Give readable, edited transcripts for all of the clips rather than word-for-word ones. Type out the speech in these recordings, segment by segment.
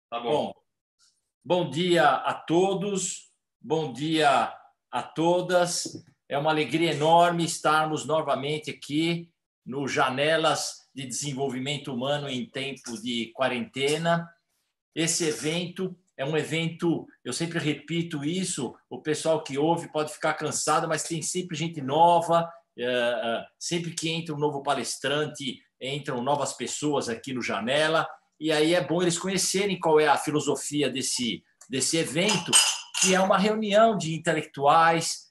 Tá bom. Bom, bom dia a todos, bom dia a todas. É uma alegria enorme estarmos novamente aqui no Janelas de Desenvolvimento Humano em Tempo de Quarentena. Esse evento é um evento, eu sempre repito isso, o pessoal que ouve pode ficar cansado, mas tem sempre gente nova, sempre que entra um novo palestrante, entram novas pessoas aqui no Janela, e aí é bom eles conhecerem qual é a filosofia desse evento, que é uma reunião de intelectuais,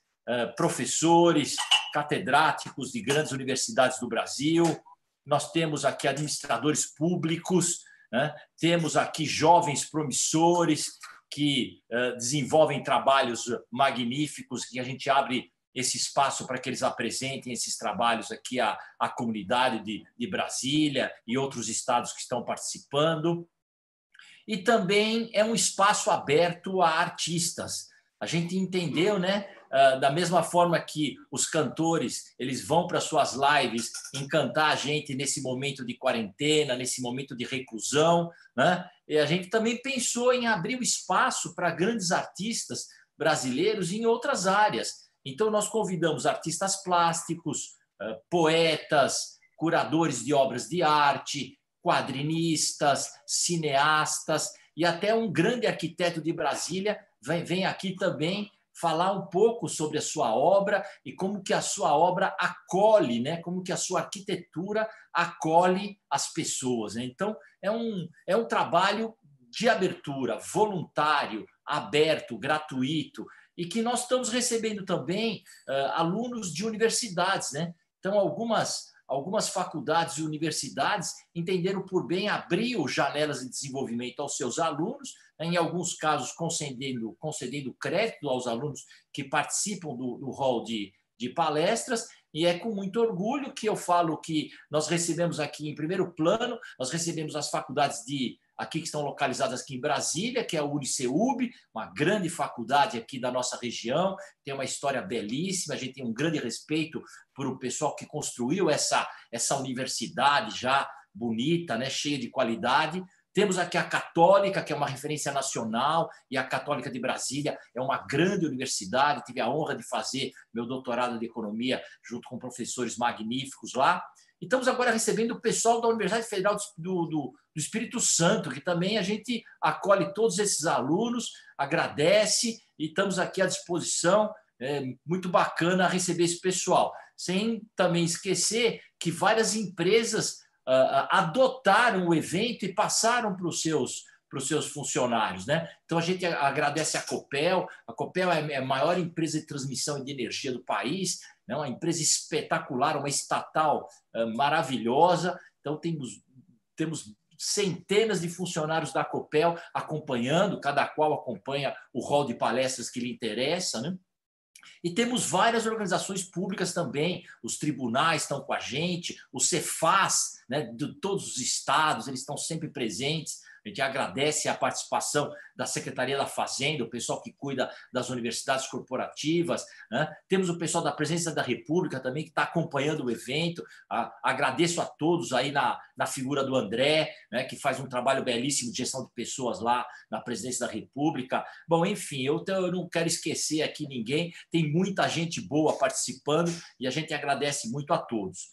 professores, catedráticos de grandes universidades do Brasil. Nós temos aqui administradores públicos, né? Temos aqui jovens promissores que desenvolvem trabalhos magníficos, que a gente abre esse espaço para que eles apresentem esses trabalhos aqui à comunidade de Brasília e outros estados que estão participando. E também é um espaço aberto a artistas. A gente entendeu, né? Da mesma forma que os cantores eles vão para suas lives encantar a gente nesse momento de quarentena, nesse momento de reclusão, né? E a gente também pensou em abrir o espaço para grandes artistas brasileiros em outras áreas. Então, nós convidamos artistas plásticos, poetas, curadores de obras de arte, quadrinistas, cineastas e até um grande arquiteto de Brasília vem aqui também falar um pouco sobre a sua obra e como que a sua obra acolhe, né? Como que a sua arquitetura acolhe as pessoas, né? Então, é um trabalho de abertura, voluntário, aberto, gratuito, e que nós estamos recebendo também alunos de universidades, né? Então, algumas faculdades e universidades entenderam por bem abrir os janelas de desenvolvimento aos seus alunos, em alguns casos concedendo crédito aos alunos que participam do hall de palestras, e é com muito orgulho que eu falo que nós recebemos aqui em primeiro plano, nós recebemos as faculdades aqui que estão localizadas aqui em Brasília, que é a UniCeub, uma grande faculdade aqui da nossa região, tem uma história belíssima, a gente tem um grande respeito por o pessoal que construiu essa universidade já bonita, né, cheia de qualidade. Temos aqui a Católica, que é uma referência nacional, e a Católica de Brasília é uma grande universidade, tive a honra de fazer meu doutorado de economia junto com professores magníficos lá. E estamos agora recebendo o pessoal da Universidade Federal do Espírito Santo, que também a gente acolhe todos esses alunos, agradece e estamos aqui à disposição. É muito bacana receber esse pessoal. Sem também esquecer que várias empresas adotaram o evento e passaram para os seus funcionários, né? Então, a gente agradece a Copel. A Copel é a maior empresa de transmissão de energia do país, né? Uma empresa espetacular, uma estatal maravilhosa. Então, temos centenas de funcionários da Copel acompanhando, cada qual acompanha o rol de palestras que lhe interessa, né? E temos várias organizações públicas também, os tribunais estão com a gente, o Cefaz, né, de todos os estados, eles estão sempre presentes. A gente agradece a participação da Secretaria da Fazenda, o pessoal que cuida das universidades corporativas, né? Temos o pessoal da Presidência da República também que está acompanhando o evento. Agradeço a todos aí na figura do André, né, que faz um trabalho belíssimo de gestão de pessoas lá na Presidência da República. Bom, enfim, eu não quero esquecer aqui ninguém, tem muita gente boa participando e a gente agradece muito a todos.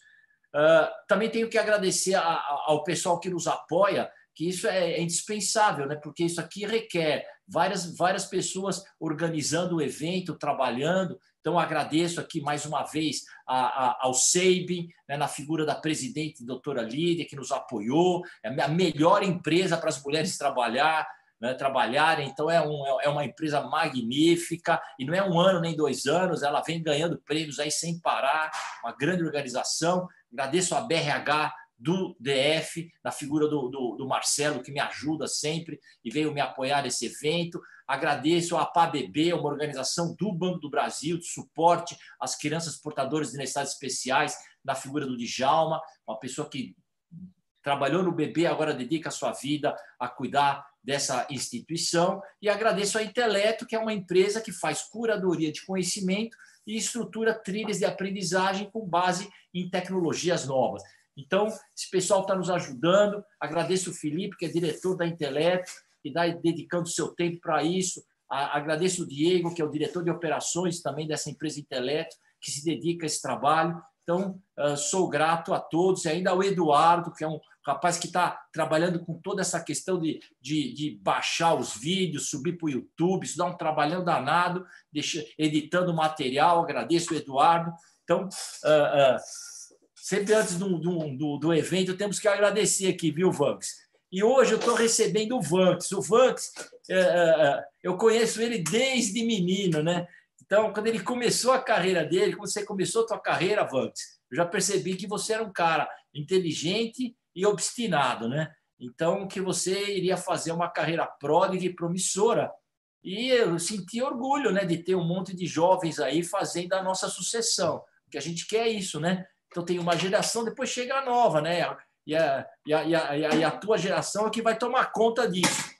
Também tenho que agradecer ao pessoal que nos apoia, que isso é indispensável, né? Porque isso aqui requer várias pessoas organizando o evento, trabalhando. Então, agradeço aqui mais uma vez ao SEIB, né, na figura da presidente, doutora Lídia, que nos apoiou, é a melhor empresa para as mulheres trabalharem. Então, é uma empresa magnífica, e não é um ano nem 2 anos, ela vem ganhando prêmios aí sem parar, uma grande organização. Agradeço a BRH do DF, na figura do Marcelo, que me ajuda sempre e veio me apoiar nesse evento. Agradeço a PABB, uma organização do Banco do Brasil, de suporte às crianças portadoras de necessidades especiais, na figura do Djalma, uma pessoa que trabalhou no BB, agora dedica a sua vida a cuidar dessa instituição. E agradeço a Inteleto, que é uma empresa que faz curadoria de conhecimento e estrutura trilhas de aprendizagem com base em tecnologias novas. Então, esse pessoal está nos ajudando. Agradeço o Felipe, que é diretor da Inteleto, que está dedicando o seu tempo para isso. Agradeço o Diego, que é o diretor de operações também dessa empresa Inteleto, que se dedica a esse trabalho. Então, sou grato a todos, e ainda ao Eduardo, que é um rapaz que está trabalhando com toda essa questão de baixar os vídeos, subir para o YouTube, isso dá um trabalhão danado, editando material. Agradeço o Eduardo. Então, sempre antes do evento, temos que agradecer aqui, viu, Vanks? E hoje eu estou recebendo o Vanks. O Vanks, eu conheço ele desde menino, né? Então, quando ele começou a carreira dele, quando você começou a tua carreira, Vanks, eu já percebi que você era um cara inteligente e obstinado, né? Então, que você iria fazer uma carreira pródiga e promissora. E eu senti orgulho, né, de ter um monte de jovens aí fazendo a nossa sucessão, porque a gente quer isso, né? Então, tem uma geração, depois chega a nova, né? E a tua geração é que vai tomar conta disso.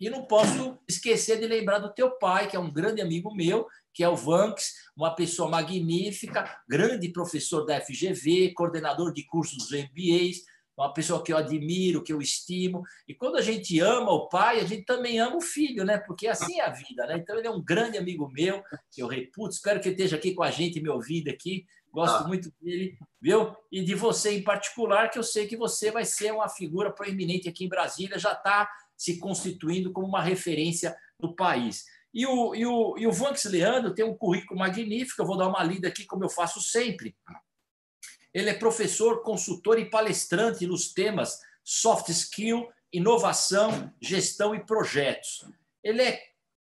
E não posso esquecer de lembrar do teu pai, que é um grande amigo meu, que é o Vanks, uma pessoa magnífica, grande professor da FGV, coordenador de cursos dos MBAs, uma pessoa que eu admiro, que eu estimo. E quando a gente ama o pai, a gente também ama o filho, né? Porque assim é a vida, né? Então, ele é um grande amigo meu, que eu reputo, espero que ele esteja aqui com a gente, me ouvindo aqui. Gosto muito dele, viu? E de você em particular, que eu sei que você vai ser uma figura proeminente aqui em Brasília, já está se constituindo como uma referência do país. E o Vanks Leandro tem um currículo magnífico, eu vou dar uma lida aqui, como eu faço sempre. Ele é professor, consultor e palestrante nos temas soft skill, inovação, gestão e projetos. Ele é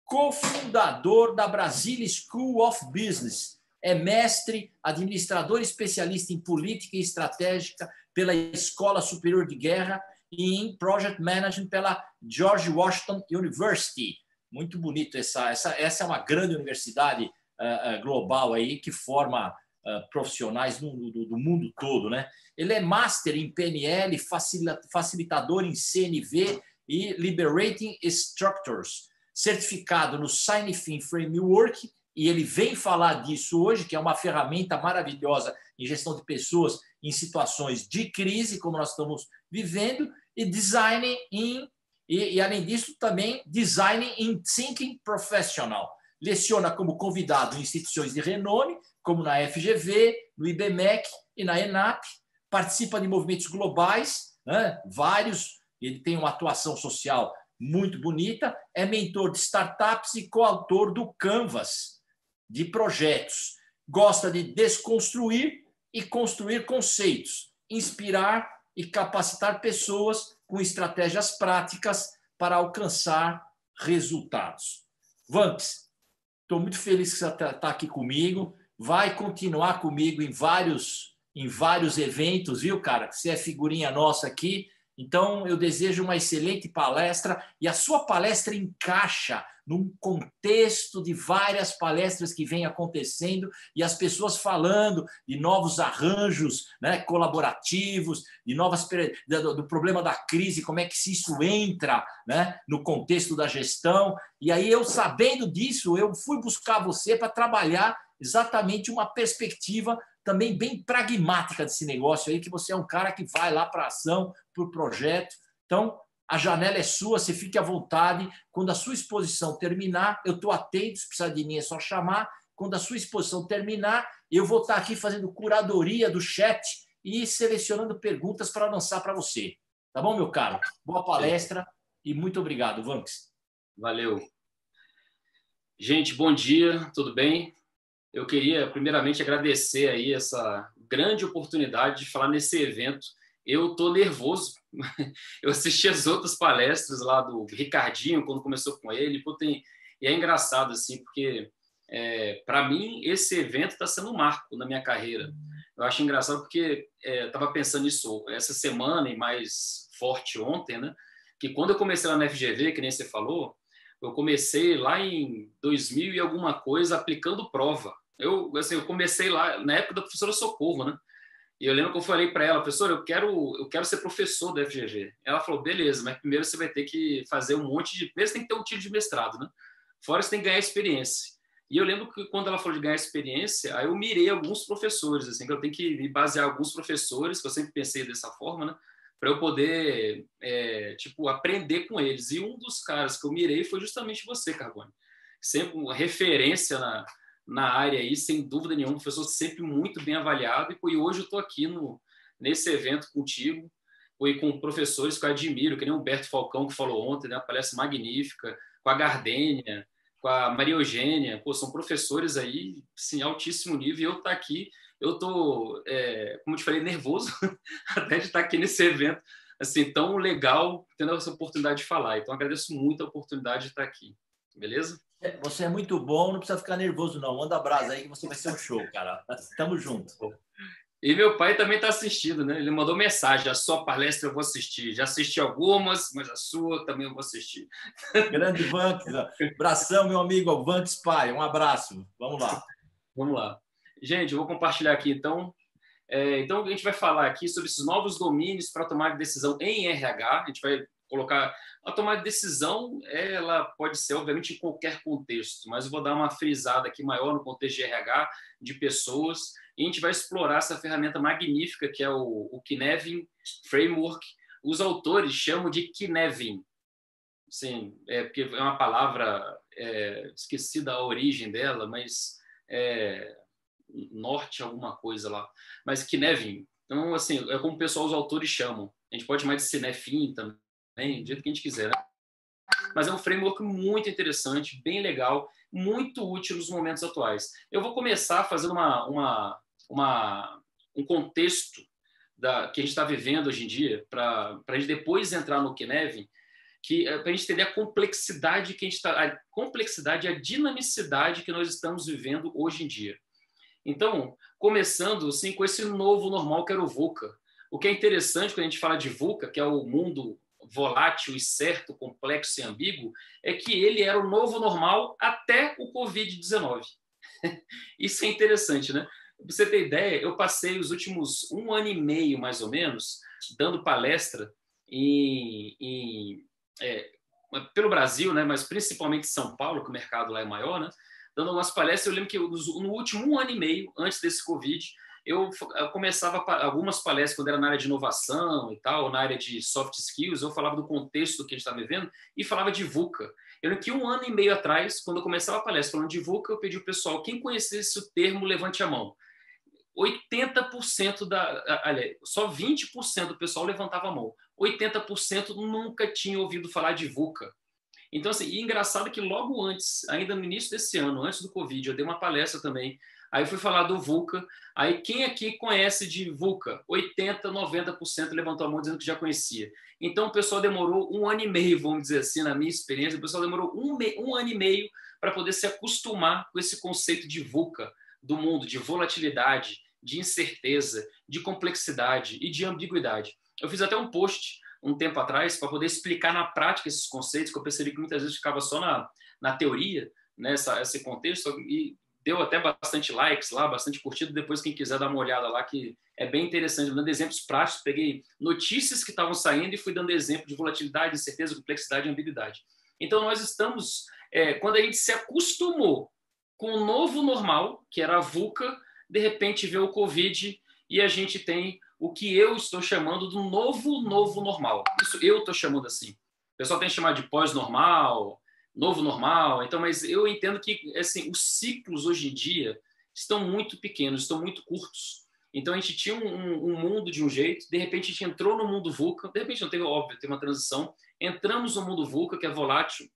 cofundador da Brasília School of Business. É mestre, administrador especialista em política e estratégica pela Escola Superior de Guerra e em Project Management pela George Washington University. Muito bonito. Essa é uma grande universidade global aí que forma profissionais do mundo todo, né? Ele é master em PNL, facilitador em CNV e Liberating Structures, certificado no Sign-In Framework, e ele vem falar disso hoje, que é uma ferramenta maravilhosa em gestão de pessoas em situações de crise, como nós estamos vivendo, e design e além disso, também design in thinking professional. Leciona como convidado em instituições de renome, como na FGV, no IBMEC e na ENAP. Participa de movimentos globais, né? Vários. Ele tem uma atuação social muito bonita. É mentor de startups e coautor do Canvas de projetos. Gosta de desconstruir e construir conceitos, inspirar e capacitar pessoas com estratégias práticas para alcançar resultados. Vanks, estou muito feliz que você está aqui comigo. Vai continuar comigo em vários eventos, viu, cara? Você é figurinha nossa aqui. Então, eu desejo uma excelente palestra, e a sua palestra encaixa num contexto de várias palestras que vêm acontecendo e as pessoas falando de novos arranjos, né, colaborativos, de do problema da crise, como é que isso entra, né, no contexto da gestão. E aí, eu sabendo disso, eu fui buscar você para trabalhar exatamente uma perspectiva também bem pragmática desse negócio aí, que você é um cara que vai lá para a ação, para o projeto. Então, a janela é sua, você fique à vontade. Quando a sua exposição terminar, eu estou atento, se precisar de mim é só chamar. Quando a sua exposição terminar, eu vou estar aqui fazendo curadoria do chat e selecionando perguntas para lançar para você. Tá bom, meu caro? Boa palestra e muito obrigado, Vanks. Valeu. Gente, bom dia, tudo bem? Eu queria, primeiramente, agradecer aí essa grande oportunidade de falar nesse evento. Eu estou nervoso. Eu assisti as outras palestras lá do Ricardinho, quando começou com ele. E é engraçado, assim, porque, para mim, esse evento está sendo um marco na minha carreira. Eu acho engraçado porque eu estava pensando nisso essa semana e mais forte ontem, né? Que quando eu comecei lá na FGV, que nem você falou, eu comecei lá em 2000 e alguma coisa aplicando prova. Eu comecei lá na época da professora Socorro, né? E eu lembro que eu falei para ela, professora, eu quero ser professor da FGV. Ela falou, beleza, mas primeiro você vai ter que fazer um monte de... Primeiro você tem que ter um título de mestrado, né? Fora você tem que ganhar experiência. E eu lembro que quando ela falou de ganhar experiência, aí eu mirei alguns professores, assim, que eu tenho que me basear em alguns professores, que eu sempre pensei dessa forma, né? para eu poder aprender com eles. E um dos caras que eu mirei foi justamente você, Carbone. Sempre uma referência na área aí, sem dúvida nenhuma, professor sempre muito bem avaliado. E hoje eu estou aqui nesse evento contigo, e com professores que eu admiro, que nem o Humberto Falcão, que falou ontem, né, uma palestra magnífica, com a Gardênia, com a Maria Eugênia. São professores aí, sim, altíssimo nível. E eu estou aqui, eu estou, como eu te falei, nervoso até de estar aqui nesse evento assim, tão legal, tendo essa oportunidade de falar. Então, agradeço muito a oportunidade de estar aqui. Beleza? Você é muito bom, não precisa ficar nervoso, não. Manda brasa aí que você vai ser um show, cara. Tamo junto. E meu pai também está assistindo, né? Ele mandou mensagem: a sua palestra eu vou assistir. Já assisti algumas, mas a sua também eu vou assistir. Grande Vanks. Abração, meu amigo Vanks Pai. Um abraço. Vamos lá. Vamos lá. Gente, eu vou compartilhar aqui, então. Então, a gente vai falar aqui sobre esses novos domínios para tomar decisão em RH. A gente vai colocar... A tomada de decisão, ela pode ser, obviamente, em qualquer contexto, mas eu vou dar uma frisada aqui maior no contexto de RH, de pessoas, e a gente vai explorar essa ferramenta magnífica que é o Cynefin Framework. Os autores chamam de Cynefin. Sim, porque é uma palavra, esqueci da origem dela, mas norte alguma coisa lá. Mas Cynefin. Então, assim, é como o pessoal, os autores chamam. A gente pode chamar de Cynefin também, do jeito que a gente quiser, né? Mas é um framework muito interessante, bem legal, muito útil nos momentos atuais. Eu vou começar fazendo um contexto que a gente está vivendo hoje em dia, para a gente depois entrar no Cynefin, para a gente entender a complexidade que a complexidade e a dinamicidade que nós estamos vivendo hoje em dia. Então, começando assim, com esse novo normal que era o VUCA. O que é interessante quando a gente fala de VUCA, que é o mundo volátil, incerto, complexo e ambíguo, é que ele era o novo normal até o Covid-19. Isso é interessante, né? Para você ter ideia, eu passei os últimos 1 ano e meio, mais ou menos, dando palestra pelo Brasil, né? Mas principalmente em São Paulo, que o mercado lá é maior, né? Dando umas palestras. Eu lembro que no último 1 ano e meio, antes desse Covid, eu começava algumas palestras quando era na área de inovação e tal, na área de soft skills, eu falava do contexto que a gente está vivendo e falava de VUCA. Eu lembro que 1 ano e meio atrás, quando eu começava a palestra falando de VUCA, eu pedi ao pessoal, quem conhecesse o termo, levante a mão. 80% só 20% do pessoal levantava a mão. 80% nunca tinha ouvido falar de VUCA. Então, assim, e engraçado que logo antes, ainda no início desse ano, antes do Covid, eu dei uma palestra também. Aí fui falar do VUCA. Aí quem aqui conhece de VUCA? 80%, 90% levantou a mão dizendo que já conhecia. Então o pessoal demorou 1 ano e meio, vamos dizer assim, na minha experiência, o pessoal demorou um ano e meio para poder se acostumar com esse conceito de VUCA do mundo, de volatilidade, de incerteza, de complexidade e de ambiguidade. Eu fiz até um post um tempo atrás para poder explicar na prática esses conceitos, que eu percebi que muitas vezes ficava só na teoria, né, esse contexto, e deu até bastante likes lá, bastante curtido. Depois, quem quiser dar uma olhada lá, que é bem interessante, dando exemplos práticos, peguei notícias que estavam saindo e fui dando exemplo de volatilidade, incerteza, complexidade e ambiguidade. Então, nós estamos, quando a gente se acostumou com o novo normal, que era a VUCA, de repente veio o Covid e a gente tem o que eu estou chamando do novo normal. Isso eu estou chamando assim. O pessoal tem que chamar de pós-normal, novo normal. Então, mas eu entendo que assim, os ciclos hoje em dia estão muito pequenos, estão muito curtos. Então, a gente tinha um mundo de um jeito, de repente a gente entrou no mundo VUCA, de repente não teve, óbvio, tem uma transição, entramos no mundo VUCA, que é volátil,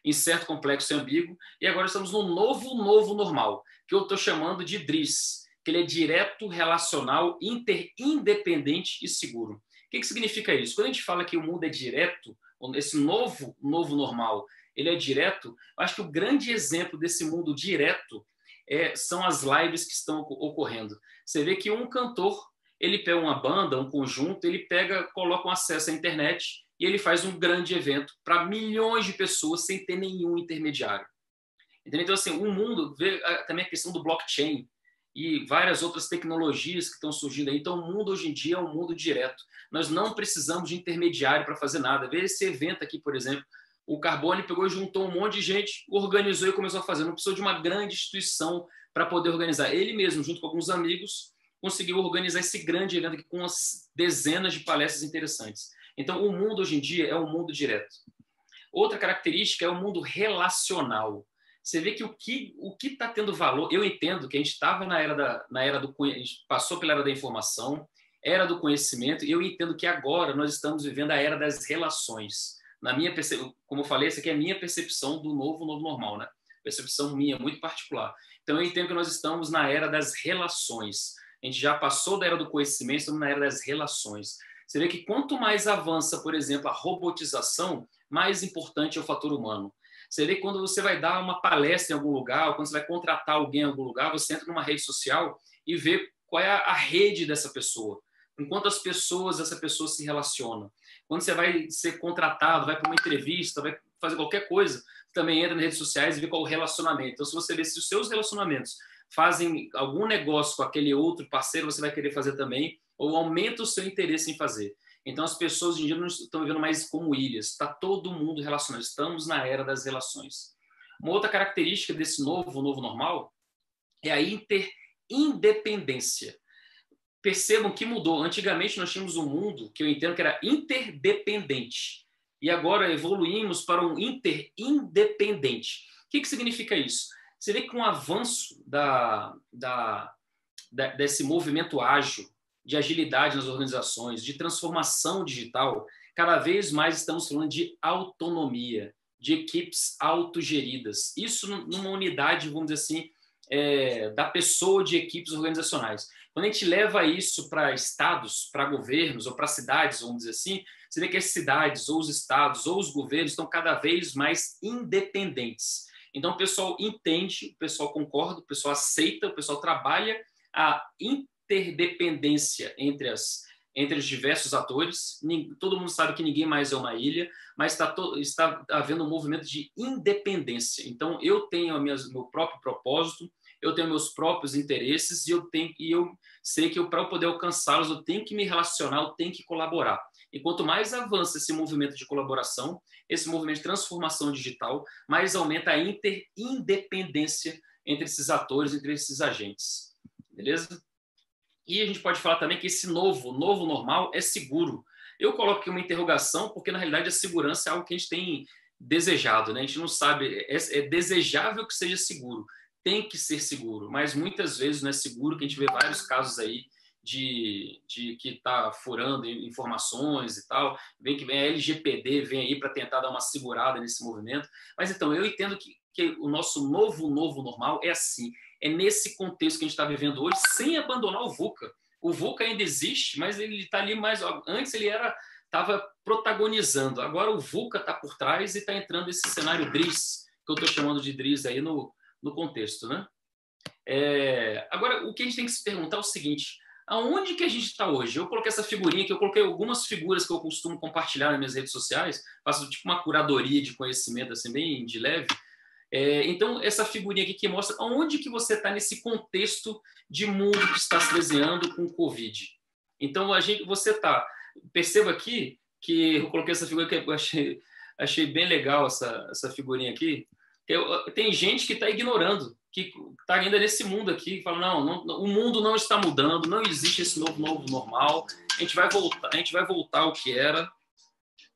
incerto, complexo e ambíguo, e agora estamos no novo normal, que eu estou chamando de DRIS, que ele é direto, relacional, independente e seguro. O que significa isso? Quando a gente fala que o mundo é direto, esse novo normal, ele é direto, eu acho que o grande exemplo desse mundo direto são as lives que estão ocorrendo. Você vê que um cantor, ele pega uma banda, um conjunto, ele coloca um acesso à internet e ele faz um grande evento para milhões de pessoas sem ter nenhum intermediário. Entendeu? Então, assim, o mundo, vê também a questão do blockchain e várias outras tecnologias que estão surgindo aí. Então, o mundo hoje em dia é um mundo direto. Nós não precisamos de intermediário para fazer nada. Vê esse evento aqui, por exemplo. O Carbone pegou e juntou um monte de gente, organizou e começou a fazer. Não precisou de uma grande instituição para poder organizar. Ele mesmo, junto com alguns amigos, conseguiu organizar esse grande evento aqui com umas dezenas de palestras interessantes. Então, o mundo hoje em dia é um mundo direto. Outra característica é o mundo relacional. Você vê que o que está tendo valor, eu entendo que a gente estava na era do a gente passou pela era da informação, era do conhecimento, e eu entendo que agora nós estamos vivendo a era das relações. Como eu falei, essa aqui é a minha percepção do novo normal, né? Percepção minha, muito particular. Então, eu entendo que nós estamos na era das relações. A gente já passou da era do conhecimento, estamos na era das relações. Você vê que quanto mais avança, por exemplo, a robotização, mais importante é o fator humano. Você vê que quando você vai dar uma palestra em algum lugar, ou quando você vai contratar alguém em algum lugar, você entra numa rede social e vê qual é a rede dessa pessoa, com quantas pessoas essa pessoa se relaciona. Quando você vai ser contratado, vai para uma entrevista, vai fazer qualquer coisa, também entra nas redes sociais e vê qual é o relacionamento. Então, se você vê se os seus relacionamentos fazem algum negócio com aquele outro parceiro, você vai querer fazer também, ou aumenta o seu interesse em fazer. Então, as pessoas hoje em dia não estão vivendo mais como ilhas. Está todo mundo relacionado. Estamos na era das relações. Uma outra característica desse novo normal é a interindependência. Percebam que mudou. Antigamente, nós tínhamos um mundo que eu entendo que era interdependente. E agora evoluímos para um interindependente. O que significa isso? Você vê que com o avanço desse movimento ágil, de agilidade nas organizações, de transformação digital, cada vez mais estamos falando de autonomia, de equipes autogeridas. Isso numa unidade, vamos dizer assim, da pessoa de equipes organizacionais. Quando a gente leva isso para estados, para governos ou para cidades, vamos dizer assim, você vê que as cidades, ou os estados, ou os governos estão cada vez mais independentes. Então, o pessoal entende, o pessoal concorda, o pessoal aceita, o pessoal trabalha a interdependência entre os diversos atores. Todo mundo sabe que ninguém mais é uma ilha, mas está havendo um movimento de independência. Então, eu tenho meu próprio propósito, eu tenho meus próprios interesses e eu sei que para eu poder alcançá-los, eu tenho que me relacionar, eu tenho que colaborar. E quanto mais avança esse movimento de colaboração, esse movimento de transformação digital, mais aumenta a interindependência entre esses atores, entre esses agentes. Beleza? E a gente pode falar também que esse novo normal é seguro. Eu coloco aqui uma interrogação, porque na realidade a segurança é algo que a gente tem desejado, né? A gente não sabe, é desejável que seja seguro, tem que ser seguro, mas muitas vezes não é seguro, que a gente vê vários casos aí de que está furando informações e tal, vem que vem a LGPD, vem aí para tentar dar uma segurada nesse movimento. Mas então, eu entendo que o nosso novo normal é assim, é nesse contexto que a gente está vivendo hoje, sem abandonar o VUCA. O VUCA ainda existe, mas ele está ali mais... Antes ele estava protagonizando, agora o VUCA está por trás e está entrando esse cenário DRIS, que eu estou chamando de DRIS aí no contexto, né? Agora, o que a gente tem que se perguntar é o seguinte: aonde que a gente está hoje? Eu coloquei essa figurinha aqui, eu coloquei algumas figuras que eu costumo compartilhar nas minhas redes sociais, faço tipo uma curadoria de conhecimento, assim, bem de leve. Então, essa figurinha aqui que mostra aonde que você está nesse contexto de mundo que está se desenhando com o Covid. Então, você está... Perceba aqui que eu coloquei essa figura que eu achei bem legal, essa figurinha aqui. Tem gente que está ignorando, que está ainda nesse mundo aqui, que fala, não, o mundo não está mudando, não existe esse novo normal, a gente vai voltar ao que era,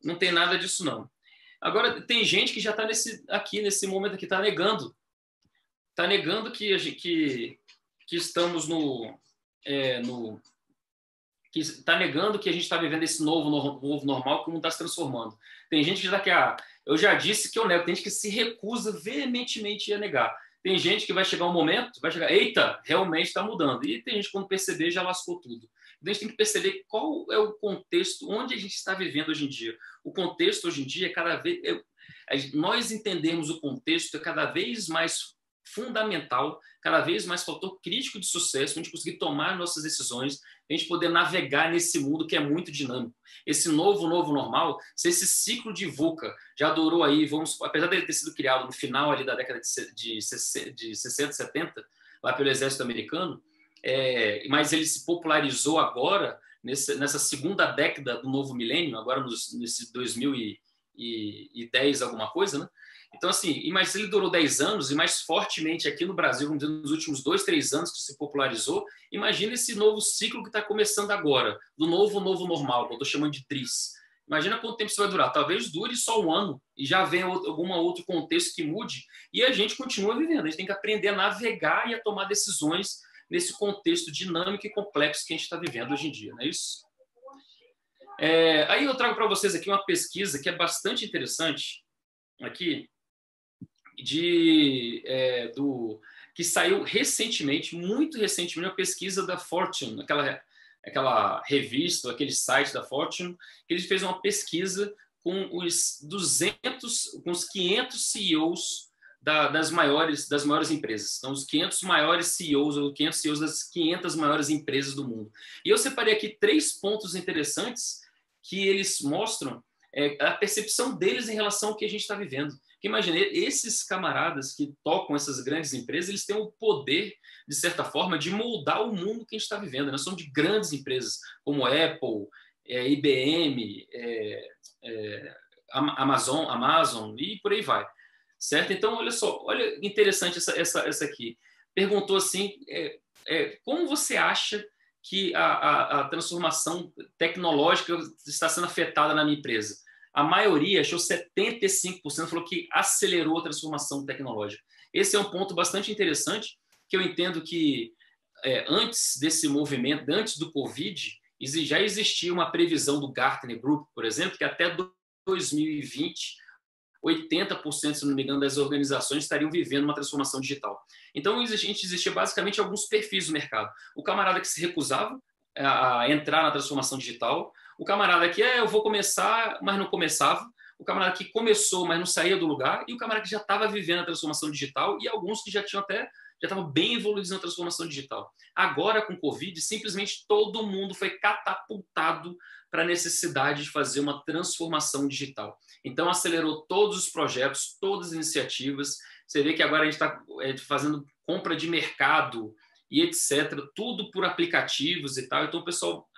não tem nada disso, não. Agora, tem gente que já está nesse momento aqui, está negando que estamos que está negando que a gente está vivendo esse novo normal, que o mundo está se transformando. Tem gente que já está aqui, eu já disse que eu nego, tem gente que se recusa veementemente a negar. Tem gente que vai chegar um momento, eita, realmente está mudando. E tem gente que, quando perceber, já lascou tudo. Então, a gente tem que perceber qual é o contexto, onde a gente está vivendo hoje em dia. O contexto hoje em dia é cada vez... nós entendermos o contexto é cada vez mais fundamental, cada vez mais fator crítico de sucesso, para a gente conseguir tomar nossas decisões, a gente poder navegar nesse mundo que é muito dinâmico. Esse novo normal, se esse ciclo de VUCA já durou aí, apesar de ele ter sido criado no final ali da década de 60, 70, lá pelo exército americano, mas ele se popularizou agora, nessa segunda década do novo milênio, agora nesse 2010 alguma coisa, né? Então, assim, imagina se ele durou 10 anos e mais fortemente aqui no Brasil, vamos dizer, nos últimos 2, 3 anos que se popularizou, imagina esse novo ciclo que está começando agora, do novo normal, que eu estou chamando de TRIS. Imagina quanto tempo isso vai durar. Talvez dure só um ano e já venha algum outro contexto que mude e a gente continua vivendo. A gente tem que aprender a navegar e a tomar decisões nesse contexto dinâmico e complexo que a gente está vivendo hoje em dia, não é isso? Aí eu trago para vocês aqui uma pesquisa que é bastante interessante, aqui, que saiu recentemente, muito recentemente, uma pesquisa da Fortune, aquela revista, aquele site da Fortune, que ele fez uma pesquisa com os 500 CEOs das maiores empresas. Então, os 500 maiores CEOs, ou 500 CEOs das 500 maiores empresas do mundo. E eu separei aqui 3 pontos interessantes que eles mostram a percepção deles em relação ao que a gente está vivendo. Porque imagina, esses camaradas que tocam essas grandes empresas, eles têm o poder, de certa forma, de moldar o mundo que a gente está vivendo. Nós somos de grandes empresas, como Apple, IBM, Amazon e por aí vai. Certo? Então, olha só, olha interessante essa aqui. Perguntou assim, como você acha que a transformação tecnológica está sendo afetada na minha empresa? A maioria, achou 75%, falou que acelerou a transformação tecnológica. Esse é um ponto bastante interessante, que eu entendo que antes desse movimento, antes do Covid, já existia uma previsão do Gartner Group, por exemplo, que até 2020, 80%, se não me engano, das organizações estariam vivendo uma transformação digital. Então, existia basicamente alguns perfis no mercado. O camarada que se recusava a entrar na transformação digital, o camarada que eu vou começar, mas não começava, o camarada que começou, mas não saía do lugar, e o camarada que já estava vivendo a transformação digital, e alguns que já estavam bem evoluídos na transformação digital. Agora, com o Covid, simplesmente todo mundo foi catapultado para a necessidade de fazer uma transformação digital. Então, acelerou todos os projetos, todas as iniciativas. Você vê que agora a gente está fazendo compra de mercado e etc., tudo por aplicativos e tal. Então, o pessoal...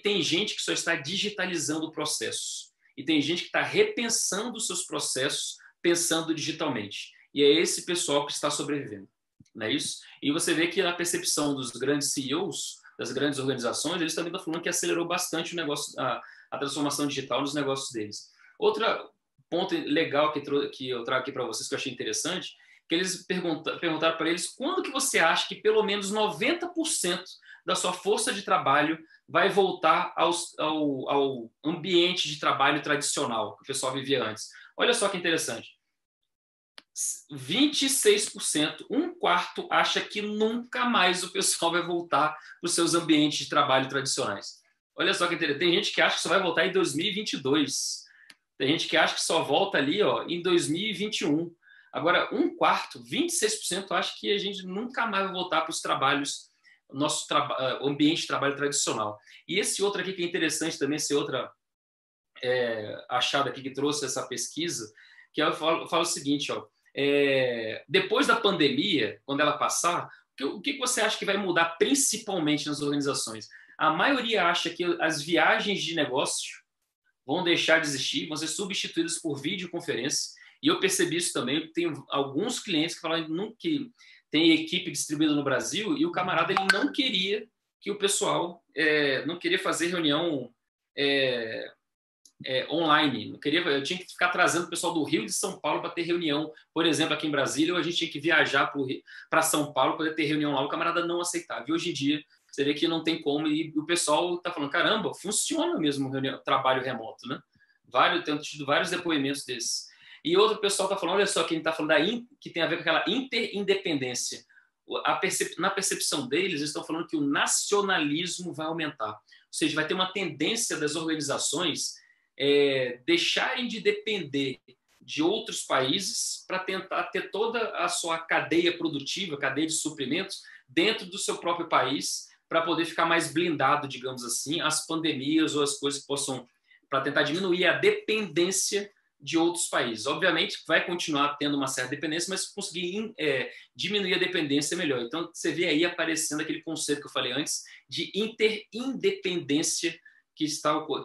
Tem gente que só está digitalizando o processo e tem gente que está repensando os seus processos pensando digitalmente. E é esse pessoal que está sobrevivendo, não é isso? E você vê que a percepção dos grandes CEOs, das grandes organizações, eles também estão falando que acelerou bastante o negócio, a transformação digital nos negócios deles. Outro ponto legal que eu trago aqui para vocês, que eu achei interessante, que eles perguntaram para eles quando que você acha que pelo menos 90% da sua força de trabalho vai voltar ao ambiente de trabalho tradicional que o pessoal vivia antes. Olha só que interessante. 26%, um quarto, acha que nunca mais o pessoal vai voltar para os seus ambientes de trabalho tradicionais. Olha só que interessante. Tem gente que acha que só vai voltar em 2022. Tem gente que acha que só volta ali em 2021. Agora, um quarto, 26%, acha que a gente nunca mais vai voltar para os trabalhos, nosso ambiente de trabalho tradicional. E esse outro aqui que é interessante também, esse outro achado aqui que trouxe essa pesquisa, que eu falo o seguinte, depois da pandemia, quando ela passar, o que você acha que vai mudar principalmente nas organizações? A maioria acha que as viagens de negócio vão deixar de existir, vão ser substituídas por videoconferência. E eu percebi isso também. Tem alguns clientes que falam que tem equipe distribuída no Brasil e o camarada ele não queria que o pessoal não queria fazer reunião online. Não queria, eu tinha que ficar trazendo o pessoal do Rio e de São Paulo para ter reunião. Por exemplo, aqui em Brasília, ou a gente tinha que viajar para São Paulo para ter reunião lá. O camarada não aceitava. E hoje em dia, você vê que não tem como. E o pessoal está falando, caramba, funciona mesmo o trabalho remoto, né? Tenho tido vários depoimentos desses. E outro pessoal está falando, olha só, que a gente está falando que tem a ver com aquela interindependência. Na percepção deles, eles estão falando que o nacionalismo vai aumentar. Ou seja, vai ter uma tendência das organizações deixarem de depender de outros países para tentar ter toda a sua cadeia produtiva, cadeia de suprimentos, dentro do seu próprio país, para poder ficar mais blindado, digamos assim, às pandemias ou às coisas que possam, para tentar diminuir a dependência de outros países. Obviamente, vai continuar tendo uma certa dependência, mas conseguir diminuir a dependência é melhor. Então, você vê aí aparecendo aquele conceito que eu falei antes de interindependência, que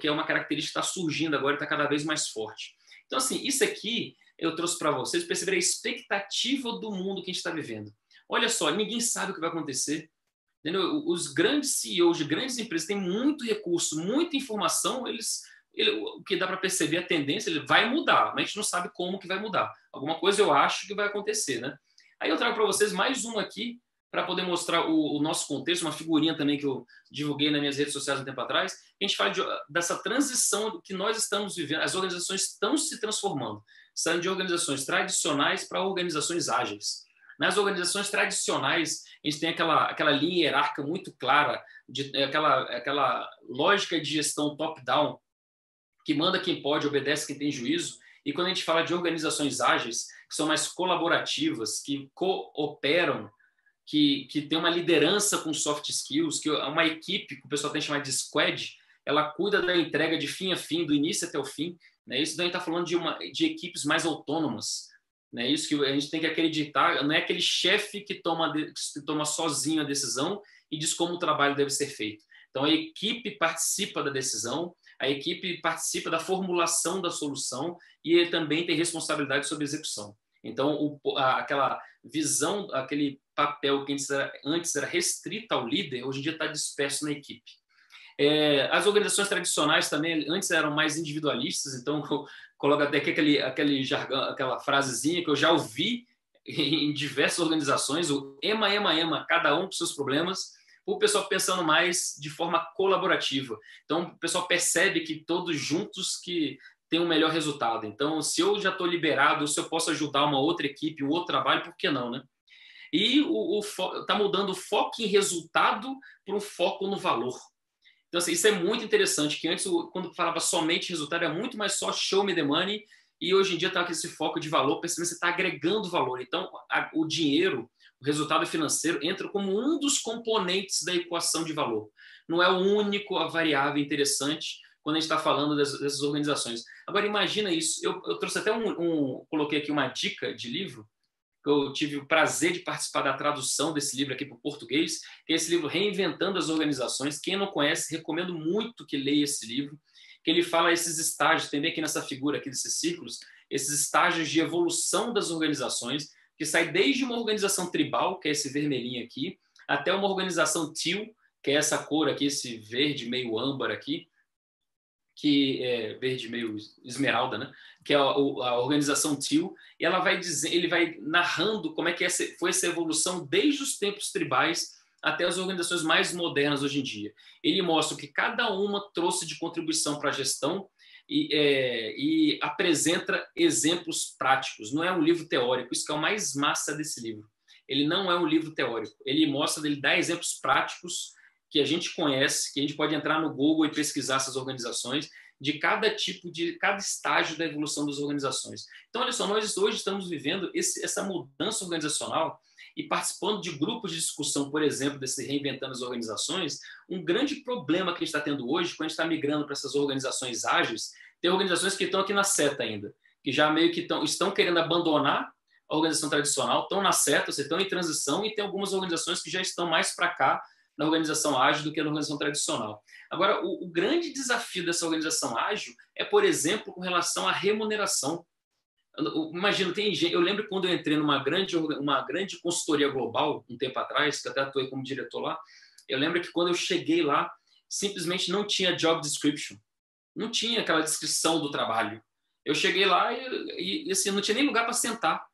é uma característica que está surgindo agora e está cada vez mais forte. Então, assim, isso aqui eu trouxe para vocês, perceber a expectativa do mundo que a gente está vivendo. Olha só, ninguém sabe o que vai acontecer. Entendeu? Os grandes CEOs de grandes empresas têm muito recurso, muita informação, o que dá para perceber a tendência, ele vai mudar, mas a gente não sabe como que vai mudar. Alguma coisa eu acho que vai acontecer, né? Aí eu trago para vocês mais um aqui, para poder mostrar o nosso contexto, uma figurinha também que eu divulguei nas minhas redes sociais um tempo atrás. A gente fala dessa transição que nós estamos vivendo, as organizações estão se transformando, saindo de organizações tradicionais para organizações ágeis. Nas organizações tradicionais, a gente tem aquela linha hierárquica muito clara, aquela lógica de gestão top-down, que manda quem pode, obedece quem tem juízo. E quando a gente fala de organizações ágeis, que são mais colaborativas, que cooperam, que tem uma liderança com soft skills, que uma equipe, que o pessoal tem que chamar de squad, ela cuida da entrega de fim a fim, do início até o fim. Né? Isso daí está falando de equipes mais autônomas. Né? Isso que a gente tem que acreditar, não é aquele chefe que toma sozinho a decisão e diz como o trabalho deve ser feito. Então, a equipe participa da decisão, a equipe participa da formulação da solução e ele também tem responsabilidade sobre a execução. Então, aquela visão, aquele papel que antes era restrito ao líder, hoje em dia está disperso na equipe. As organizações tradicionais também antes eram mais individualistas, então eu coloco até aqui aquele jargão, aquela frasezinha que eu já ouvi em diversas organizações, o ema, ema, ema, cada um com seus problemas, o pessoal pensando mais de forma colaborativa. Então, o pessoal percebe que todos juntos que tem um melhor resultado. Então, se eu já estou liberado, se eu posso ajudar uma outra equipe, um outro trabalho, por que não, né? E está mudando o foco em resultado para um foco no valor. Então, assim, isso é muito interessante, que antes, quando falava somente resultado, era muito mais só show me the money, e hoje em dia está com esse foco de valor, percebendo que você está agregando valor. Então, o dinheiro, o resultado financeiro, entra como um dos componentes da equação de valor. Não é o único a variável interessante quando a gente está falando dessas organizações. Agora, imagina isso. Eu trouxe até coloquei aqui uma dica de livro, que eu tive o prazer de participar da tradução desse livro aqui para o português, que é esse livro Reinventando as Organizações. Quem não conhece, recomendo muito que leia esse livro, que ele fala esses estágios, tem aqui nessa figura aqui desses círculos, esses estágios de evolução das organizações, que sai desde uma organização tribal, que é esse vermelhinho aqui, até uma organização teal, que é essa cor aqui, esse verde meio âmbar aqui, que é verde meio esmeralda, né? Que é a organização teal, e ele vai narrando como é que foi essa evolução desde os tempos tribais até as organizações mais modernas hoje em dia. Ele mostra o que cada uma trouxe de contribuição para a gestão e apresenta exemplos práticos. Não é um livro teórico, isso que é o mais massa desse livro. Ele não é um livro teórico, ele dá exemplos práticos que a gente conhece, que a gente pode entrar no Google e pesquisar essas organizações, de cada estágio da evolução das organizações. Então, olha só, nós hoje estamos vivendo essa mudança organizacional e participando de grupos de discussão, por exemplo, desse Reinventando as Organizações. Um grande problema que a gente está tendo hoje, quando a gente está migrando para essas organizações ágeis, tem organizações que estão aqui na seta ainda, que já meio que estão querendo abandonar a organização tradicional, estão na seta, estão em transição, e tem algumas organizações que já estão mais para cá, na organização ágil do que na organização tradicional. Agora, o grande desafio dessa organização ágil é, por exemplo, com relação à remuneração. Imagina, eu lembro quando eu entrei numa grande consultoria global, um tempo atrás, que até atuei como diretor lá, eu lembro que quando eu cheguei lá, simplesmente não tinha job description, não tinha aquela descrição do trabalho. Eu cheguei lá e assim, não tinha nem lugar para sentar.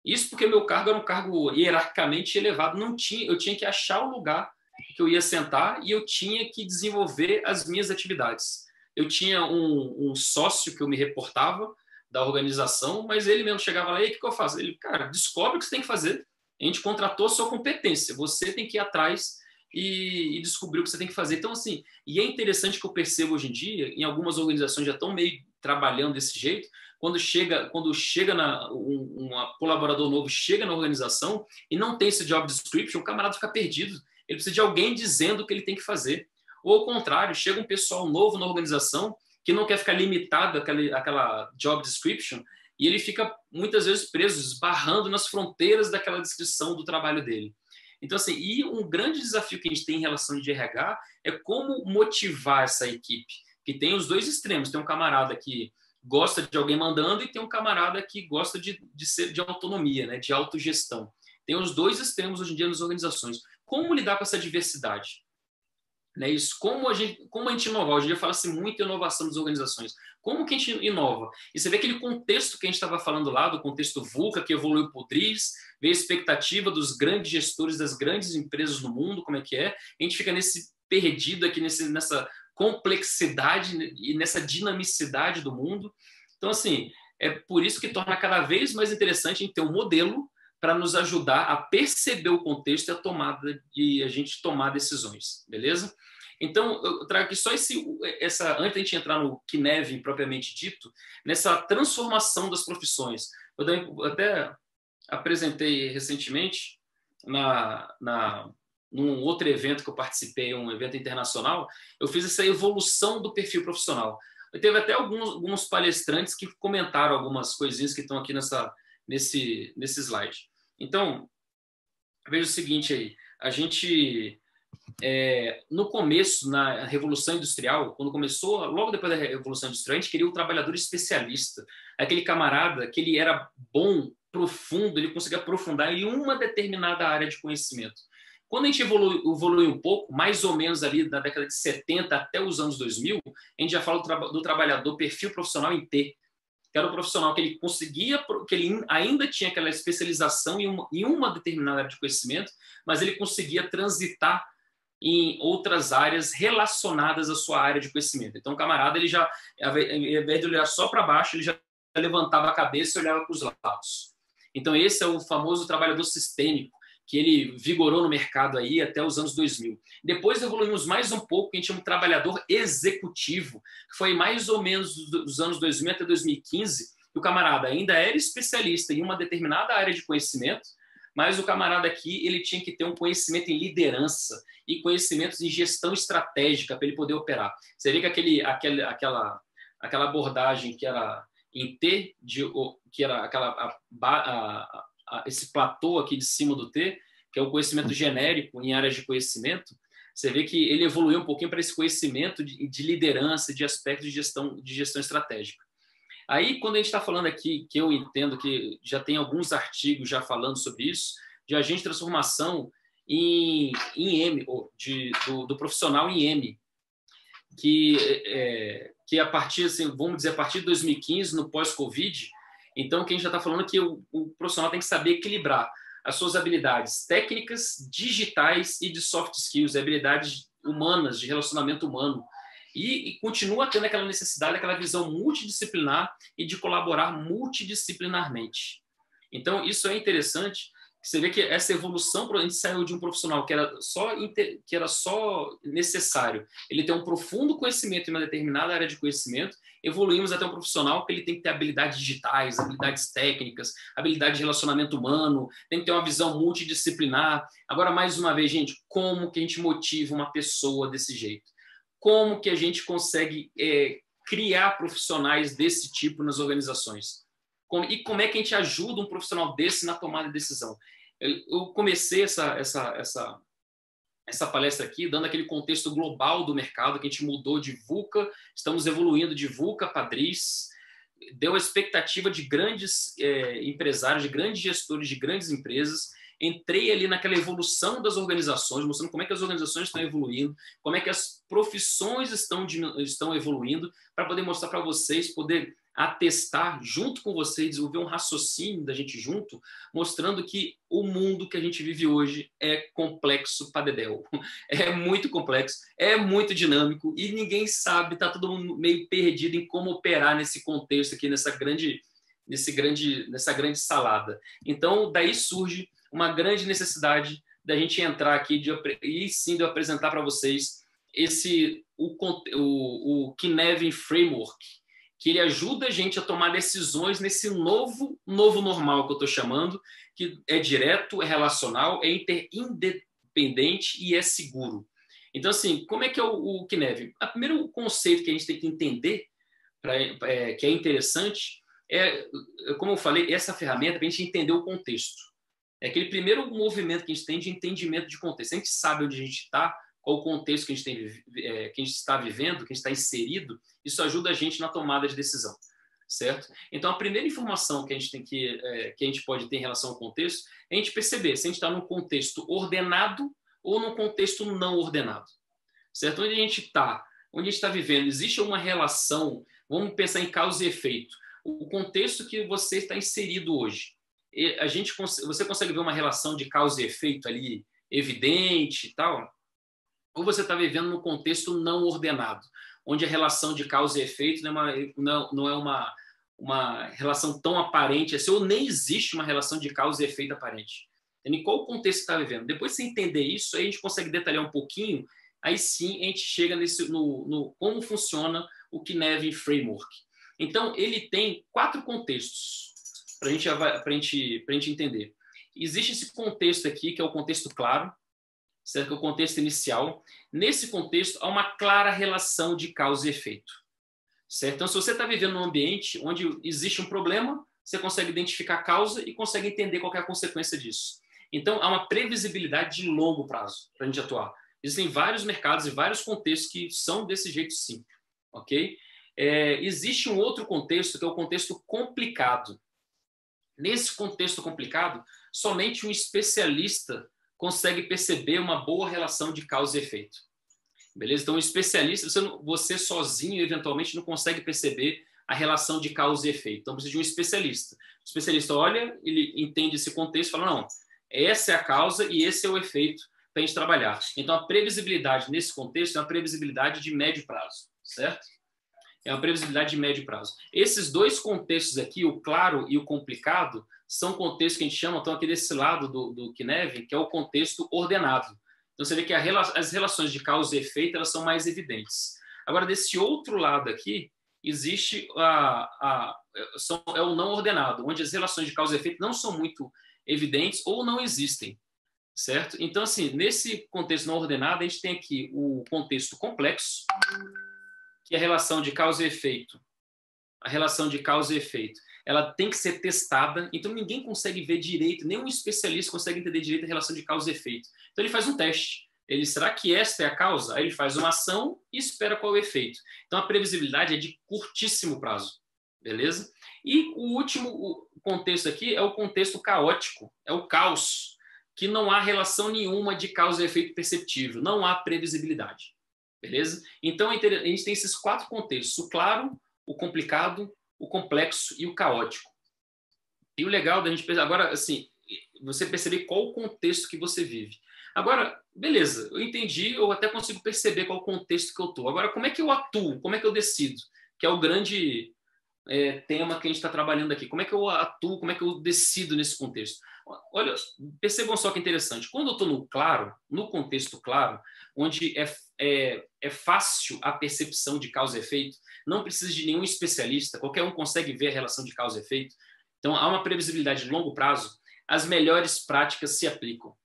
Isso porque meu cargo era um cargo hierarquicamente elevado. Eu tinha que achar o lugar que eu ia sentar e eu tinha que desenvolver as minhas atividades. Eu tinha um sócio que eu me reportava da organização, mas ele mesmo chegava lá, e o que eu faço? Ele, cara, descobre o que você tem que fazer. A gente contratou a sua competência, você tem que ir atrás e descobrir o que você tem que fazer. Então, assim, e é interessante que eu percebo hoje em dia, em algumas organizações já estão meio trabalhando desse jeito, quando chega um colaborador novo chega na organização e não tem esse job description, o camarada fica perdido. Ele precisa de alguém dizendo o que ele tem que fazer. Ou, ao contrário, chega um pessoal novo na organização que não quer ficar limitado àquela job description e ele fica, muitas vezes, preso, esbarrando nas fronteiras daquela descrição do trabalho dele. Então, assim, e um grande desafio que a gente tem em relação de RH é como motivar essa equipe, que tem os dois extremos. Tem um camarada que gosta de alguém mandando e tem um camarada que gosta de autonomia, né? De autogestão. Tem os dois extremos hoje em dia nas organizações. Como lidar com essa diversidade? Né? Isso, como a gente inovar? Hoje em dia fala-se muito em inovação das organizações. Como que a gente inova? E você vê aquele contexto que a gente estava falando lá, do contexto VUCA, que evoluiu para o DRIS, vê a expectativa dos grandes gestores das grandes empresas no mundo, como é que é. A gente fica perdido aqui nessa complexidade e nessa dinamicidade do mundo. Então, assim, é por isso que torna cada vez mais interessante a gente ter um modelo para nos ajudar a perceber o contexto e a gente tomar decisões, beleza? Então, eu trago aqui só antes de a gente entrar no KNEV propriamente dito, nessa transformação das profissões. Eu até apresentei recentemente num outro evento que eu participei, um evento internacional, eu fiz essa evolução do perfil profissional. Teve até alguns palestrantes que comentaram algumas coisinhas que estão aqui nesse slide. Então, veja o seguinte aí, a gente, no começo, na Revolução Industrial, quando começou, logo depois da Revolução Industrial, a gente queria o trabalhador especialista, aquele camarada que ele era bom, profundo, ele conseguia aprofundar em uma determinada área de conhecimento. Quando a gente evolui um pouco, mais ou menos ali da década de 70 até os anos 2000, a gente já fala do trabalhador perfil profissional em T, que era o profissional que ele conseguia, que ele ainda tinha aquela especialização em uma determinada área de conhecimento, mas ele conseguia transitar em outras áreas relacionadas à sua área de conhecimento. Então, o camarada, ele já, ao invés de olhar só para baixo, ele já levantava a cabeça e olhava para os lados. Então, esse é o famoso trabalhador sistêmico, que ele vigorou no mercado aí até os anos 2000. Depois evoluímos mais um pouco, que a gente chama de trabalhador executivo, que foi mais ou menos dos anos 2000 até 2015, que o camarada ainda era especialista em uma determinada área de conhecimento, mas o camarada aqui ele tinha que ter um conhecimento em liderança e conhecimentos em gestão estratégica para ele poder operar. Você vê que aquela abordagem que era em T, que era esse platô aqui de cima do T, que é o conhecimento genérico em áreas de conhecimento, você vê que ele evoluiu um pouquinho para esse conhecimento de liderança, de aspectos de gestão estratégica. Aí, quando a gente está falando aqui, que eu entendo que já tem alguns artigos já falando sobre isso, de agente de transformação em M, do profissional em M, que a partir, assim, vamos dizer, a partir de 2015, no pós-Covid, então, o que a gente já está falando é que o profissional tem que saber equilibrar as suas habilidades técnicas, digitais e de soft skills, habilidades humanas, de relacionamento humano. E continua tendo aquela necessidade, aquela visão multidisciplinar e de colaborar multidisciplinarmente. Então, isso é interessante. Você vê que essa evolução, a gente saiu de um profissional que era só necessário ele ter um profundo conhecimento em uma determinada área de conhecimento, evoluímos até um profissional que ele tem que ter habilidades digitais, habilidades técnicas, habilidade de relacionamento humano, tem que ter uma visão multidisciplinar. Agora, mais uma vez, gente, como que a gente motiva uma pessoa desse jeito? Como que a gente consegue criar profissionais desse tipo nas organizações? E como é que a gente ajuda um profissional desse na tomada de decisão? Eu comecei essa palestra aqui dando aquele contexto global do mercado, que a gente mudou de VUCA, estamos evoluindo de VUCA para DRIS, deu a expectativa de grandes empresários, de grandes gestores de grandes empresas. Entrei ali naquela evolução das organizações, mostrando como é que as organizações estão evoluindo, como é que as profissões estão evoluindo, para poder mostrar para vocês, poder atestar junto com vocês, desenvolver um raciocínio da gente junto, mostrando que o mundo que a gente vive hoje é complexo para dedéu. É muito complexo, é muito dinâmico e ninguém sabe, está todo mundo meio perdido em como operar nesse contexto aqui, nessa grande salada. Então, daí surge uma grande necessidade da gente entrar aqui e sim de eu apresentar para vocês o KNEV Framework, que ele ajuda a gente a tomar decisões nesse novo normal que eu estou chamando, que é direto, é relacional, é independente e é seguro. Então, assim, como é que é o KNEV? O primeiro conceito que a gente tem que entender, que é interessante, como eu falei, essa ferramenta para a gente entender o contexto. É aquele primeiro movimento que a gente tem de entendimento de contexto. A gente sabe onde a gente está, qual o contexto que a gente está vivendo, que a gente está inserido, isso ajuda a gente na tomada de decisão. certo? Então, a primeira informação que a gente tem que a gente pode ter em relação ao contexto é a gente perceber se a gente está num contexto ordenado ou num contexto não ordenado, certo? Onde a gente está vivendo, existe uma relação, vamos pensar em causa e efeito. O contexto que você está inserido hoje, você consegue ver uma relação de causa e efeito ali evidente e tal? Ou você está vivendo num contexto não ordenado, onde a relação de causa e efeito não é uma relação tão aparente assim, ou nem existe uma relação de causa e efeito aparente. Em qual contexto você está vivendo? Depois de você entender isso, aí a gente consegue detalhar um pouquinho, aí sim a gente chega no como funciona o Cynefin Framework. Então, ele tem 4 contextos para a gente entender. Existe esse contexto aqui, que é o contexto claro, certo? Que é o contexto inicial. Nesse contexto, há uma clara relação de causa e efeito, certo? Então, se você está vivendo num ambiente onde existe um problema, você consegue identificar a causa e consegue entender qual é a consequência disso. Então, há uma previsibilidade de longo prazo para a gente atuar. Existem vários mercados e vários contextos que são desse jeito, sim, ok? Existe um outro contexto, que é o contexto complicado. Nesse contexto complicado, somente um especialista consegue perceber uma boa relação de causa e efeito. Beleza? Então, um especialista, você sozinho, eventualmente, não consegue perceber a relação de causa e efeito. Então, precisa de um especialista. O especialista olha, ele entende esse contexto e fala, não, essa é a causa e esse é o efeito para a gente trabalhar. Então, a previsibilidade nesse contexto é uma previsibilidade de médio prazo, certo? É uma previsibilidade de médio prazo. Esses 2 contextos aqui, o claro e o complicado, são contextos que a gente chama, estão aqui desse lado do Cynefin, que é o contexto ordenado. Então, você vê que as relações de causa e efeito elas são mais evidentes. Agora, desse outro lado aqui, existe é o não ordenado, onde as relações de causa e efeito não são muito evidentes ou não existem, certo? Então, assim, nesse contexto não ordenado, a gente tem aqui o contexto complexo, que é a relação de causa e efeito. A relação de causa e efeito. Ela tem que ser testada, então ninguém consegue ver direito, nenhum especialista consegue entender direito a relação de causa e efeito. Então ele faz um teste. Será que esta é a causa? Aí ele faz uma ação e espera qual é o efeito. Então a previsibilidade é de curtíssimo prazo. Beleza? E o último contexto aqui é o contexto caótico, é o caos, que não há relação nenhuma de causa e efeito perceptível, não há previsibilidade. Beleza? Então, a gente tem esses 4 contextos: o claro, o complicado, o complexo e o caótico. E o legal da gente pensar, agora, assim, você perceber qual o contexto que você vive. Agora, beleza, eu entendi, eu até consigo perceber qual o contexto que eu estou. Agora, como é que eu atuo? Como é que eu decido? Que é o grande tema que a gente está trabalhando aqui. Como é que eu atuo? Como é que eu decido nesse contexto? Olha, percebam só que interessante. Quando eu estou no claro, no contexto claro, onde é fácil a percepção de causa e efeito, não precisa de nenhum especialista, qualquer um consegue ver a relação de causa e efeito. Então, há uma previsibilidade de longo prazo, as melhores práticas se aplicam,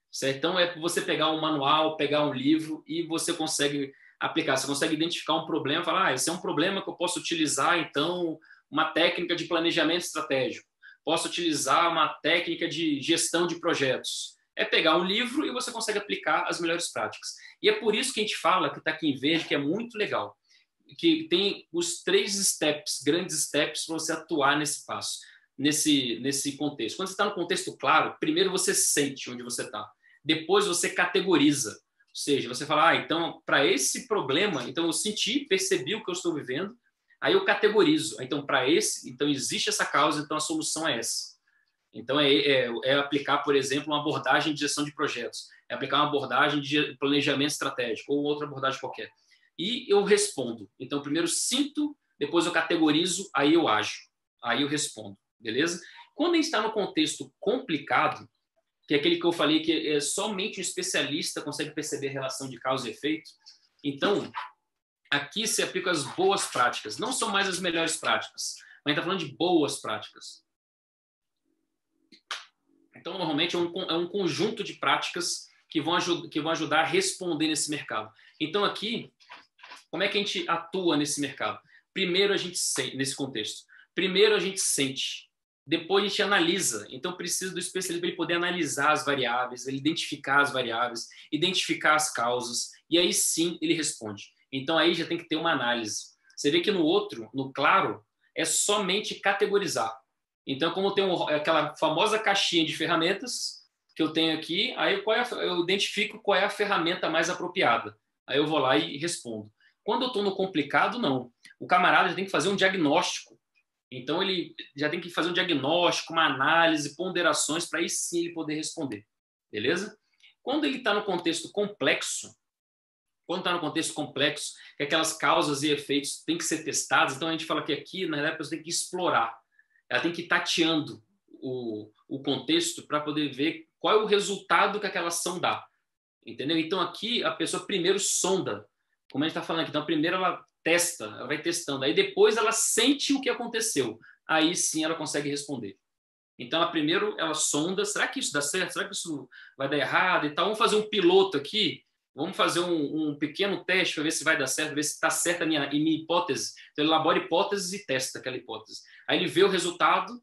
certo? Então, é você pegar um manual, pegar um livro e você consegue aplicar. Você consegue identificar um problema e falar, esse é um problema que eu posso utilizar, então, uma técnica de planejamento estratégico. Posso utilizar uma técnica de gestão de projetos. É pegar um livro e você consegue aplicar as melhores práticas. E é por isso que a gente fala, que está aqui em verde, que é muito legal, que tem os 3 steps, grandes steps, para você atuar nesse passo, nesse contexto. Quando você está no contexto claro, primeiro você sente onde você está. Depois você categoriza. Ou seja, você fala, então, para esse problema, então eu senti, percebi o que eu estou vivendo, aí eu categorizo. Então, então existe essa causa, então a solução é essa. Então, é aplicar, por exemplo, uma abordagem de gestão de projetos, é aplicar uma abordagem de planejamento estratégico ou outra abordagem qualquer. E eu respondo. Então, primeiro sinto, depois eu categorizo, aí eu ajo, aí eu respondo, beleza? Quando a gente está no contexto complicado, que é aquele que eu falei que somente um especialista consegue perceber a relação de causa e efeito, então, aqui se aplicam as boas práticas. Não são mais as melhores práticas, mas a gente está falando de boas práticas. Então, normalmente, é um conjunto de práticas que vão ajudar a responder nesse mercado. Então, aqui, como é que a gente atua nesse mercado? Primeiro, a gente sente, nesse contexto. Primeiro, a gente sente. Depois, a gente analisa. Então, precisa do especialista para ele poder analisar as variáveis, ele identificar as variáveis, identificar as causas, e aí sim ele responde. Então, aí já tem que ter uma análise. Você vê que no outro, no claro, é somente categorizar. Então, como tem aquela famosa caixinha de ferramentas que eu tenho aqui, aí eu identifico qual é a ferramenta mais apropriada. Aí eu vou lá e respondo. Quando eu estou no complicado, não. O camarada já tem que fazer um diagnóstico. Então, ele já tem que fazer um diagnóstico, uma análise, ponderações, para aí sim ele poder responder. Beleza? Quando ele está no contexto complexo, que aquelas causas e efeitos têm que ser testados, então a gente fala que aqui, na verdade, a pessoa tem que explorar. Ela tem que ir tateando o contexto para poder ver qual é o resultado que aquela ação dá. Entendeu? Então, aqui, a pessoa primeiro sonda, como a gente está falando aqui. Então, primeiro ela testa, ela vai testando. Aí, depois, ela sente o que aconteceu. Aí, sim, ela consegue responder. Então, primeiro, ela sonda. Será que isso dá certo? Será que isso vai dar errado? E tal? Vamos fazer um piloto aqui? Vamos fazer um pequeno teste para ver se vai dar certo, ver se está certa a minha hipótese. Então, ele elabora hipóteses e testa aquela hipótese. Aí, ele vê o resultado.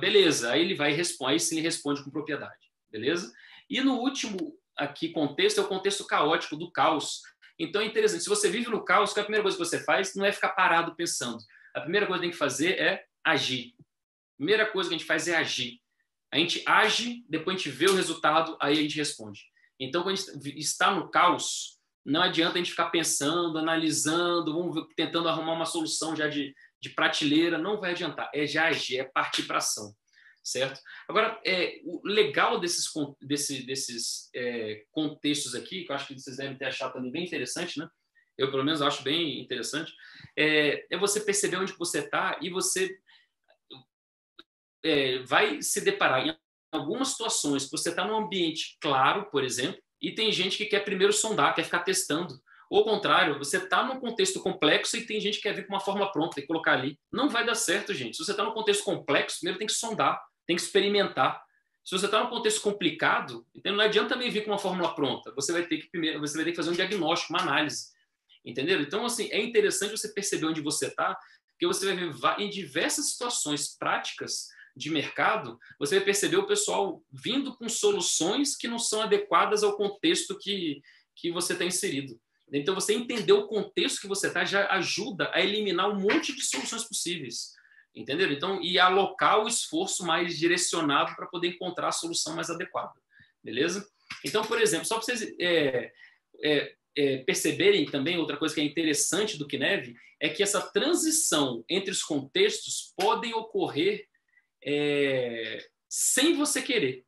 Beleza. Aí, ele vai e responde. Aí, sim, ele responde com propriedade. Beleza? E no último aqui contexto é o contexto caótico do caos. Então é interessante, se você vive no caos, a primeira coisa que você faz não é ficar parado pensando. A primeira coisa que tem que fazer é agir. A primeira coisa que a gente faz é agir. A gente age, depois a gente vê o resultado, aí a gente responde. Então, quando a gente está no caos, não adianta a gente ficar pensando, analisando, tentando arrumar uma solução já de prateleira, não vai adiantar. É já agir, é partir para ação. Certo? Agora, o legal desses contextos aqui, que eu acho que vocês devem ter achado também bem interessante, né? Eu, pelo menos, acho bem interessante, é você perceber onde você está e você vai se deparar em algumas situações que você está num ambiente claro, por exemplo, e tem gente que quer primeiro sondar, quer ficar testando. Ou ao contrário, você está num contexto complexo e tem gente que quer vir com uma forma pronta e colocar ali. Não vai dar certo, gente. Se você está num contexto complexo, primeiro tem que sondar, tem que experimentar. Se você está num contexto complicado, então não adianta também vir com uma fórmula pronta. Você vai ter que fazer um diagnóstico, uma análise. Entendeu? Então, assim, é interessante você perceber onde você está, porque você vai ver em diversas situações práticas de mercado, você vai perceber o pessoal vindo com soluções que não são adequadas ao contexto que você está inserido. Então, você entender o contexto que você está já ajuda a eliminar um monte de soluções possíveis. Entendeu? Então, e alocar o esforço mais direcionado para poder encontrar a solução mais adequada. Beleza? Então, por exemplo, só para vocês perceberem também, outra coisa que é interessante do Knev é que essa transição entre os contextos podem ocorrer sem você querer.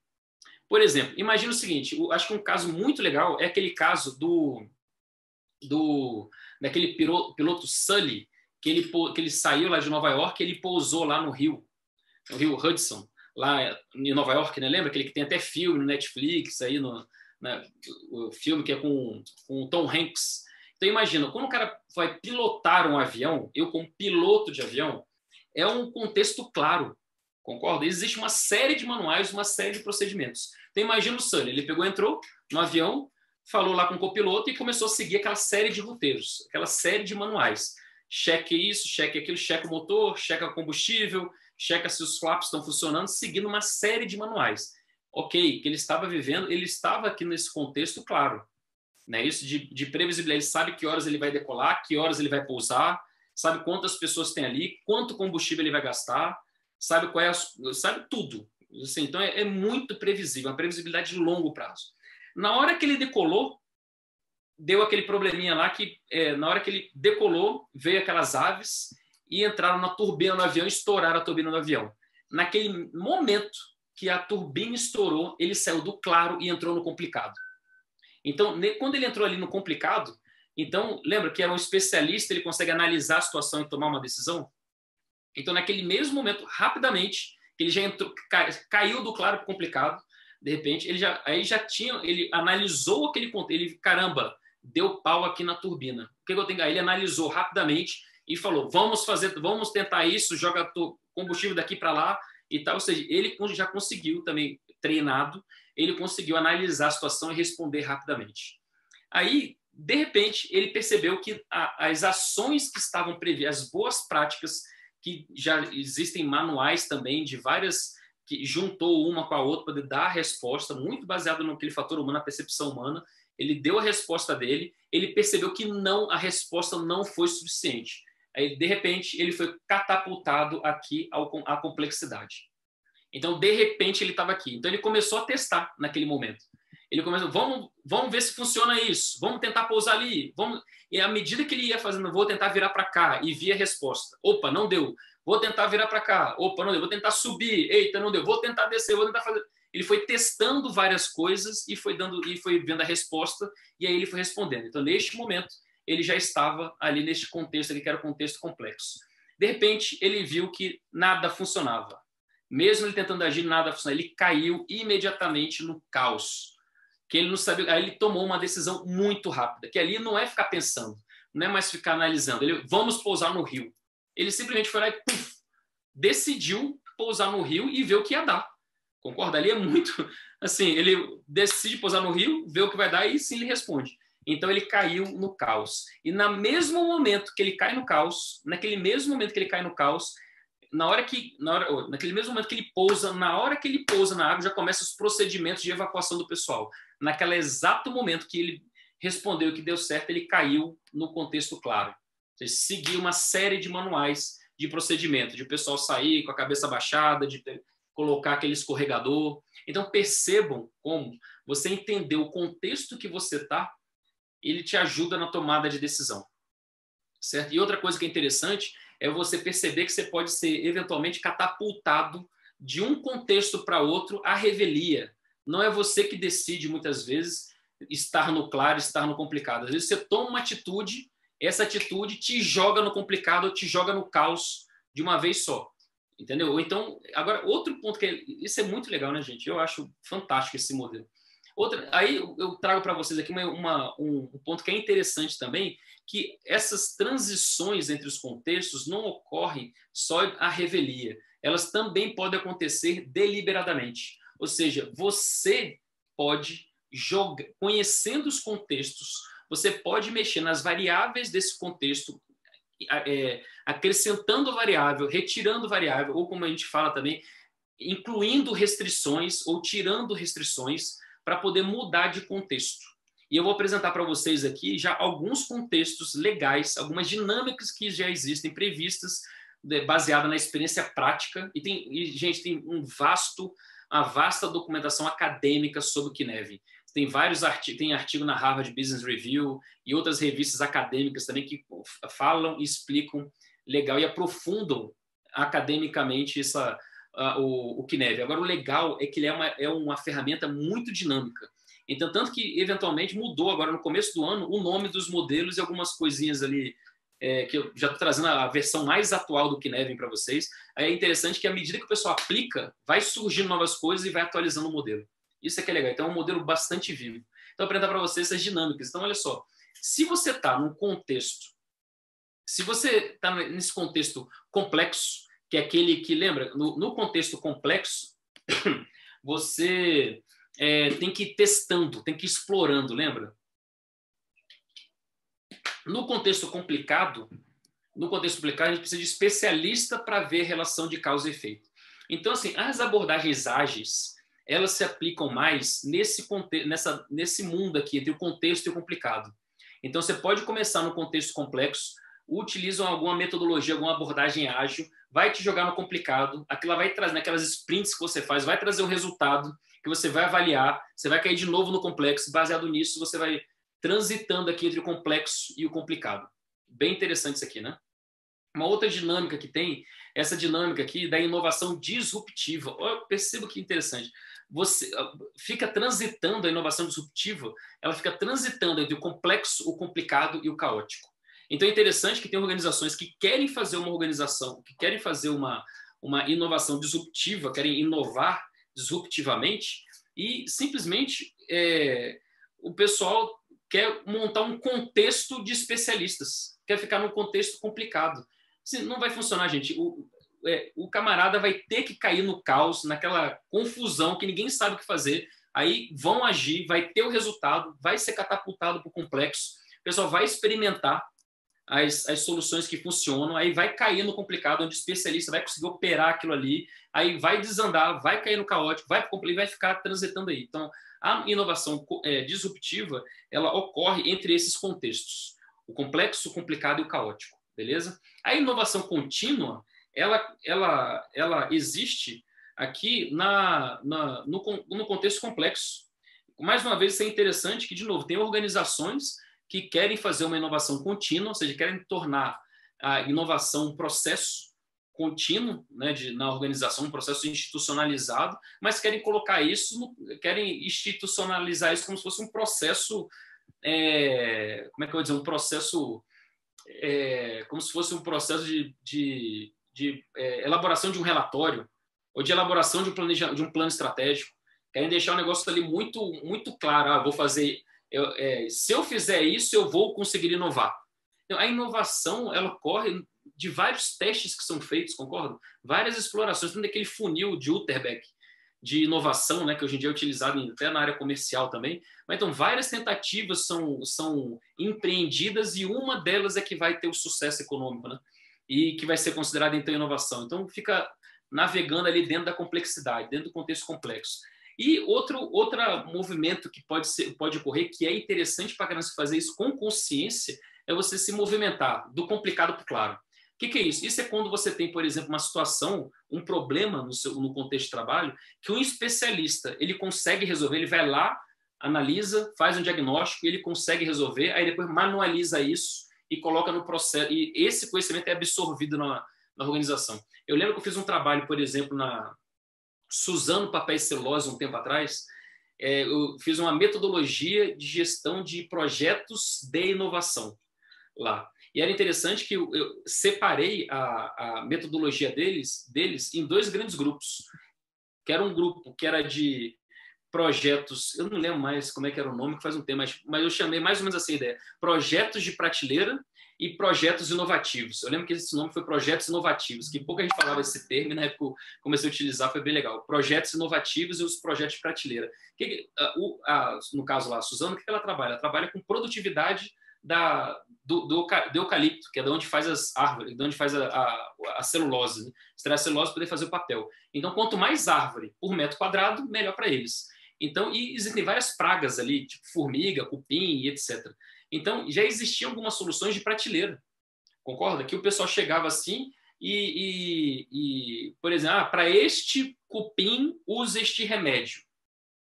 Por exemplo, imagina o seguinte, acho que um caso muito legal é aquele caso daquele piloto Sully, que ele saiu lá de Nova York, ele pousou lá no rio Hudson, lá em Nova York, né? Lembra? Aquele que tem até filme no Netflix, aí o filme que é com o Tom Hanks. Então imagina, quando o cara vai pilotar um avião, eu como piloto de avião, é um contexto claro, concorda? Existe uma série de manuais, uma série de procedimentos. Então imagina o Sully, ele entrou no avião, falou lá com o copiloto e começou a seguir aquela série de roteiros, aquela série de manuais. Cheque isso, cheque aquilo, cheque o motor, cheque o combustível, checa se os flaps estão funcionando, seguindo uma série de manuais. Ok, que ele estava vivendo, ele estava aqui nesse contexto, claro. Né? Isso de previsibilidade, ele sabe que horas ele vai decolar, que horas ele vai pousar, sabe quantas pessoas tem ali, quanto combustível ele vai gastar, sabe sabe tudo. Assim, então é muito previsível, uma previsibilidade de longo prazo. Na hora que ele decolou, deu aquele probleminha lá que, na hora que ele decolou, veio aquelas aves e entraram na turbina do avião e estouraram a turbina do avião. Naquele momento que a turbina estourou, ele saiu do claro e entrou no complicado. Então, quando ele entrou ali no complicado, então, lembra que era um especialista, ele consegue analisar a situação e tomar uma decisão? Então, naquele mesmo momento, rapidamente, ele já entrou, caiu do claro para o complicado, de repente, ele analisou aquele conteúdo, ele, caramba, deu pau aqui na turbina. O que eu tenho? Aí ele analisou rapidamente e falou, vamos tentar isso, joga combustível daqui para lá e tal. Ou seja, ele já conseguiu também, treinado, ele conseguiu analisar a situação e responder rapidamente. Aí, de repente, ele percebeu que as ações que estavam previstas, as boas práticas, que já existem manuais também de várias, que juntou uma com a outra para dar a resposta, muito baseado naquele fator humano, na percepção humana. Ele deu a resposta dele, ele percebeu que a resposta não foi suficiente. Aí, de repente, ele foi catapultado aqui à complexidade. Então, de repente, ele estava aqui. Então, ele começou a testar naquele momento. Ele começou, vamos ver se funciona isso, vamos tentar pousar ali. E à medida que ele ia fazendo, vou tentar virar para cá, e via a resposta. Opa, não deu. Vou tentar virar para cá. Opa, não deu. Vou tentar subir. Eita, não deu. Vou tentar descer, vou tentar fazer. Ele foi testando várias coisas e foi vendo a resposta, e aí ele foi respondendo. Então, neste momento, ele já estava ali neste contexto, que era um contexto complexo. De repente, ele viu que nada funcionava. Mesmo ele tentando agir, nada funcionava. Ele caiu imediatamente no caos. Que ele não sabia. Aí ele tomou uma decisão muito rápida, que ali não é ficar pensando, não é mais ficar analisando. Vamos pousar no rio. Ele simplesmente foi lá e decidiu pousar no rio e ver o que ia dar. Concorda? Ali é muito assim, ele decide pousar no rio, vê o que vai dar e sim ele responde. Então ele caiu no caos. E naquele mesmo momento que ele cai no caos, naquele mesmo momento que ele pousa, na hora que ele pousa na água, já começam os procedimentos de evacuação do pessoal. Naquele exato momento que ele respondeu que deu certo, ele caiu no contexto claro. Ou seja, seguiu uma série de manuais de procedimento, de o pessoal sair com a cabeça baixada, de colocar aquele escorregador. Então, percebam como você entender o contexto que você está, ele te ajuda na tomada de decisão. Certo? E outra coisa que é interessante é você perceber que você pode ser, eventualmente, catapultado de um contexto para outro à revelia. Não é você que decide, muitas vezes, estar no claro, estar no complicado. Às vezes você toma uma atitude, essa atitude te joga no complicado ou te joga no caos de uma vez só. Entendeu? Ou então, agora, outro ponto isso é muito legal, né, gente? Eu acho fantástico esse modelo. Aí eu trago para vocês aqui um ponto que é interessante também, que essas transições entre os contextos não ocorrem só à revelia. Elas também podem acontecer deliberadamente. Ou seja, você pode jogar, conhecendo os contextos, você pode mexer nas variáveis desse contexto, acrescentando variável, retirando variável, ou como a gente fala também, incluindo restrições ou tirando restrições para poder mudar de contexto. E eu vou apresentar para vocês aqui já alguns contextos legais, algumas dinâmicas que já existem previstas, baseada na experiência prática. Gente, tem uma vasta documentação acadêmica sobre o Cynefin. Tem vários artigo na Harvard Business Review e outras revistas acadêmicas também que falam e explicam legal e aprofundam academicamente o Cynefin. Agora, o legal é que ele é uma ferramenta muito dinâmica. Então, tanto que, eventualmente, mudou agora no começo do ano o nome dos modelos e algumas coisinhas ali, que eu já estou trazendo a versão mais atual do Cynefin para vocês. Aí é interessante que, à medida que o pessoal aplica, vai surgindo novas coisas e vai atualizando o modelo. Isso é que é legal. Então, é um modelo bastante vivo. Então, eu vou apresentar para vocês essas dinâmicas. Então, olha só. Se você está num contexto, se você está nesse contexto complexo, que é aquele que, lembra, no contexto complexo, você tem que ir testando, tem que ir explorando, lembra? No contexto complicado, a gente precisa de especialista para ver relação de causa e efeito. Então, assim, as abordagens ágeis, elas se aplicam mais nesse mundo aqui, entre o contexto e o complicado. Então, você pode começar no contexto complexo, utilizam alguma metodologia, alguma abordagem ágil, vai te jogar no complicado, aquilo vai trazer, naquelas sprints que você faz, vai trazer um resultado que você vai avaliar, você vai cair de novo no complexo, baseado nisso, você vai transitando aqui entre o complexo e o complicado. Bem interessante isso aqui, né? Uma outra dinâmica que tem, essa dinâmica aqui da inovação disruptiva. Perceba que interessante. Você fica transitando a inovação disruptiva, ela fica transitando entre o complexo, o complicado e o caótico. Então é interessante que tem organizações que querem fazer uma inovação disruptiva, querem inovar disruptivamente e simplesmente o pessoal quer montar um contexto de especialistas, quer ficar num contexto complicado. Assim, não vai funcionar, gente. O camarada vai ter que cair no caos, naquela confusão que ninguém sabe o que fazer, aí vão agir, vai ter o resultado, vai ser catapultado para o complexo, o pessoal vai experimentar as soluções que funcionam, aí vai cair no complicado, onde o especialista vai conseguir operar aquilo ali, aí vai desandar, vai cair no caótico, vai ficar transitando aí. Então, a inovação disruptiva, ela ocorre entre esses contextos, o complexo, o complicado e o caótico. beleza? A inovação contínua, ela existe aqui no contexto complexo. Mais uma vez, isso é interessante que, de novo, tem organizações que querem fazer uma inovação contínua, ou seja, querem tornar a inovação um processo contínuo, né, na organização, um processo institucionalizado, mas querem colocar isso, querem institucionalizar isso como se fosse um processo, como é que eu vou dizer, um processo, como se fosse um processo de elaboração de um relatório ou de elaboração de um plano estratégico. Querem deixar o negócio ali muito, muito claro. Vou fazer, se eu fizer isso, eu vou conseguir inovar. Então, a inovação, ela ocorre de vários testes que são feitos, concordo? Várias explorações, dentro daquele funil de Utterback de inovação, né, que hoje em dia é utilizado até na área comercial também. Mas, então, várias tentativas são empreendidas e uma delas é que vai ter o sucesso econômico, né? E que vai ser considerada, então, inovação. Então, fica navegando ali dentro da complexidade, dentro do contexto complexo. E outro movimento que pode ocorrer, que é interessante para você fazer isso com consciência, é você se movimentar do complicado para o claro. O que é isso? Isso é quando você tem, por exemplo, uma situação, um problema no contexto de trabalho, que um especialista ele consegue resolver, ele vai lá, analisa, faz um diagnóstico, ele consegue resolver, aí depois manualiza isso e coloca no processo, e esse conhecimento é absorvido na organização. Eu lembro que eu fiz um trabalho, por exemplo, na Suzano Papéis e Celulose, um tempo atrás. Eu fiz uma metodologia de gestão de projetos de inovação lá. E era interessante que eu separei a metodologia deles em dois grandes grupos, que era um grupo que era de projetos, eu não lembro mais como é que era o nome, que faz um tempo, mas eu chamei mais ou menos assim a ideia, projetos de prateleira e projetos inovativos. Eu lembro que esse nome foi projetos inovativos, que pouca gente falava esse termo, e na época eu comecei a utilizar, foi bem legal. Projetos inovativos e os projetos de prateleira. No caso lá, a Suzano, o que ela trabalha? Ela trabalha com produtividade do eucalipto, que é de onde faz as árvores, de onde faz a celulose, né? Extrai a celulose para poder fazer o papel. Então, quanto mais árvore por metro quadrado, melhor para eles. Então, e existem várias pragas ali, tipo formiga, cupim e etc. Então, já existiam algumas soluções de prateleira, concorda? Que o pessoal chegava assim por exemplo, para este cupim, use este remédio.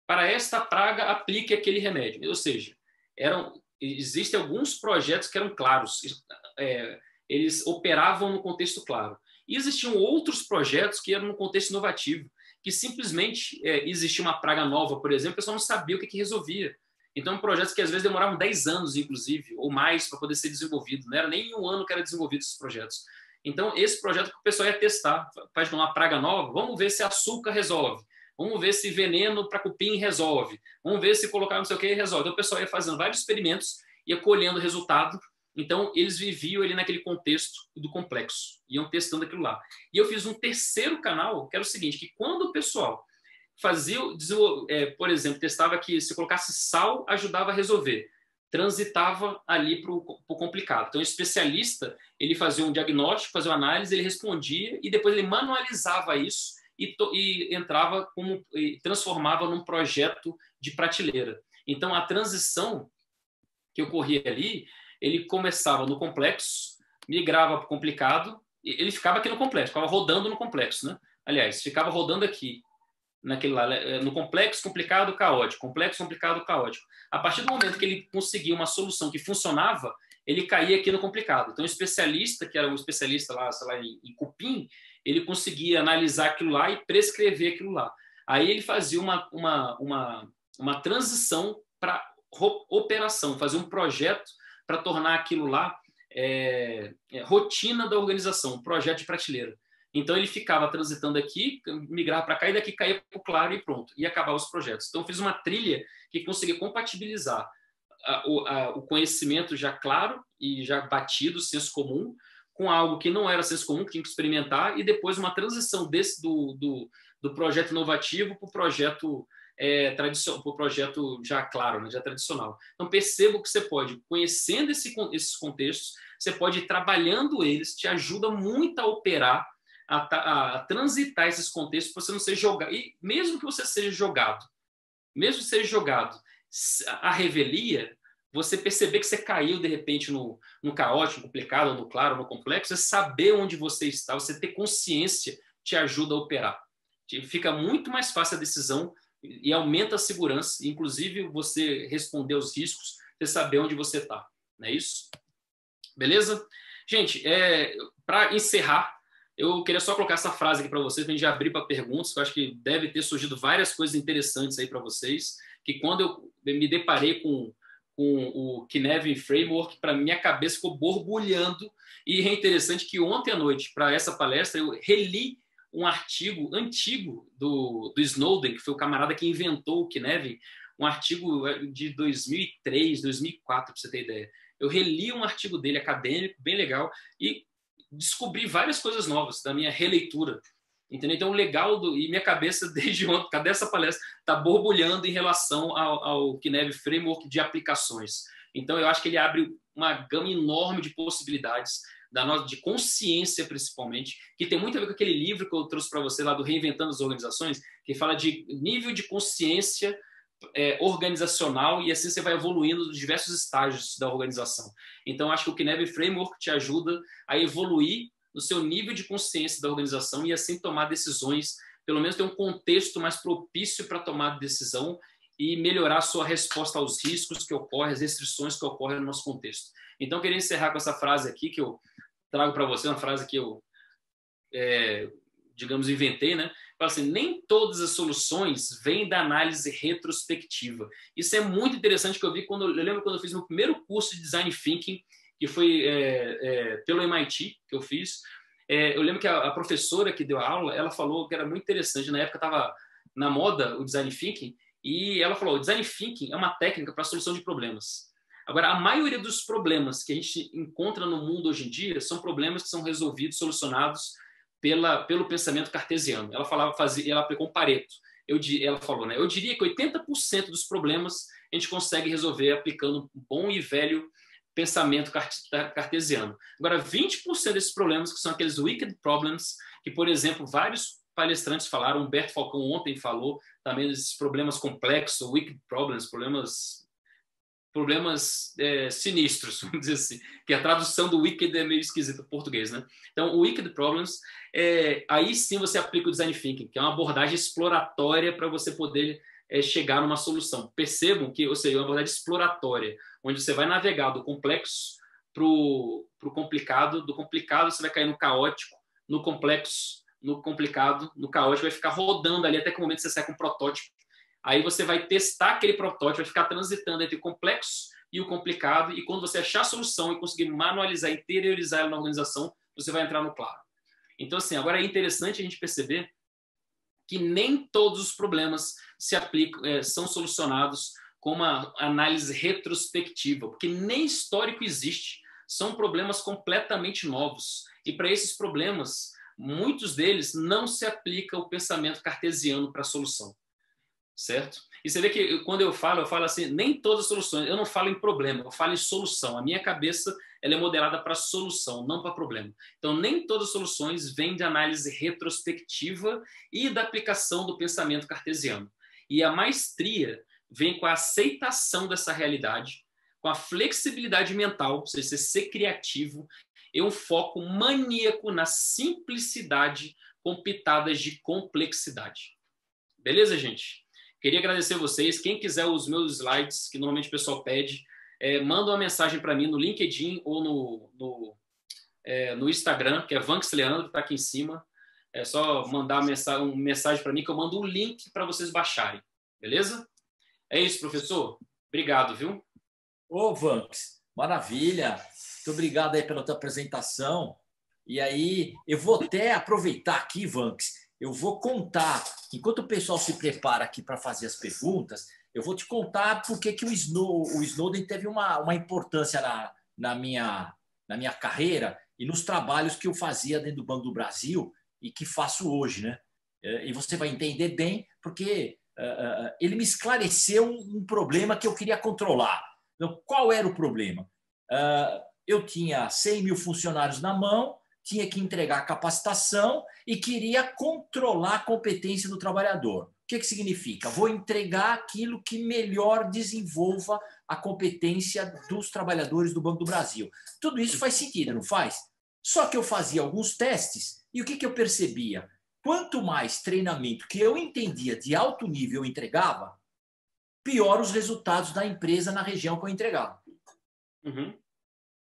Para esta praga, aplique aquele remédio. Ou seja, existem alguns projetos que eram claros, eles operavam no contexto claro. E existiam outros projetos que eram no contexto inovativo, que simplesmente existia uma praga nova, por exemplo, o pessoal não sabia o que resolvia. Então, projetos que às vezes demoravam 10 anos, inclusive, ou mais, para poder ser desenvolvido. Não era nem um ano que era desenvolvido esses projetos. Então, esse projeto que o pessoal ia testar, faz uma praga nova, vamos ver se açúcar resolve. Vamos ver se veneno para cupim resolve. Vamos ver se colocar não sei o que resolve. Então, o pessoal ia fazendo vários experimentos, ia colhendo resultado. Então, eles viviam ali naquele contexto do complexo. Iam testando aquilo lá. E eu fiz um terceiro canal, que era o seguinte, que quando o pessoal fazia, por exemplo, testava que se colocasse sal, ajudava a resolver. Transitava ali para o complicado. Então, o especialista, ele fazia um diagnóstico, fazia uma análise, ele respondia e depois ele manualizava isso e entrava e transformava num projeto de prateleira. Então, a transição que ocorria ali, ele começava no complexo, migrava para o complicado, ele ficava aqui no complexo, ficava rodando no complexo, né? Aliás, ficava rodando aqui, naquele lá, no complexo, complicado, caótico, complexo, complicado, caótico. A partir do momento que ele conseguia uma solução que funcionava, ele caía aqui no complicado. Então, o especialista, que era um especialista lá, sei lá, em cupim, ele conseguia analisar aquilo lá e prescrever aquilo lá. Aí ele fazia uma transição para operação, fazer um projeto para tornar aquilo lá rotina da organização, um projeto de prateleira. Então, ele ficava transitando aqui, migrava para cá e daqui caía para o claro e pronto. E acabar os projetos. Então, eu fiz uma trilha que conseguia compatibilizar o conhecimento já claro e já batido, senso comum, com algo que não era senso comum, que tinha que experimentar, e depois uma transição do projeto inovativo para o projeto tradicional, para o projeto já claro, né, já tradicional. Então, perceba que você pode, conhecendo esses contextos, você pode ir trabalhando eles, te ajuda muito a operar, a transitar esses contextos para você não ser jogado. E mesmo que você seja jogado, a revelia, você perceber que você caiu, de repente, no caótico, no complicado, no claro, no complexo, é saber onde você está, você ter consciência te ajuda a operar. Fica muito mais fácil a decisão e aumenta a segurança, inclusive você responder aos riscos, você saber onde você está. Não é isso? Beleza? Gente, para encerrar, eu queria só colocar essa frase aqui para vocês, para a gente abrir para perguntas, que eu acho que deve ter surgido várias coisas interessantes aí para vocês, que quando eu me deparei com o Cynefin Framework, para minha cabeça ficou borbulhando, e é interessante que ontem à noite, para essa palestra, eu reli um artigo antigo do Snowden, que foi o camarada que inventou o Cynefin, um artigo de 2003, 2004, para você ter ideia. Eu reli um artigo dele acadêmico, bem legal, e descobri várias coisas novas da minha releitura. Entendeu? Então, o legal e minha cabeça, desde ontem, cadê essa palestra? Está borbulhando em relação ao Cynefin Framework de aplicações. Então, eu acho que ele abre uma gama enorme de possibilidades, de consciência, principalmente, que tem muito a ver com aquele livro que eu trouxe para você lá do Reinventando as Organizações, que fala de nível de consciência organizacional, e assim você vai evoluindo nos diversos estágios da organização. Então, acho que o Cynefin Framework te ajuda a evoluir no seu nível de consciência da organização e assim tomar decisões, pelo menos ter um contexto mais propício para tomar decisão e melhorar a sua resposta aos riscos que ocorrem, às restrições que ocorrem no nosso contexto. Então, eu queria encerrar com essa frase aqui que eu trago para você, uma frase que eu, digamos, inventei, né? Fala assim, nem todas as soluções vêm da análise retrospectiva. Isso é muito interessante, que eu vi eu lembro quando eu fiz meu primeiro curso de Design Thinking, que foi pelo MIT, que eu fiz. Eu lembro que a professora que deu a aula, ela falou que era muito interessante. Na época estava na moda o Design Thinking, e ela falou, o Design Thinking é uma técnica para a solução de problemas. Agora, a maioria dos problemas que a gente encontra no mundo hoje em dia são problemas que são resolvidos, solucionados pelo pensamento cartesiano. Ela ela aplicou um Pareto. Ela falou, né? Eu diria que 80% dos problemas a gente consegue resolver aplicando um bom e velho pensamento cartesiano. Agora, 20% desses problemas, que são aqueles wicked problems, que, por exemplo, vários palestrantes falaram, Humberto Falcão ontem falou também desses problemas complexos, wicked problems, problemas sinistros, vamos dizer assim, que a tradução do wicked é meio esquisita em português, né? Então, o wicked problems, aí sim você aplica o design thinking, que é uma abordagem exploratória para você poder chegar numa solução. Percebam que, ou seja, é uma abordagem exploratória, onde você vai navegar do complexo para o complicado, do complicado você vai cair no caótico, no complexo, no complicado, no caótico, vai ficar rodando ali até que o momento você sai com um protótipo. Aí você vai testar aquele protótipo, vai ficar transitando entre o complexo e o complicado, e quando você achar a solução e conseguir manualizar, interiorizar ela na organização, você vai entrar no claro. Então, assim, agora é interessante a gente perceber que nem todos os problemas se aplicam, são solucionados com uma análise retrospectiva, porque nem histórico existe, são problemas completamente novos. E para esses problemas, muitos deles não se aplica o pensamento cartesiano para a solução. Certo? E você vê que quando eu falo assim, nem todas as soluções, eu não falo em problema, eu falo em solução. A minha cabeça ela é modelada para solução, não para problema. Então, nem todas as soluções vêm de análise retrospectiva e da aplicação do pensamento cartesiano. E a maestria vem com a aceitação dessa realidade, com a flexibilidade mental, ou seja, ser criativo, e um foco maníaco na simplicidade com pitadas de complexidade. Beleza, gente? Queria agradecer a vocês. Quem quiser os meus slides, que normalmente o pessoal pede, manda uma mensagem para mim no LinkedIn ou no Instagram, que é Vanks Leandro, que está aqui em cima. É só mandar uma mensagem para mim que eu mando o link para vocês baixarem. Beleza? É isso, professor. Obrigado, viu? Ô, Vanks, maravilha. Muito obrigado aí pela tua apresentação. E aí, eu vou até aproveitar aqui, Vanks, eu vou contar, enquanto o pessoal se prepara aqui para fazer as perguntas, eu vou te contar por que o Snowden teve uma importância na minha carreira e nos trabalhos que eu fazia dentro do Banco do Brasil e que faço hoje, né? E você vai entender bem, porque ele me esclareceu um problema que eu queria controlar. Então, qual era o problema? Eu tinha 100 mil funcionários na mão, tinha que entregar capacitação e queria controlar a competência do trabalhador. que significa? Vou entregar aquilo que melhor desenvolva a competência dos trabalhadores do Banco do Brasil. Tudo isso faz sentido, não faz? Só que eu fazia alguns testes e o que eu percebia? Quanto mais treinamento que eu entendia de alto nível eu entregava, pior os resultados da empresa na região que eu entregava. Uhum.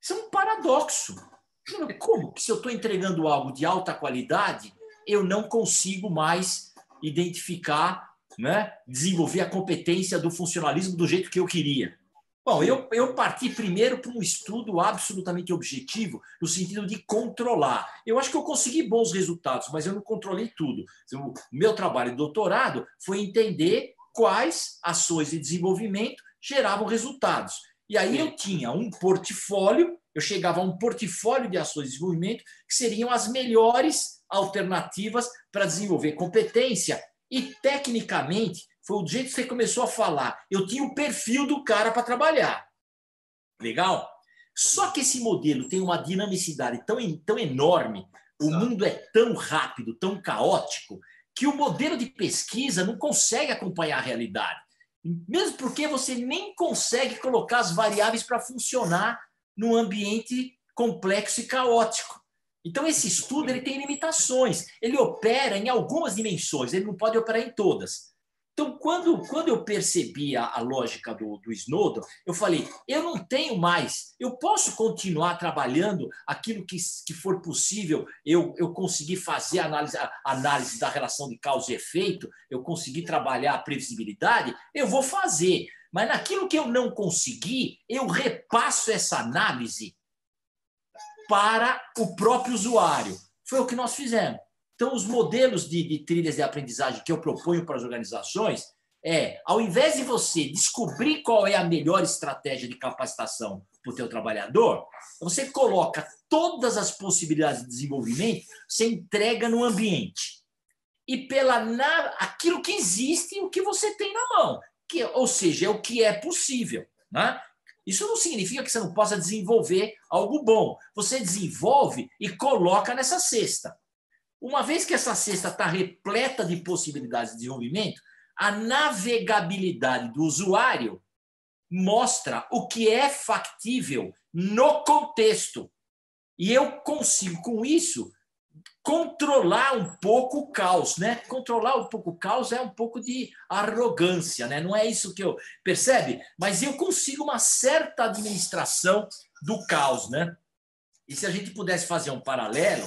Isso é um paradoxo. Como que se eu estou entregando algo de alta qualidade, eu não consigo mais identificar, né, desenvolver a competência do funcionalismo do jeito que eu queria? Bom, eu parti primeiro para um estudo absolutamente objetivo, no sentido de controlar. Eu acho que eu consegui bons resultados, mas eu não controlei tudo. O meu trabalho de doutorado foi entender quais ações de desenvolvimento geravam resultados. E aí eu tinha um portfólio, eu chegava a um portfólio de ações de desenvolvimento que seriam as melhores alternativas para desenvolver competência e, tecnicamente, foi o jeito que você começou a falar. Eu tinha o perfil do cara para trabalhar. Legal? Só que esse modelo tem uma dinamicidade tão enorme, o mundo é tão rápido, tão caótico, que o modelo de pesquisa não consegue acompanhar a realidade. Mesmo porque você nem consegue colocar as variáveis para funcionar num ambiente complexo e caótico. Então, esse estudo ele tem limitações. Ele opera em algumas dimensões, ele não pode operar em todas. Então, quando eu percebi a lógica do Snowden, eu falei, eu não tenho mais, eu posso continuar trabalhando aquilo que for possível, eu conseguir fazer a análise da relação de causa e efeito, eu conseguir trabalhar a previsibilidade, eu vou fazer. Mas naquilo que eu não consegui, eu repasso essa análise para o próprio usuário. Foi o que nós fizemos. Então, os modelos de trilhas de aprendizagem que eu proponho para as organizações ao invés de você descobrir qual é a melhor estratégia de capacitação para o teu trabalhador, você coloca todas as possibilidades de desenvolvimento, você entrega no ambiente. E aquilo que existe, o que você tem na mão. Ou seja, é o que é possível. Né? Isso não significa que você não possa desenvolver algo bom. Você desenvolve e coloca nessa cesta. Uma vez que essa cesta está repleta de possibilidades de desenvolvimento, a navegabilidade do usuário mostra o que é factível no contexto. E eu consigo, com isso, controlar um pouco o caos. Né? Controlar um pouco o caos é um pouco de arrogância, né? Não é isso que eu... Percebe? Mas eu consigo uma certa administração do caos. Né? E se a gente pudesse fazer um paralelo...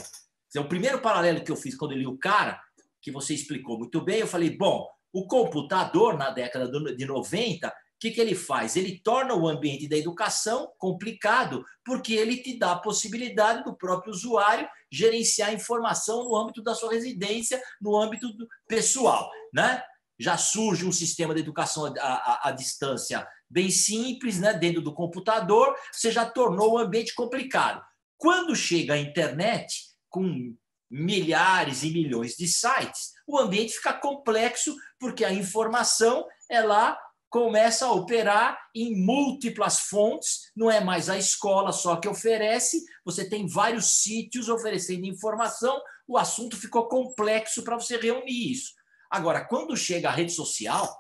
O primeiro paralelo que eu fiz quando eu li o cara, que você explicou muito bem, eu falei, bom, o computador, na década de 90, o que ele faz? Ele torna o ambiente da educação complicado, porque ele te dá a possibilidade do próprio usuário gerenciar a informação no âmbito da sua residência, no âmbito pessoal. Né? Já surge um sistema de educação à distância bem simples, né? Dentro do computador, você já tornou o ambiente complicado. Quando chega a internet, com milhares e milhões de sites, o ambiente fica complexo porque a informação ela começa a operar em múltiplas fontes, não é mais a escola só que oferece, você tem vários sítios oferecendo informação, o assunto ficou complexo para você reunir isso. Agora, quando chega a rede social,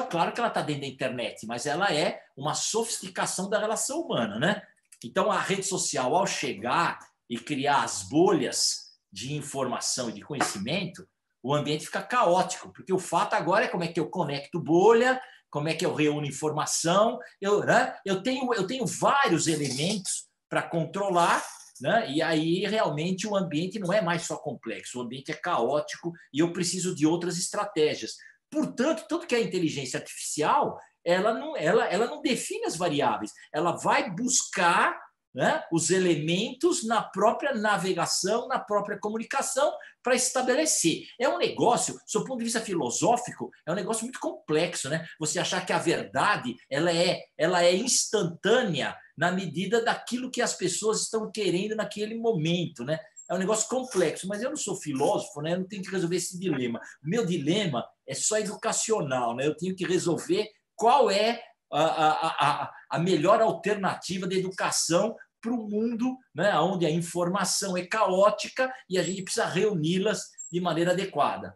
claro que ela está dentro da internet, mas ela é uma sofisticação da relação humana, né? Então, a rede social, ao chegar e criar as bolhas de informação e de conhecimento, o ambiente fica caótico, porque o fato agora é como é que eu conecto bolha, como é que eu reúno informação, eu tenho vários elementos para controlar, né? E aí realmente o ambiente não é mais só complexo, o ambiente é caótico e eu preciso de outras estratégias. Portanto, tanto que a inteligência artificial ela não define as variáveis, ela vai buscar, né, os elementos na própria navegação, na própria comunicação, para estabelecer. É um negócio, do ponto de vista filosófico, é um negócio muito complexo, né? Você achar que a verdade ela é instantânea na medida daquilo que as pessoas estão querendo naquele momento, né? É um negócio complexo, mas eu não sou filósofo, né? Eu não tenho que resolver esse dilema. O meu dilema é só educacional, né? Eu tenho que resolver qual é a melhor alternativa de educação para o mundo, né, onde a informação é caótica e a gente precisa reuni-las de maneira adequada.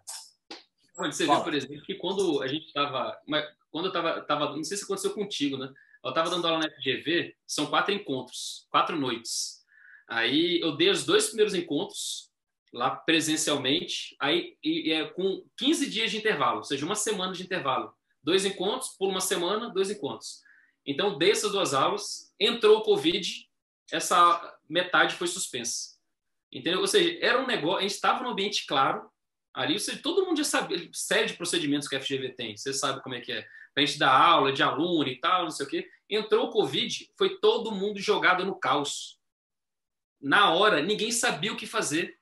Olha, você vê, por exemplo, que quando a gente estava... Quando eu estava... Não sei se aconteceu contigo, né? Eu estava dando aula na FGV, são 4 encontros, 4 noites. Aí eu dei os 2 primeiros encontros lá presencialmente, aí com 15 dias de intervalo, ou seja, uma semana de intervalo. 2 encontros, por uma semana, 2 encontros. Então, dei essas 2 aulas, entrou o Covid, essa metade foi suspensa. Entendeu? Ou seja, era um negócio, a gente estava num ambiente claro, ali, ou seja, todo mundo já sabe, série de procedimentos que a FGV tem, você sabe como é que é. Para a gente dar aula de aluno e tal, não sei o quê. Entrou o Covid, foi todo mundo jogado no caos. Na hora, ninguém sabia o que fazer.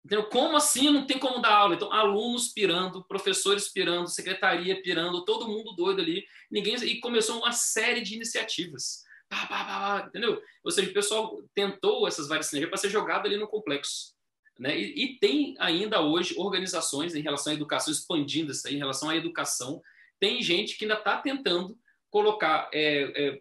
Entendeu? Como assim não tem como dar aula? Então, alunos pirando, professores pirando, secretaria pirando, todo mundo doido ali. E começou uma série de iniciativas. Pá, pá, pá, entendeu? Ou seja, o pessoal tentou essas várias sinergias para ser jogado ali no complexo. Né? E tem ainda hoje organizações em relação à educação, expandindo isso aí, em relação à educação. Tem gente que ainda está tentando colocar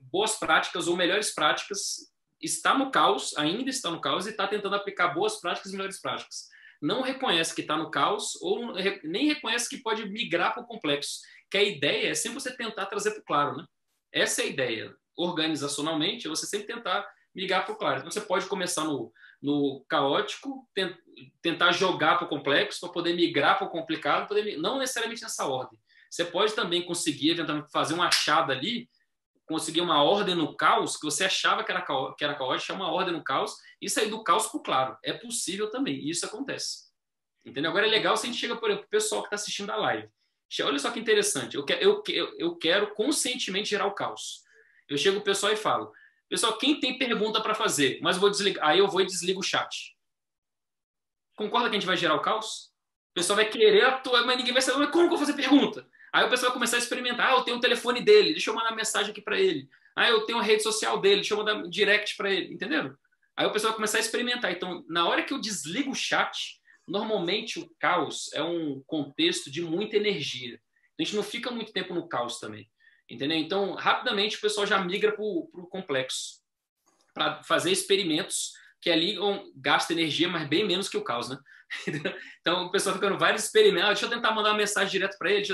boas práticas ou melhores práticas, está no caos, ainda está no caos, e está tentando aplicar boas práticas e melhores práticas. Não reconhece que está no caos ou nem reconhece que pode migrar para o complexo. Que a ideia é sempre você tentar trazer para o claro. Né? Essa é a ideia. Organizacionalmente, é você sempre tentar migrar para o claro. Então, você pode começar no caótico, tentar jogar para o complexo, para poder migrar para o complicado, não necessariamente nessa ordem. Você pode também conseguir fazer uma achada ali, conseguir uma ordem no caos, que você achava que era caótico, achar uma ordem no caos e sair do caos para o claro. É possível também, e isso acontece. Entendeu? Agora é legal se a gente chega, por exemplo, para o pessoal que está assistindo a live. Olha só que interessante, eu quero conscientemente gerar o caos. Eu chego para o pessoal e falo, pessoal, quem tem pergunta para fazer? Mas eu vou desligar, aí eu vou e desligo o chat. Concorda que a gente vai gerar o caos? O pessoal vai querer atuar, mas ninguém vai saber, mas como que eu vou fazer pergunta? Aí o pessoal vai começar a experimentar. Eu tenho o telefone dele, deixa eu mandar mensagem aqui para ele. Eu tenho a rede social dele, deixa eu mandar direct para ele, entendeu? Aí o pessoal vai começar a experimentar. Então, na hora que eu desligo o chat, normalmente o caos é um contexto de muita energia. A gente não fica muito tempo no caos também, entendeu? Então, rapidamente o pessoal já migra para o complexo, para fazer experimentos que ali gasta energia, mas bem menos que o caos, né? Então, o pessoal ficando vários experimentos. Deixa eu tentar mandar uma mensagem direto para ele.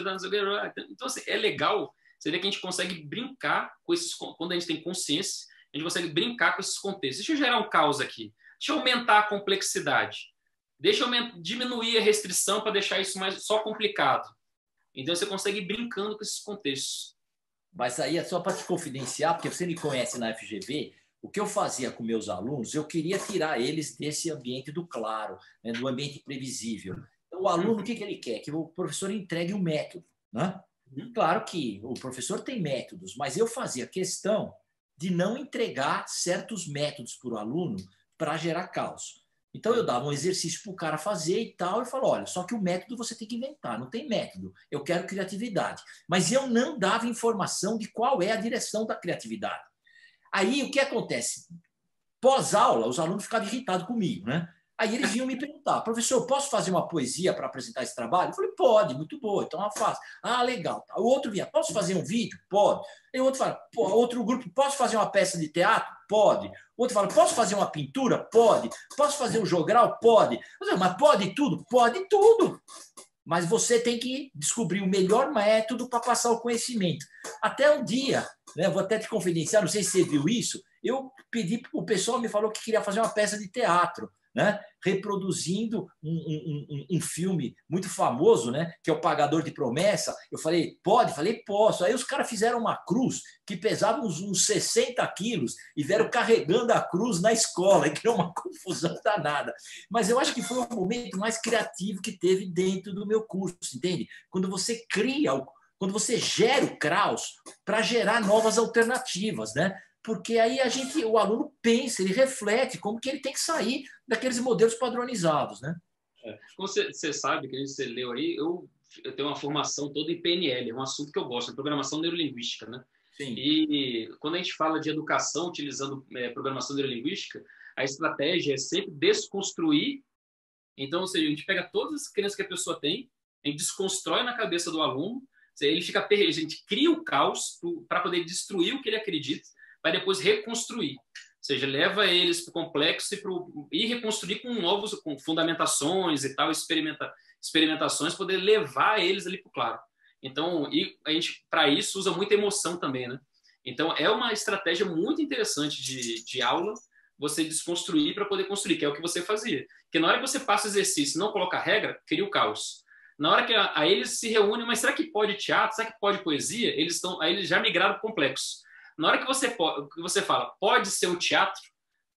Então, assim, é legal. Você vê que a gente consegue brincar com esses... Quando a gente tem consciência, a gente consegue brincar com esses contextos. Deixa eu gerar um caos aqui. Deixa eu aumentar a complexidade. Deixa eu diminuir a restrição para deixar isso mais só complicado. Então, você consegue ir brincando com esses contextos. Mas aí é só para te confidenciar, porque você me conhece na FGV... O que eu fazia com meus alunos, eu queria tirar eles desse ambiente do claro, né, do ambiente previsível. Então, o aluno, o que ele quer? Que o professor entregue o método. Né? Claro que o professor tem métodos, mas eu fazia questão de não entregar certos métodos para o aluno para gerar caos. Então, eu dava um exercício para o cara fazer e tal, e falava, olha, só que o método você tem que inventar, não tem método. Eu quero criatividade. Mas eu não dava informação de qual é a direção da criatividade. Aí, o que acontece? Pós-aula, os alunos ficavam irritados comigo, né? Aí eles vinham me perguntar, professor, posso fazer uma poesia para apresentar esse trabalho? Eu falei, pode, muito boa, então eu faço. Ah, legal. O outro vinha, posso fazer um vídeo? Pode. E o outro fala, outro grupo, posso fazer uma peça de teatro? Pode. O outro fala, posso fazer uma pintura? Pode. Posso fazer um jogral? Pode. Mas pode tudo? Pode tudo. Mas você tem que descobrir o melhor método para passar o conhecimento. Até um dia, né, vou até te confidenciar, não sei se você viu isso, eu pedi, o pessoal me falou que queria fazer uma peça de teatro, né, reproduzindo um filme muito famoso, né, que é O Pagador de Promessa. Eu falei, pode? Falei, posso. Aí os caras fizeram uma cruz que pesava uns 60 quilos e vieram carregando a cruz na escola, e criou uma confusão danada. Mas eu acho que foi o momento mais criativo que teve dentro do meu curso, entende? Quando você cria, quando você gera o caos para gerar novas alternativas, né? Porque aí o aluno pensa, ele reflete como que ele tem que sair daqueles modelos padronizados, né? Como você sabe, que você leu aí, eu tenho uma formação toda em PNL, é um assunto que eu gosto, é programação neurolinguística, né? Sim. E quando a gente fala de educação utilizando programação neurolinguística, a estratégia é sempre desconstruir. Então, ou seja, a gente pega todas as crenças que a pessoa tem, a gente desconstrói na cabeça do aluno, ele fica perdido, a gente cria o caos para poder destruir o que ele acredita, para depois reconstruir. Ou seja, leva eles para o complexo e reconstruir com fundamentações e tal, experimentações, poder levar eles ali para o claro. Então, e a gente, para isso, usa muita emoção também, né? Então, é uma estratégia muito interessante de aula, você desconstruir para poder construir, que é o que você fazia. Porque na hora que você passa o exercício e não coloca regra, cria o caos. Na hora que aí eles se reúnem, mas será que pode teatro? Será que pode poesia? Aí eles já migraram para o complexo. Na hora que você fala, pode ser um teatro,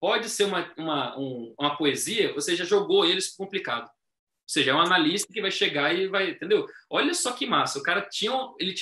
pode ser uma poesia, você já jogou eles para o complicado. Ou seja, é um analista que vai chegar e vai, entendeu? Olha só que massa. O cara ele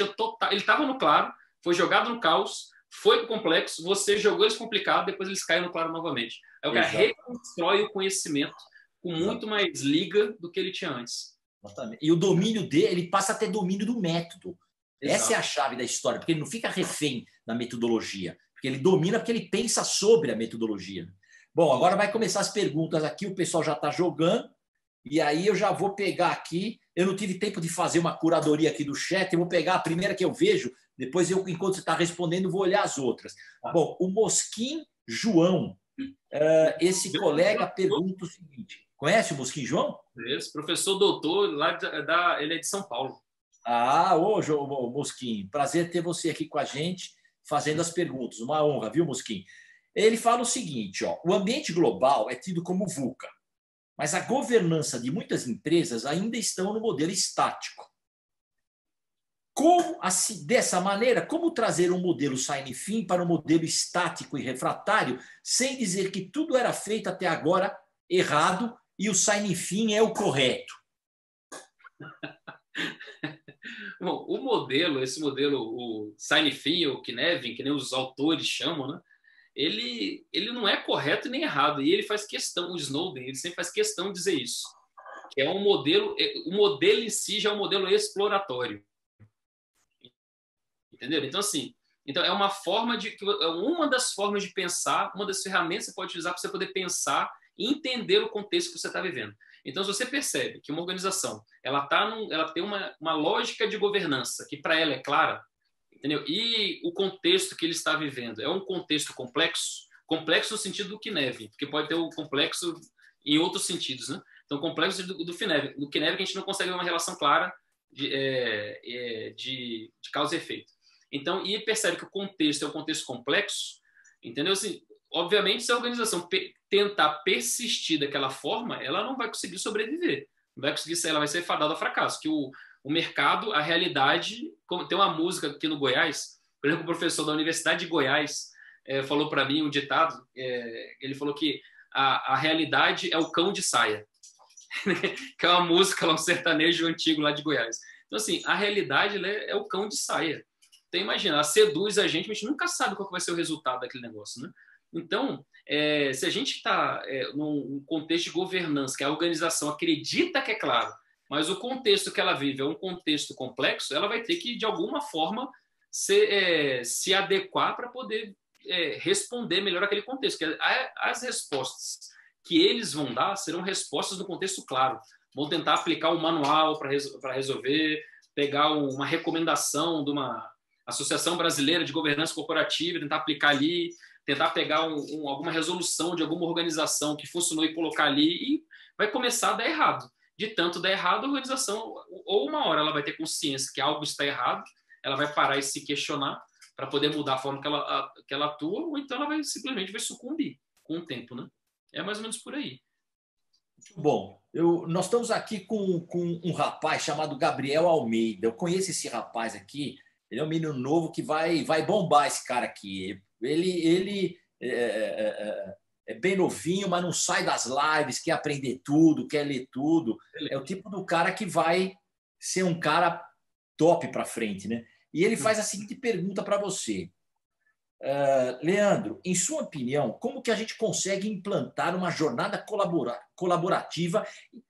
estava no claro, foi jogado no caos, foi para o complexo, você jogou eles complicado, depois eles caem no claro novamente. Aí o cara reconstrói o conhecimento com muito mais liga do que ele tinha antes. Exatamente. E o domínio dele, ele passa a ter domínio do método. Exato. Essa é a chave da história, porque ele não fica refém da metodologia, porque ele domina, porque ele pensa sobre a metodologia. Bom, agora vai começar as perguntas aqui, o pessoal já está jogando, e aí eu já vou pegar aqui, eu não tive tempo de fazer uma curadoria aqui do chat, eu vou pegar a primeira que eu vejo, depois eu, enquanto você está respondendo, vou olhar as outras. Bom, o Mosquim João, esse colega pergunta o seguinte, conhece o Mosquim João? Esse professor doutor, ele é de São Paulo. Ô, Mosquim, prazer ter você aqui com a gente, fazendo as perguntas. Uma honra, viu, Mosquim? Ele fala o seguinte, ó, o ambiente global é tido como VUCA, mas a governança de muitas empresas ainda estão no modelo estático. Dessa maneira, como trazer um modelo sign-fin para um modelo estático e refratário, sem dizer que tudo era feito até agora errado e o sign-fin é o correto? Bom, esse modelo, o sign-fin, o Cynefin, que nem os autores chamam, né? Ele não é correto nem errado, e ele faz questão, o Snowden, ele sempre faz questão de dizer isso, que é um modelo, o modelo em si já é um modelo exploratório. Entendeu? Então, assim, é uma das formas de pensar, uma das ferramentas que você pode utilizar para você poder pensar e entender o contexto que você está vivendo. Então, se você percebe que uma organização ela tem uma lógica de governança que para ela é clara, entendeu? E o contexto que ele está vivendo é um contexto complexo, complexo no sentido do Cynefin, porque pode ter o complexo em outros sentidos, né? Então, complexo do Cynefin, que a gente não consegue ver uma relação clara de causa e efeito. Então, e percebe que o contexto é um contexto complexo, entendeu? Assim, obviamente, se a organização tentar persistir daquela forma, ela não vai conseguir sobreviver. Não vai conseguir, ela vai ser fadada ao fracasso. Que o mercado, a realidade... Tem uma música aqui no Goiás, por exemplo, o professor da Universidade de Goiás falou para mim um ditado, ele falou que a realidade é o cão de saia, que é uma música, um sertanejo antigo lá de Goiás. Então, assim, a realidade é o cão de saia. Então, imagina, ela seduz a gente nunca sabe qual vai ser o resultado daquele negócio, né? Então, se a gente está num contexto de governança, que a organização acredita que é claro, mas o contexto que ela vive é um contexto complexo, ela vai ter que, de alguma forma, se adequar para poder responder melhor aquele contexto. Porque as respostas que eles vão dar serão respostas no contexto claro. Vão tentar aplicar um manual para resolver, pegar uma recomendação de uma Associação Brasileira de Governança Corporativa, tentar aplicar ali, tentar pegar alguma resolução de alguma organização que funcionou e colocar ali, e vai começar a dar errado. De tanto dar errado, a organização, ou uma hora ela vai ter consciência que algo está errado, ela vai parar e se questionar para poder mudar a forma que ela atua, ou então ela simplesmente vai sucumbir com o tempo, né? É mais ou menos por aí. Bom, nós estamos aqui com um rapaz chamado Gabriel Almeida. Eu conheço esse rapaz aqui. Ele é um menino novo que vai bombar esse cara aqui. Ele é bem novinho, mas não sai das lives, quer aprender tudo, quer ler tudo. É o tipo do cara que vai ser um cara top para frente, né? E ele faz a seguinte pergunta para você. Leandro, em sua opinião, como que a gente consegue implantar uma jornada colaborativa,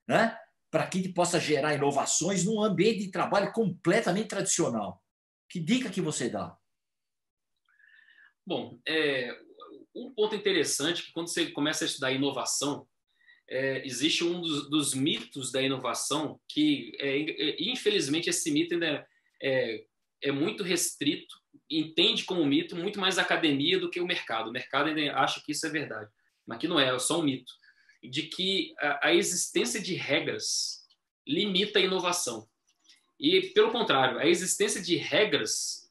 né, para que a gente possa gerar inovações num ambiente de trabalho completamente tradicional? Que dica que você dá? Bom, um ponto interessante é que quando você começa a estudar inovação, existe um dos mitos da inovação que, infelizmente, esse mito ainda é muito restrito, entende como mito muito mais a academia do que o mercado. O mercado ainda acha que isso é verdade, mas que não é só um mito. De que a existência de regras limita a inovação. E, pelo contrário, a existência de regras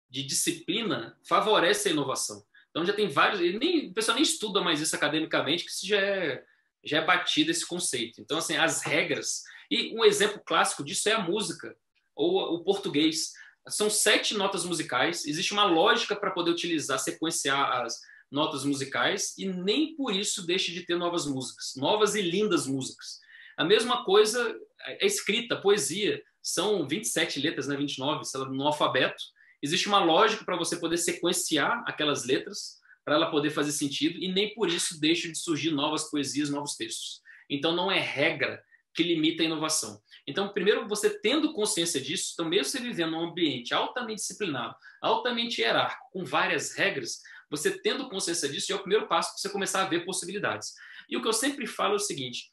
de disciplina favorece a inovação. Então, já tem vários... o pessoal nem estuda mais isso academicamente, que isso já é batido esse conceito. Então, assim, as regras... E um exemplo clássico disso é a música, ou o português. São 7 notas musicais, existe uma lógica para poder utilizar, sequenciar as notas musicais, e nem por isso deixa de ter novas músicas, novas e lindas músicas. A mesma coisa é escrita, poesia, são 27 letras, né, 29, sei lá, no alfabeto. Existe uma lógica para você poder sequenciar aquelas letras, para ela poder fazer sentido, e nem por isso deixa de surgir novas poesias, novos textos. Então, não é regra que limita a inovação. Então, primeiro, você tendo consciência disso, então, mesmo você vivendo num ambiente altamente disciplinado, altamente hierárquico, com várias regras, você tendo consciência disso, é o primeiro passo para você começar a ver possibilidades. E o que eu sempre falo é o seguinte,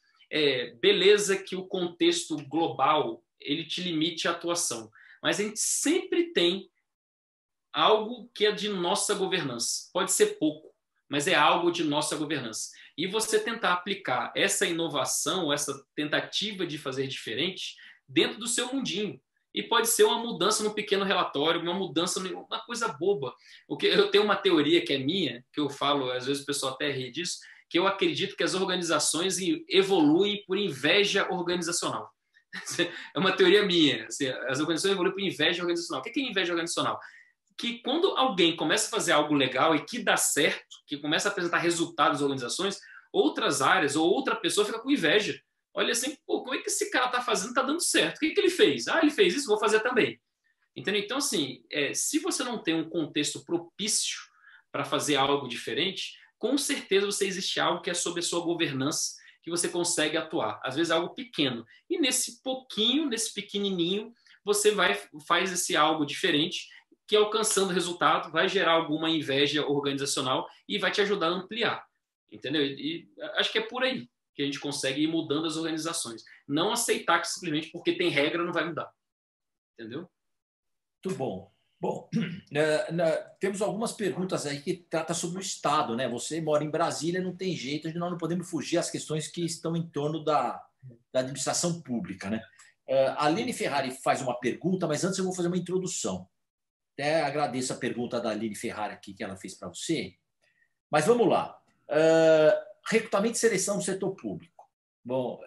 beleza que o contexto global, ele te limite a atuação, mas a gente sempre tem algo que é de nossa governança. Pode ser pouco, mas é algo de nossa governança. E você tentar aplicar essa inovação, essa tentativa de fazer diferente dentro do seu mundinho. E pode ser uma mudança no pequeno relatório, uma mudança, uma coisa boba. Eu tenho uma teoria que é minha, que eu falo, às vezes o pessoal até ri disso, que eu acredito que as organizações evoluem por inveja organizacional. É uma teoria minha. Assim, as organizações evoluem por inveja organizacional. O que é inveja organizacional? Que quando alguém começa a fazer algo legal e que dá certo, que começa a apresentar resultados às organizações, outras áreas ou outra pessoa fica com inveja. Olha assim, pô, como é que esse cara está fazendo? Está dando certo. O que ele fez? Ah, ele fez isso, vou fazer também. Entendeu? Então, assim, se você não tem um contexto propício para fazer algo diferente, com certeza você existe algo que é sob a sua governança, que você consegue atuar. Às vezes é algo pequeno. E nesse pouquinho, nesse pequenininho, você faz esse algo diferente, que alcançando resultado vai gerar alguma inveja organizacional e vai te ajudar a ampliar. Entendeu? E acho que é por aí que a gente consegue ir mudando as organizações. Não aceitar que simplesmente porque tem regra não vai mudar. Entendeu? Muito bom. Bom, temos algumas perguntas aí que tratam sobre o Estado, né? Você mora em Brasília, não tem jeito, nós não podemos fugir às questões que estão em torno da administração pública, né? A Aline Ferrari faz uma pergunta, mas antes eu vou fazer uma introdução. Até agradeço a pergunta da Aline Ferrari aqui que ela fez para você. Mas vamos lá. Recrutamento e seleção do setor público. Bom,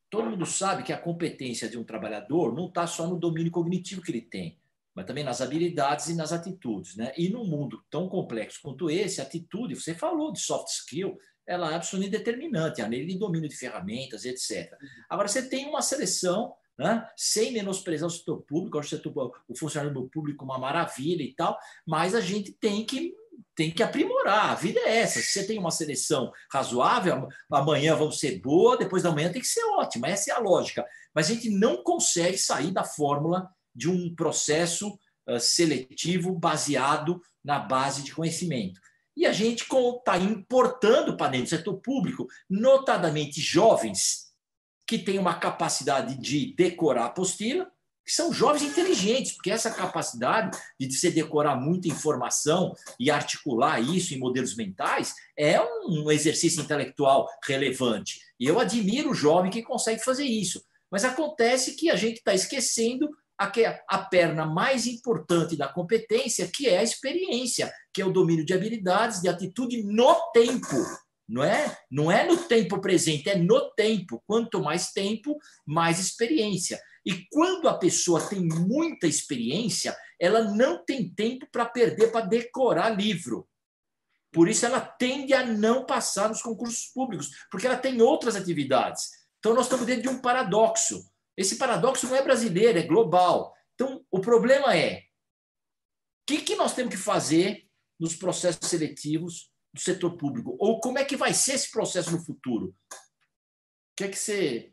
todo mundo sabe que a competência de um trabalhador não está só no domínio cognitivo que ele tem, mas também nas habilidades e nas atitudes, né? E num mundo tão complexo quanto esse, a atitude, você falou de soft skill, ela é absolutamente determinante, a nível de domínio de ferramentas, etc. Agora, você tem uma seleção, né? Sem menosprezar o setor público, acho o funcionário público uma maravilha e tal, mas a gente tem que aprimorar, a vida é essa. Se você tem uma seleção razoável, amanhã vão ser boa, depois da manhã tem que ser ótima, essa é a lógica. Mas a gente não consegue sair da fórmula de um processo seletivo baseado na base de conhecimento. E a gente está importando para dentro do setor público, notadamente jovens que têm uma capacidade de decorar a apostila, que são jovens inteligentes, porque essa capacidade de você decorar muita informação e articular isso em modelos mentais é um exercício intelectual relevante. E eu admiro o jovem que consegue fazer isso. Mas acontece que a gente está esquecendo a perna mais importante da competência, que é a experiência, que é o domínio de habilidades, de atitude no tempo. Não é no tempo presente, é no tempo. Quanto mais tempo, mais experiência. E quando a pessoa tem muita experiência, ela não tem tempo para perder para decorar livro. Por isso ela tende a não passar nos concursos públicos, porque ela tem outras atividades. Então nós estamos dentro de um paradoxo. Esse paradoxo não é brasileiro, é global. Então o problema é, o que nós temos que fazer nos processos seletivos do setor público? Ou como é que vai ser esse processo no futuro? O que você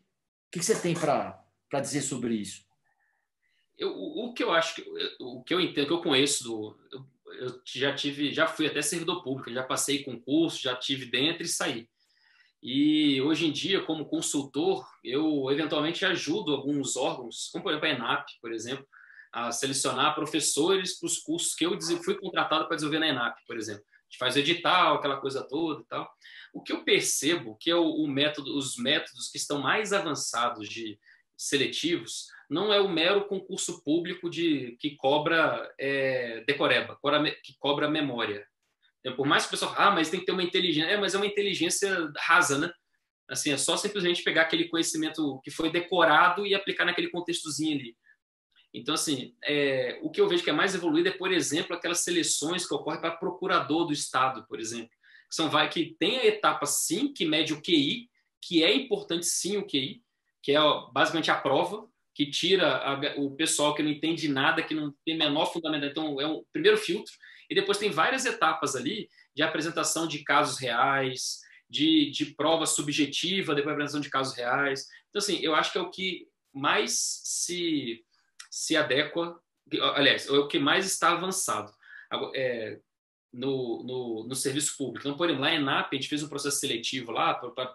tem para dizer sobre isso? O que eu acho, o que eu entendo, que eu conheço, eu já fui até servidor público, já passei concurso, já tive dentro e saí. E hoje em dia, como consultor, eu eventualmente ajudo alguns órgãos, como por exemplo a ENAP, por exemplo, a selecionar professores para os cursos que eu fui contratado para desenvolver na ENAP, por exemplo. gente faz o edital, aquela coisa toda e tal. O que eu percebo que é o método, os métodos que estão mais avançados de seletivos não é o mero concurso público que cobra decoreba, que cobra memória. Então, por mais que o pessoal mas tem que ter uma inteligência, mas é uma inteligência rasa, né? Assim, é só simplesmente pegar aquele conhecimento que foi decorado e aplicar naquele contextozinho ali. Então, assim, o que eu vejo que é mais evoluído é, por exemplo, aquelas seleções que ocorrem para procurador do Estado, por exemplo, que tem a etapa, sim, que mede o QI, que é importante, sim, o QI, que é basicamente a prova, que tira o pessoal que não entende nada, que não tem menor fundamento. Então, é um primeiro filtro. E depois tem várias etapas ali de apresentação de casos reais, de prova subjetiva, depois apresentação de casos reais. Então, assim, eu acho que é o que mais se adequa, aliás, é o que mais está avançado no serviço público. Então, por exemplo, lá em ENAP, a gente fez um processo seletivo lá para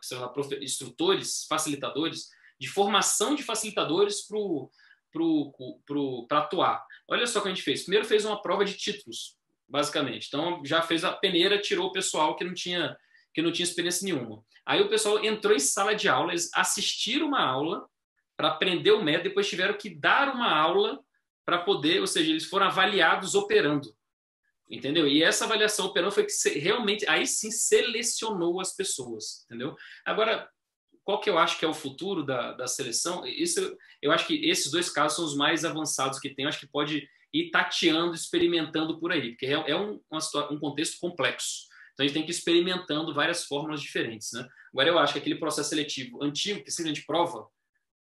instrutores, facilitadores, de formação de facilitadores para atuar. Olha só o que a gente fez. Primeiro fez uma prova de títulos, basicamente. Então, já fez a peneira, tirou o pessoal que não tinha experiência nenhuma. Aí o pessoal entrou em sala de aula, eles assistiram uma aula para aprender o método, depois tiveram que dar uma aula para poder, ou seja, eles foram avaliados operando. Entendeu? E essa avaliação operando foi que realmente, aí sim, selecionou as pessoas. Entendeu? Agora, qual que eu acho que é o futuro da seleção? Eu acho que esses dois casos são os mais avançados que tem. Eu acho que pode ir tateando, experimentando por aí, porque é um contexto complexo. Então, a gente tem que ir experimentando várias fórmulas diferentes. Né? Agora, eu acho que aquele processo seletivo antigo, que simplesmente prova,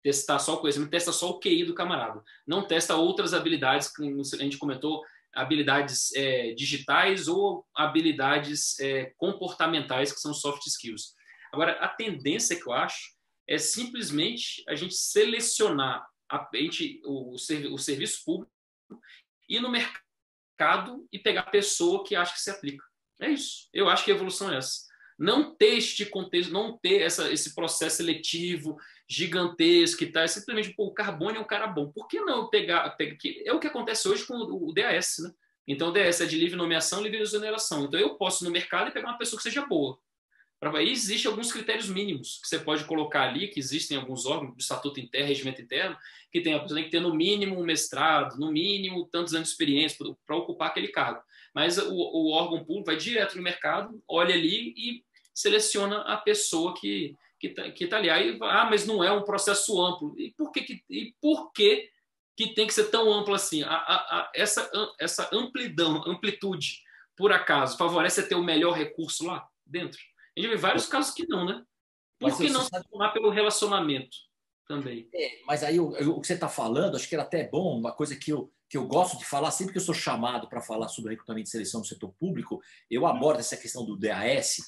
testar só o conhecimento, testa só o QI do camarada. Não testa outras habilidades, que a gente comentou, habilidades digitais ou habilidades comportamentais, que são soft skills. Agora, a tendência que eu acho é simplesmente a gente selecionar o serviço público, ir no mercado e pegar a pessoa que acha que se aplica. É isso. Eu acho que a evolução é essa. Não ter este contexto, não ter esse processo seletivo gigantesco que tá, simplesmente o Carbone é um cara bom. Por que não pegar que é o que acontece hoje com o DAS, né? Então o DAS é de livre nomeação, livre exoneração. Então eu posso ir no mercado e pegar uma pessoa que seja boa. Aí existem alguns critérios mínimos que você pode colocar ali, que existem alguns órgãos do estatuto interno, regimento interno, que a pessoa tem que ter no mínimo um mestrado, no mínimo tantos anos de experiência para ocupar aquele cargo. Mas o órgão público vai direto no mercado, olha ali e seleciona a pessoa que está ali. Aí, mas não é um processo amplo. E por que tem que ser tão amplo assim? Essa amplitude, por acaso, favorece ter o melhor recurso lá dentro? A gente vê vários casos que não, né? Por que não se tomar pelo relacionamento também? Mas aí o que você está falando, acho que era até bom, uma coisa que eu gosto de falar, sempre que eu sou chamado para falar sobre recrutamento de seleção no setor público, eu abordo essa questão do DAS,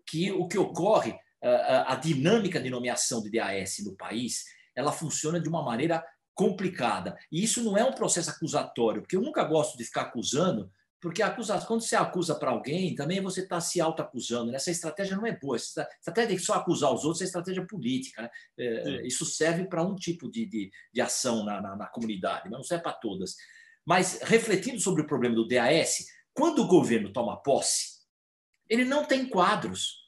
que o que ocorre, a dinâmica de nomeação de DAS no país, ela funciona de uma maneira complicada. E isso não é um processo acusatório, porque eu nunca gosto de ficar acusando, porque quando você acusa para alguém, também você está se auto-acusando. Essa estratégia não é boa. Essa estratégia de só acusar os outros é estratégia política. Né? Isso serve para um tipo de ação na comunidade, mas não serve para todas. Mas, refletindo sobre o problema do DAS, quando o governo toma posse, ele não tem quadros.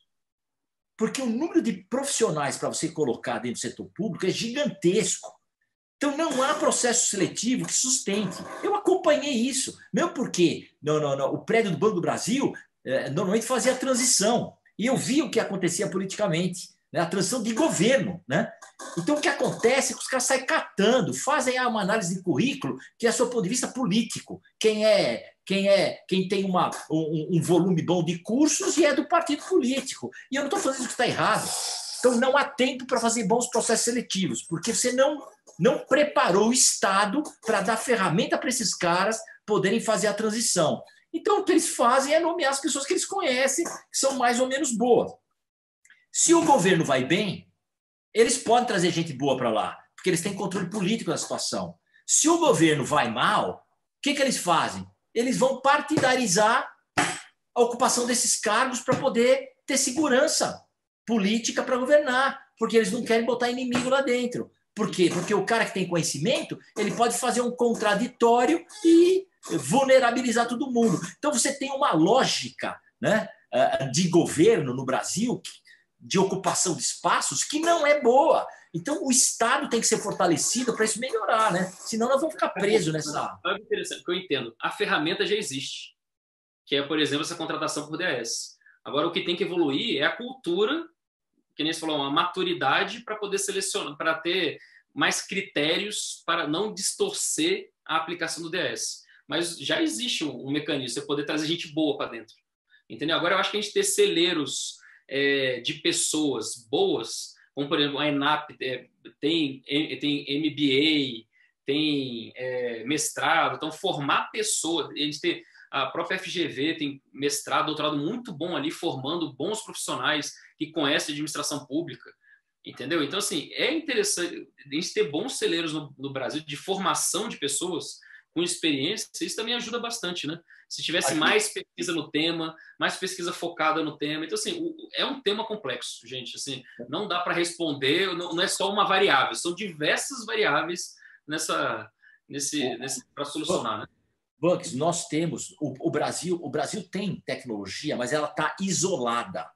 Porque o número de profissionais para você colocar dentro do setor público é gigantesco. Então, não há processo seletivo que sustente. Eu acompanhei isso. Mesmo porque o prédio do Banco do Brasil normalmente fazia a transição. E eu vi o que acontecia politicamente, né? A transição de governo. Né? Então, o que acontece é que os caras saem catando, fazem uma análise de currículo que é, do seu ponto de vista político. Quem tem um volume bom de cursos e é do partido político. E eu não estou falando isso que está errado. Então, não há tempo para fazer bons processos seletivos, porque você não preparou o Estado para dar ferramenta para esses caras poderem fazer a transição. Então, o que eles fazem é nomear as pessoas que eles conhecem, que são mais ou menos boas. Se o governo vai bem, eles podem trazer gente boa para lá, porque eles têm controle político da situação. Se o governo vai mal, o que eles fazem? Eles vão partidarizar a ocupação desses cargos para poder ter segurança política para governar, porque eles não querem botar inimigo lá dentro. Por quê? Porque o cara que tem conhecimento, ele pode fazer um contraditório e vulnerabilizar todo mundo. Então você tem uma lógica né, de governo no Brasil, de ocupação de espaços, que não é boa. Então, o Estado tem que ser fortalecido para isso melhorar, né? Senão nós vamos ficar presos nessa... É interessante, que eu entendo. A ferramenta já existe, que é, por exemplo, essa contratação por DAS. Agora, o que tem que evoluir é a cultura, que nem você falou, uma maturidade para poder selecionar, para ter mais critérios para não distorcer a aplicação do DAS. Mas já existe um mecanismo, você poder trazer gente boa para dentro. Entendeu? Agora, eu acho que a gente ter celeiros de pessoas boas, como, por exemplo, a ENAP tem MBA, tem mestrado, então formar pessoas, eles têm, a própria FGV tem mestrado, doutorado muito bom ali, formando bons profissionais que conhecem administração pública, entendeu? Então, assim, é interessante a gente ter bons celeiros no Brasil de formação de pessoas com experiência, isso também ajuda bastante, né? Se tivesse mais pesquisa no tema, mais pesquisa focada no tema. Então, assim, é um tema complexo, gente. Assim, não dá para responder, não é só uma variável, são diversas variáveis para solucionar, né? Bugs, nós temos, o Brasil tem tecnologia, mas ela está isolada.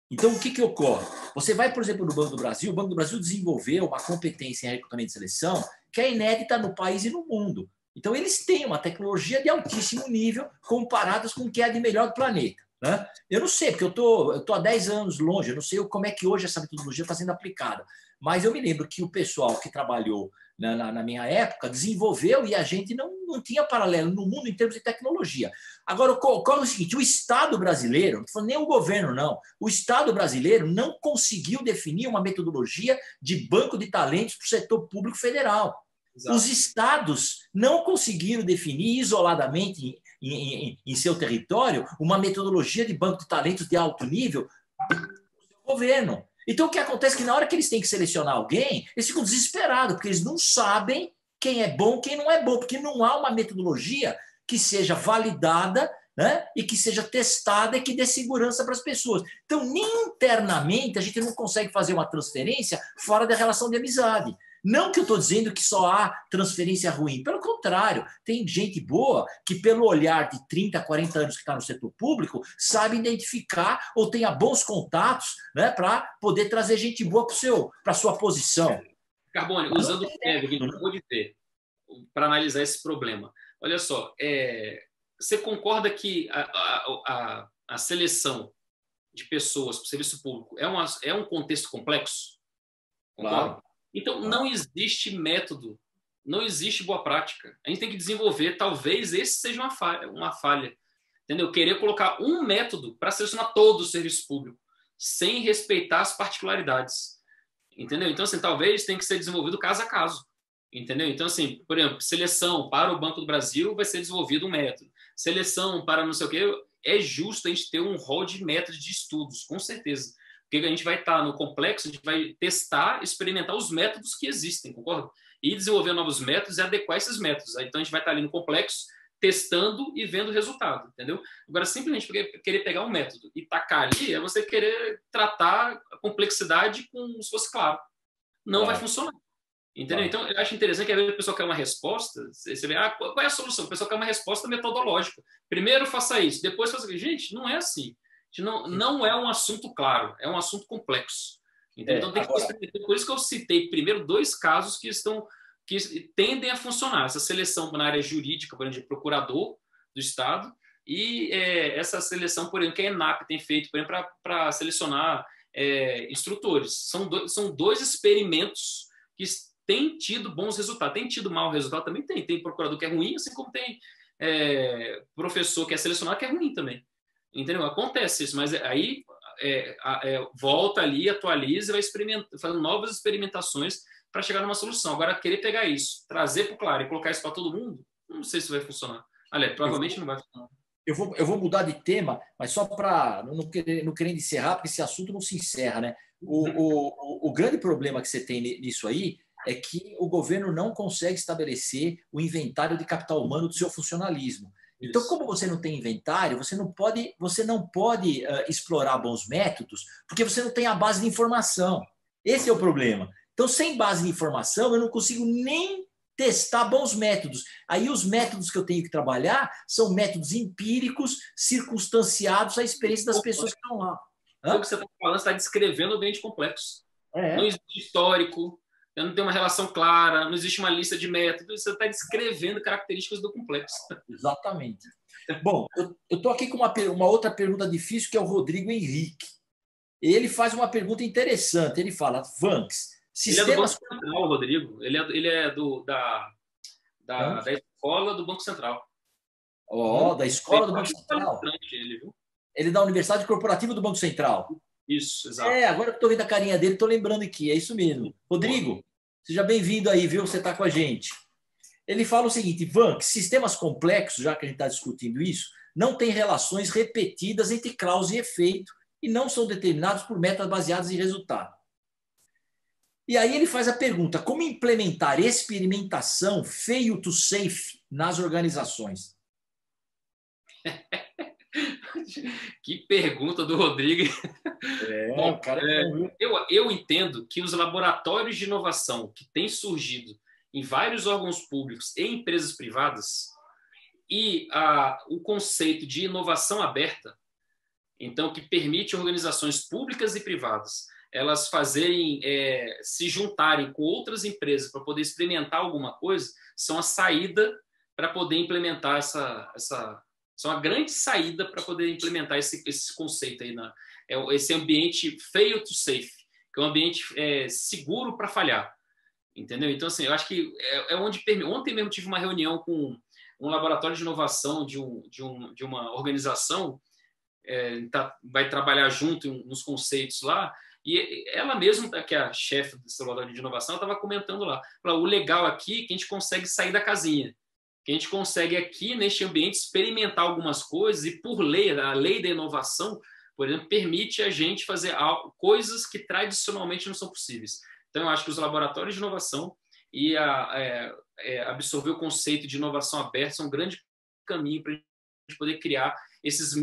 Então, o que ocorre? Você vai, por exemplo, no Banco do Brasil, o Banco do Brasil desenvolveu uma competência em recrutamento e seleção que é inédita no país e no mundo. Então, eles têm uma tecnologia de altíssimo nível comparadas com o que é de melhor do planeta, né? Eu não sei, porque eu tô há 10 anos longe, eu não sei como é que hoje essa metodologia está sendo aplicada. Mas eu me lembro que o pessoal que trabalhou na minha época desenvolveu e a gente não tinha paralelo no mundo em termos de tecnologia. Agora, ocorre o seguinte, o Estado brasileiro, não estou falando nem o governo, não, o Estado brasileiro não conseguiu definir uma metodologia de banco de talentos para o setor público federal. Exato. Os estados não conseguiram definir isoladamente em seu território uma metodologia de banco de talentos de alto nível do seu governo. Então, o que acontece é que na hora que eles têm que selecionar alguém, eles ficam desesperados, porque eles não sabem quem é bom, quem não é bom, porque não há uma metodologia que seja validada, né, e que seja testada e que dê segurança para as pessoas. Então, nem internamente a gente não consegue fazer uma transferência fora da relação de amizade. Não que eu estou dizendo que só há transferência ruim. Pelo contrário, tem gente boa que, pelo olhar de 30, 40 anos que está no setor público, sabe identificar ou tenha bons contatos, né, para poder trazer gente boa para a sua posição. Carbone, usando o que a gente acabou de ver, para analisar esse problema. Olha só, você concorda que a seleção de pessoas para o serviço público é um contexto complexo? Concorda? Claro. Então, não existe método, não existe boa prática. A gente tem que desenvolver, talvez esse seja uma falha. Entendeu? Querer colocar um método para selecionar todo o serviço público, sem respeitar as particularidades. Entendeu? Então, assim, talvez tenha que ser desenvolvido caso a caso. Entendeu? Então, assim, por exemplo, seleção para o Banco do Brasil vai ser desenvolvido um método. Seleção para não sei o quê, é justo a gente ter um rol de métodos de estudos, com certeza. Porque a gente vai estar no complexo, a gente vai testar, experimentar os métodos que existem, concorda? E desenvolver novos métodos e adequar esses métodos. Então, a gente vai estar ali no complexo, testando e vendo o resultado, entendeu? Agora, simplesmente querer pegar um método e tacar ali é você querer tratar a complexidade como se fosse claro. Não vai funcionar. Entendeu? Então, eu acho interessante que às vezes a pessoa quer uma resposta, você vê, qual é a solução? A pessoa quer uma resposta metodológica. Primeiro faça isso, depois faça isso. Gente, não é assim. Não é um assunto claro, é um assunto complexo. Então, tem que por isso que eu citei primeiro 2 casos que tendem a funcionar. Essa seleção na área jurídica, por exemplo, de procurador do Estado, e essa seleção, por exemplo, que a ENAP tem feito, por exemplo, para selecionar instrutores. São 2 experimentos que têm tido bons resultados. Tem tido mau resultado também? Tem procurador que é ruim, assim como tem professor que é selecionado que é ruim também. Entendeu? Acontece isso, mas aí volta ali, atualiza e vai fazendo novas experimentações para chegar numa solução. Agora, querer pegar isso, trazer para o claro e colocar isso para todo mundo, não sei se vai funcionar. Aliás, provavelmente não vai funcionar. Eu vou mudar de tema, mas só para não querendo encerrar, porque esse assunto não se encerra, né? O grande problema que você tem nisso aí é que o governo não consegue estabelecer o inventário de capital humano do seu funcionalismo. Então, como você não tem inventário, você não pode explorar bons métodos, porque você não tem a base de informação. Esse é o problema. Então, sem base de informação, eu não consigo nem testar bons métodos. Aí os métodos que eu tenho que trabalhar são métodos empíricos, circunstanciados à experiência das pessoas que estão lá. O que você está falando, você está descrevendo o ambiente complexo. Não existe histórico, não tem uma relação clara, não existe uma lista de métodos, você está descrevendo características do complexo. Exatamente. Bom, eu estou aqui com uma outra pergunta difícil, que é o Rodrigo Henrique. Ele faz uma pergunta interessante. Ele fala, Vanks, sistemas... Ele é do Banco Central, Rodrigo. Ele é da escola do Banco Central. Da escola do Banco Central. Ele é da Universidade Corporativa do Banco Central. Isso, exato. Agora que estou vendo a carinha dele, estou lembrando aqui. É isso mesmo. Rodrigo, seja bem-vindo aí, viu? Você está com a gente. Ele fala o seguinte, Vanks, sistemas complexos, já que a gente está discutindo isso, não têm relações repetidas entre causa e efeito e não são determinados por metas baseadas em resultado. E aí ele faz a pergunta, como implementar experimentação fail to safe nas organizações? Que pergunta do Rodrigo. Bom, eu entendo que os laboratórios de inovação que têm surgido em vários órgãos públicos e empresas privadas e o conceito de inovação aberta, então, que permite organizações públicas e privadas elas fazerem, se juntarem com outras empresas para poder experimentar alguma coisa, são a saída para poder implementar são a grande saída para poder implementar esse conceito aí, esse ambiente fail to safe, que é um ambiente seguro para falhar. Entendeu? Então, assim, eu acho que onde... Ontem mesmo tive uma reunião com um laboratório de inovação de uma organização, vai trabalhar junto nos conceitos lá, e ela mesma, que é a chefe desse laboratório de inovação, estava comentando lá. O legal aqui é que a gente consegue sair da casinha, que a gente consegue aqui, neste ambiente, experimentar algumas coisas e, por lei, a lei da inovação, por exemplo, permite a gente fazer coisas que tradicionalmente não são possíveis. Então, eu acho que os laboratórios de inovação e absorver o conceito de inovação aberta são um grande caminho para a gente poder criar esses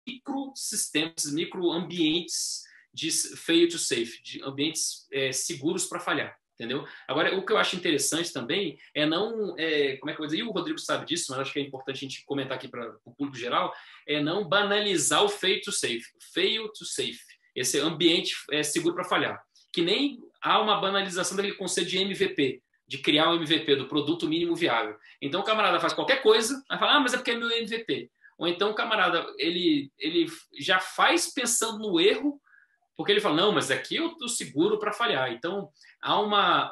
microsistemas, microambientes de fail to safe, de ambientes seguros para falhar. Entendeu? Agora, o que eu acho interessante também é não... como é que eu vou dizer? E o Rodrigo sabe disso, mas acho que é importante a gente comentar aqui para o público geral, não banalizar o fail to safe. Fail to safe. Esse ambiente seguro para falhar. Que nem há uma banalização daquele conceito de MVP, de criar um MVP, do produto mínimo viável. Então, o camarada faz qualquer coisa, vai falar, mas é porque é meu MVP. Ou então, o camarada, ele já faz pensando no erro, porque ele fala, não, mas aqui eu estou seguro para falhar. Então, há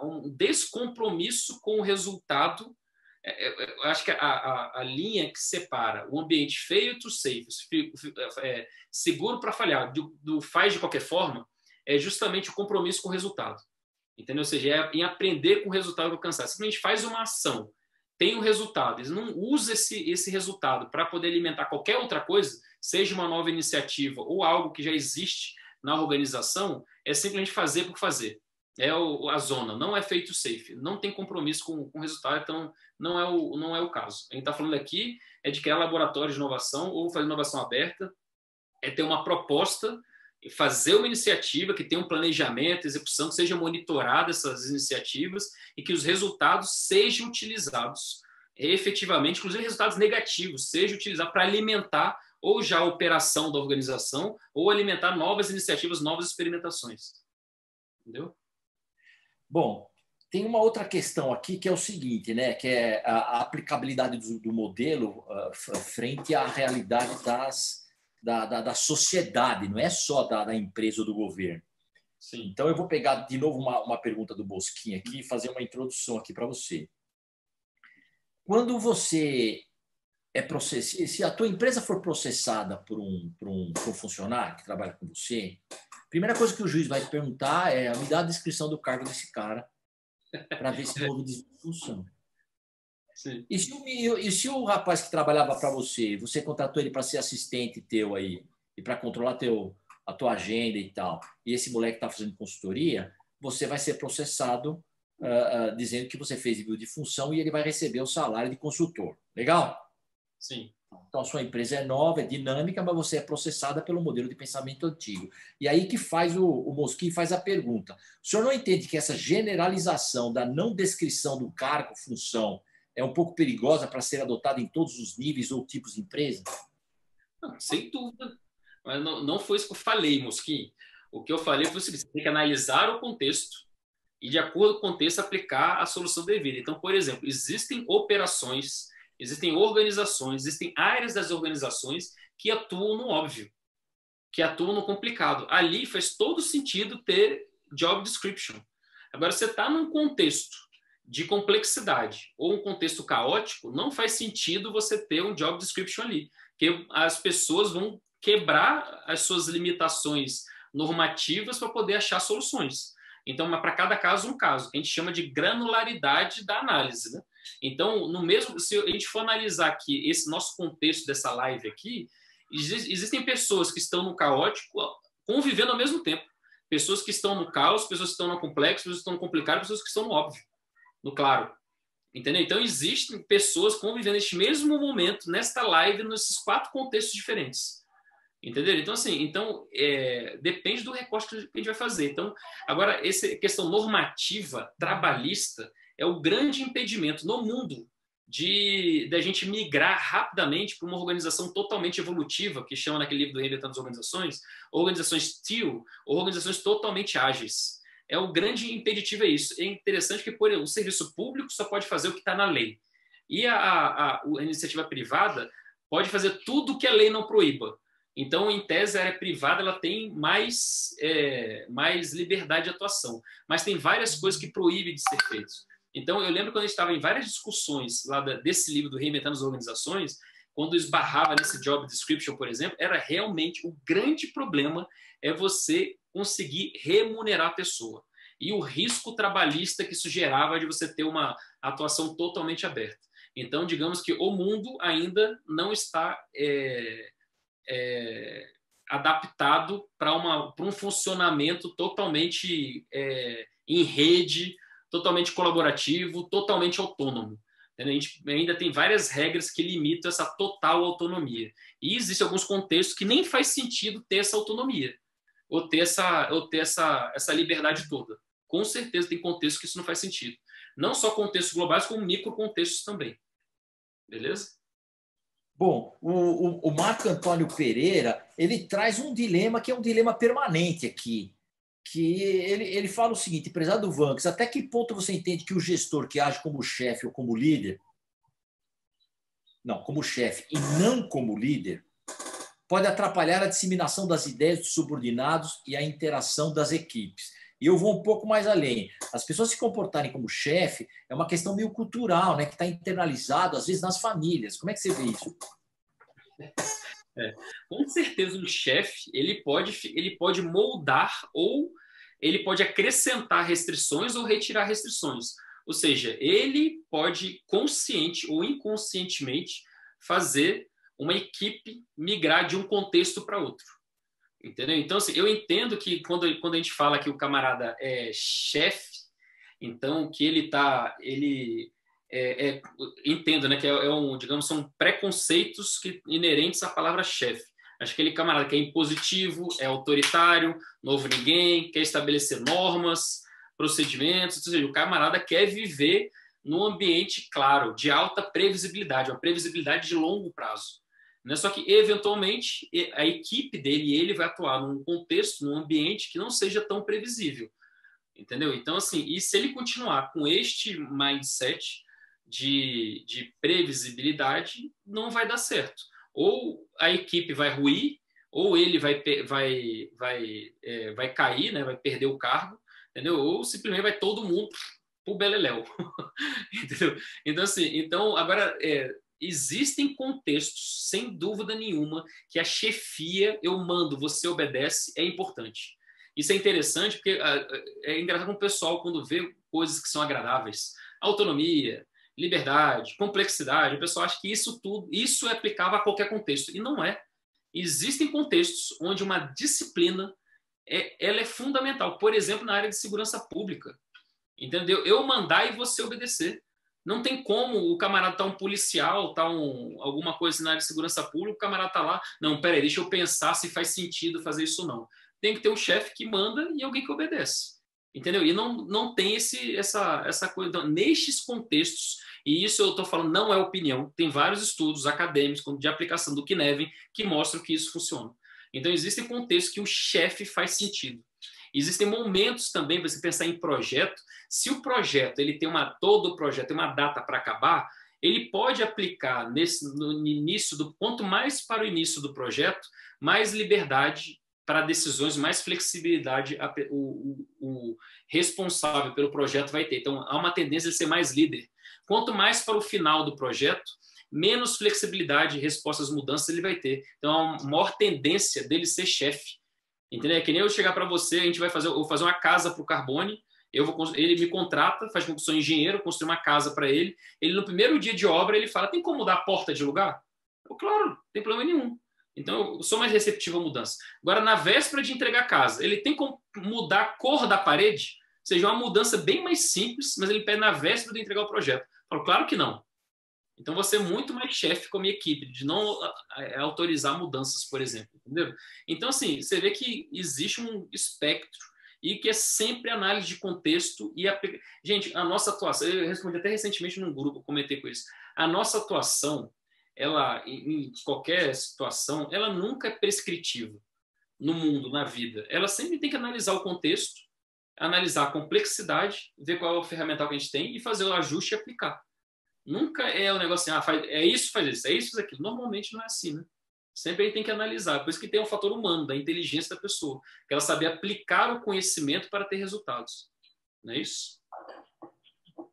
um descompromisso com o resultado. Eu acho que a linha que separa o ambiente fail to safe, seguro para falhar, do faz de qualquer forma, é justamente o compromisso com o resultado. Entendeu? Ou seja, é em aprender com o resultado alcançado. Se a gente faz uma ação, tem um resultado, eles não usam esse resultado para poder alimentar qualquer outra coisa, seja uma nova iniciativa ou algo que já existe na organização, é simplesmente fazer por fazer. A zona, não é feito safe, não tem compromisso com o resultado, então não é o caso. A gente está falando aqui de criar laboratórios de inovação ou fazer inovação aberta, ter uma proposta, fazer uma iniciativa que tenha um planejamento, execução, que seja monitorada essas iniciativas e que os resultados sejam utilizados efetivamente, inclusive resultados negativos, sejam utilizados para alimentar ou já a operação da organização ou alimentar novas iniciativas, novas experimentações. Entendeu? Bom, tem uma outra questão aqui que é o seguinte, né? Que é a aplicabilidade do modelo frente à realidade da sociedade, não é só da empresa ou do governo. Sim. Então, eu vou pegar de novo uma pergunta do Bosquinha aqui e fazer uma introdução aqui para você. Quando você se a tua empresa for processada por um funcionário que trabalha com você, a primeira coisa que o juiz vai te perguntar é me dá a descrição do cargo desse cara para ver se houve disfunção. Sim. E se o rapaz que trabalhava para você, você contratou ele para ser assistente teu aí e para controlar a tua agenda e tal, e esse moleque está fazendo consultoria, você vai ser processado dizendo que você fez desvio de função e ele vai receber o salário de consultor. Legal? Sim. Então, a sua empresa é nova, é dinâmica, mas você é processada pelo modelo de pensamento antigo. E aí que faz o Mosquito faz a pergunta. O senhor não entende que essa generalização da não descrição do cargo, função, é um pouco perigosa para ser adotada em todos os níveis ou tipos de empresa? Não, sem dúvida. Mas não foi isso que eu falei, Mosquinho. O que eu falei foi o seguinte: você tem que analisar o contexto e, de acordo com o contexto, aplicar a solução devida. Então, por exemplo, existem operações, existem organizações, existem áreas das organizações que atuam no óbvio, que atuam no complicado. Ali faz todo sentido ter job description. Agora, você está num contexto de complexidade ou um contexto caótico, não faz sentido você ter um job description ali, porque as pessoas vão quebrar as suas limitações normativas para poder achar soluções. Então, para cada caso, um caso, que a gente chama de granularidade da análise, né? Então, no mesmo, se a gente for analisar aqui esse nosso contexto dessa live aqui, existem pessoas que estão no caótico convivendo ao mesmo tempo. Pessoas que estão no caos, pessoas que estão no complexo, pessoas que estão no complicado, pessoas que estão no óbvio, no claro. Entendeu? Então, existem pessoas convivendo neste mesmo momento, nesta live, nesses 4 contextos diferentes. Entendeu? Então, assim, depende do recorte que a gente vai fazer. Então, agora, essa questão normativa, trabalhista, é o grande impedimento no mundo da gente migrar rapidamente para uma organização totalmente evolutiva, que chama naquele livro do Reinventando as organizações TEAL, organizações totalmente ágeis. O grande impeditivo é isso. É interessante que, por exemplo, o serviço público só pode fazer o que está na lei. E a iniciativa privada pode fazer tudo que a lei não proíba. Então, em tese, a área privada ela tem mais liberdade de atuação, mas tem várias coisas que proíbem de ser feitas. Então, eu lembro quando a gente estava em várias discussões lá desse livro do Reinventando as Organizações, quando esbarrava nesse job description, por exemplo, era realmente o grande problema é você conseguir remunerar a pessoa. E o risco trabalhista que isso gerava de você ter uma atuação totalmente aberta. Então, digamos que o mundo ainda não está adaptado para um funcionamento totalmente em rede, totalmente colaborativo, totalmente autônomo. A gente ainda tem várias regras que limitam essa total autonomia. E existem alguns contextos que nem faz sentido ter essa autonomia, ou ter essa liberdade toda. Com certeza tem contextos que isso não faz sentido. Não só contextos globais, como microcontextos também. Beleza? Bom, o Marco Antônio Pereira, ele traz um dilema que é um dilema permanente aqui, que ele fala o seguinte: prezado Vanks, até que ponto você entende que o gestor que age como chefe ou como líder, não, como chefe e não como líder, pode atrapalhar a disseminação das ideias dos subordinados e a interação das equipes? E eu vou um pouco mais além. As pessoas se comportarem como chefe é uma questão meio cultural, né, que está internalizado, às vezes, nas famílias. Como é que você vê isso? Com certeza, o chefe ele pode moldar ou ele pode acrescentar restrições ou retirar restrições. Ou seja, ele pode, consciente ou inconscientemente, fazer uma equipe migrar de um contexto para outro. Entendeu? Então, assim, eu entendo que quando a gente fala que o camarada é chefe, então que entendo, né, que digamos, são preconceitos inerentes à palavra chefe. Acho que aquele camarada que é impositivo, é autoritário, novo ninguém, quer estabelecer normas, procedimentos, ou seja, o camarada quer viver num ambiente claro, de alta previsibilidade, uma previsibilidade de longo prazo. Só que, eventualmente, a equipe dele e ele vai atuar num contexto, num ambiente que não seja tão previsível. Entendeu? Então, assim, e se ele continuar com este mindset de previsibilidade, não vai dar certo. Ou a equipe vai ruir, ou ele vai cair, né? Vai perder o cargo, entendeu? Ou simplesmente vai todo mundo pro beleléu. Entendeu? Então, assim, agora... existem contextos, sem dúvida nenhuma, que a chefia, eu mando, você obedece, é importante. Isso é interessante porque é engraçado com o pessoal quando vê coisas que são agradáveis. Autonomia, liberdade, complexidade, o pessoal acha que isso é aplicável a qualquer contexto. E não é. Existem contextos onde uma disciplina ela é fundamental. Por exemplo, na área de segurança pública. Entendeu? Eu mandar e você obedecer. Não tem como o camarada tá um policial, tá alguma coisa na área de segurança pública, o camarada tá lá, não, peraí, deixa eu pensar se faz sentido fazer isso ou não. Tem que ter um chefe que manda e alguém que obedece. Entendeu? E não tem essa coisa. Então, nestes contextos, e isso eu estou falando, não é opinião, tem vários estudos acadêmicos de aplicação do Cynefin que mostram que isso funciona. Então, existem contextos que o chefe faz sentido. Existem momentos também, para você pensar em projeto, se o projeto ele tem todo o projeto tem uma data para acabar, ele pode aplicar no início quanto mais para o início do projeto, mais liberdade para decisões, mais flexibilidade o responsável pelo projeto vai ter. Então, há uma tendência de ser mais líder. Quanto mais para o final do projeto, menos flexibilidade e resposta às mudanças ele vai ter. Então, há uma maior tendência dele ser chefe. Entendeu? É que nem eu chegar para você, eu vou fazer uma casa para o Carbone, ele me contrata, faz com que eu sou engenheiro, construir uma casa para ele. Ele, no primeiro dia de obra, ele fala, tem como mudar a porta de lugar? Eu, claro, não tem problema nenhum. Então, eu sou mais receptivo à mudança. Agora, na véspera de entregar a casa, ele tem como mudar a cor da parede? Ou seja, uma mudança bem mais simples, mas ele pede na véspera de entregar o projeto. Eu falo, claro que não. Então, você é muito mais chefe com a minha equipe, de não autorizar mudanças, por exemplo. Entendeu? Então, assim, você vê que existe um espectro e que é sempre análise de contexto e gente, a nossa atuação, eu respondi até recentemente num grupo, comentei com isso, a nossa atuação, ela, em qualquer situação, ela nunca é prescritiva no mundo, na vida. Ela sempre tem que analisar o contexto, analisar a complexidade, ver qual é o ferramental que a gente tem e fazer o ajuste e aplicar. Nunca é o negócio assim, é isso, faz isso, é isso, faz aquilo. Normalmente não é assim, né? Sempre aí tem que analisar. Por isso que tem um fator humano, da inteligência da pessoa, que ela saber aplicar o conhecimento para ter resultados. Não é isso?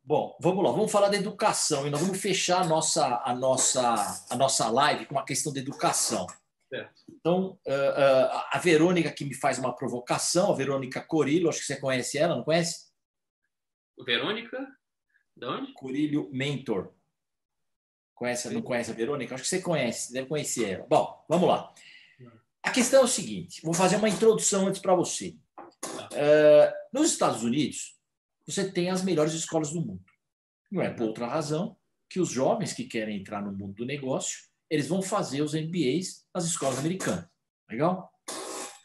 Bom, vamos lá, vamos falar da educação e nós vamos fechar a nossa live com a questão da educação. Certo. Então, a Verônica que me faz uma provocação, a Verônica Corilho, acho que você conhece ela, não conhece? Verônica? De onde? Corilho Mentor. Conhece, não conhece a Verônica? Acho que você conhece, deve conhecer ela. Bom, vamos lá. A questão é o seguinte, vou fazer uma introdução antes para você. Nos Estados Unidos, você tem as melhores escolas do mundo. Não é por outra razão que os jovens que querem entrar no mundo do negócio, eles vão fazer os MBAs nas escolas americanas. Legal?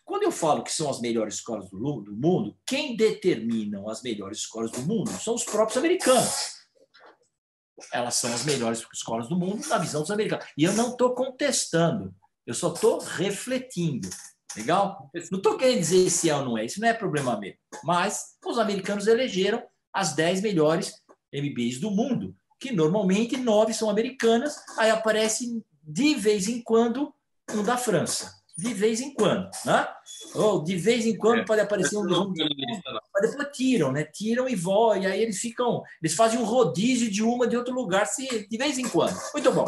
Quando eu falo que são as melhores escolas do mundo, quem determinam as melhores escolas do mundo são os próprios americanos. Elas são as melhores escolas do mundo na visão dos americanos. E eu não estou contestando, eu só estou refletindo. Legal? Não estou querendo dizer se é ou não é, isso não é problema meu. Mas os americanos elegeram as 10 melhores MBAs do mundo, que normalmente 9 são americanas, aí aparece de vez em quando um da França. De vez em quando, né? Ou de vez em quando pode aparecer um mas depois tiram, né? Tiram e vão, e aí eles fazem um rodízio de outro lugar, de vez em quando. Muito bom.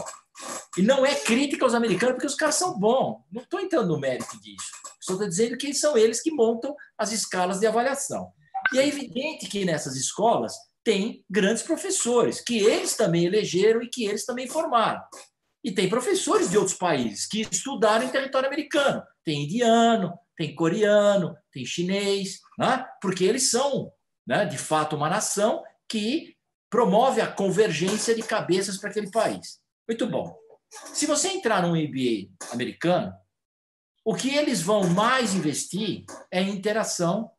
E não é crítica aos americanos, porque os caras são bons. Não estou entrando no mérito disso. Só estou dizendo que são eles que montam as escalas de avaliação. E é evidente que nessas escolas tem grandes professores, que eles também elegeram e que eles também formaram. E tem professores de outros países que estudaram em território americano. Tem indiano, tem coreano, tem chinês, né? Porque eles são, né, de fato, uma nação que promove a convergência de cabeças para aquele país. Muito bom. Se você entrar num MBA americano, o que eles vão mais investir é em interação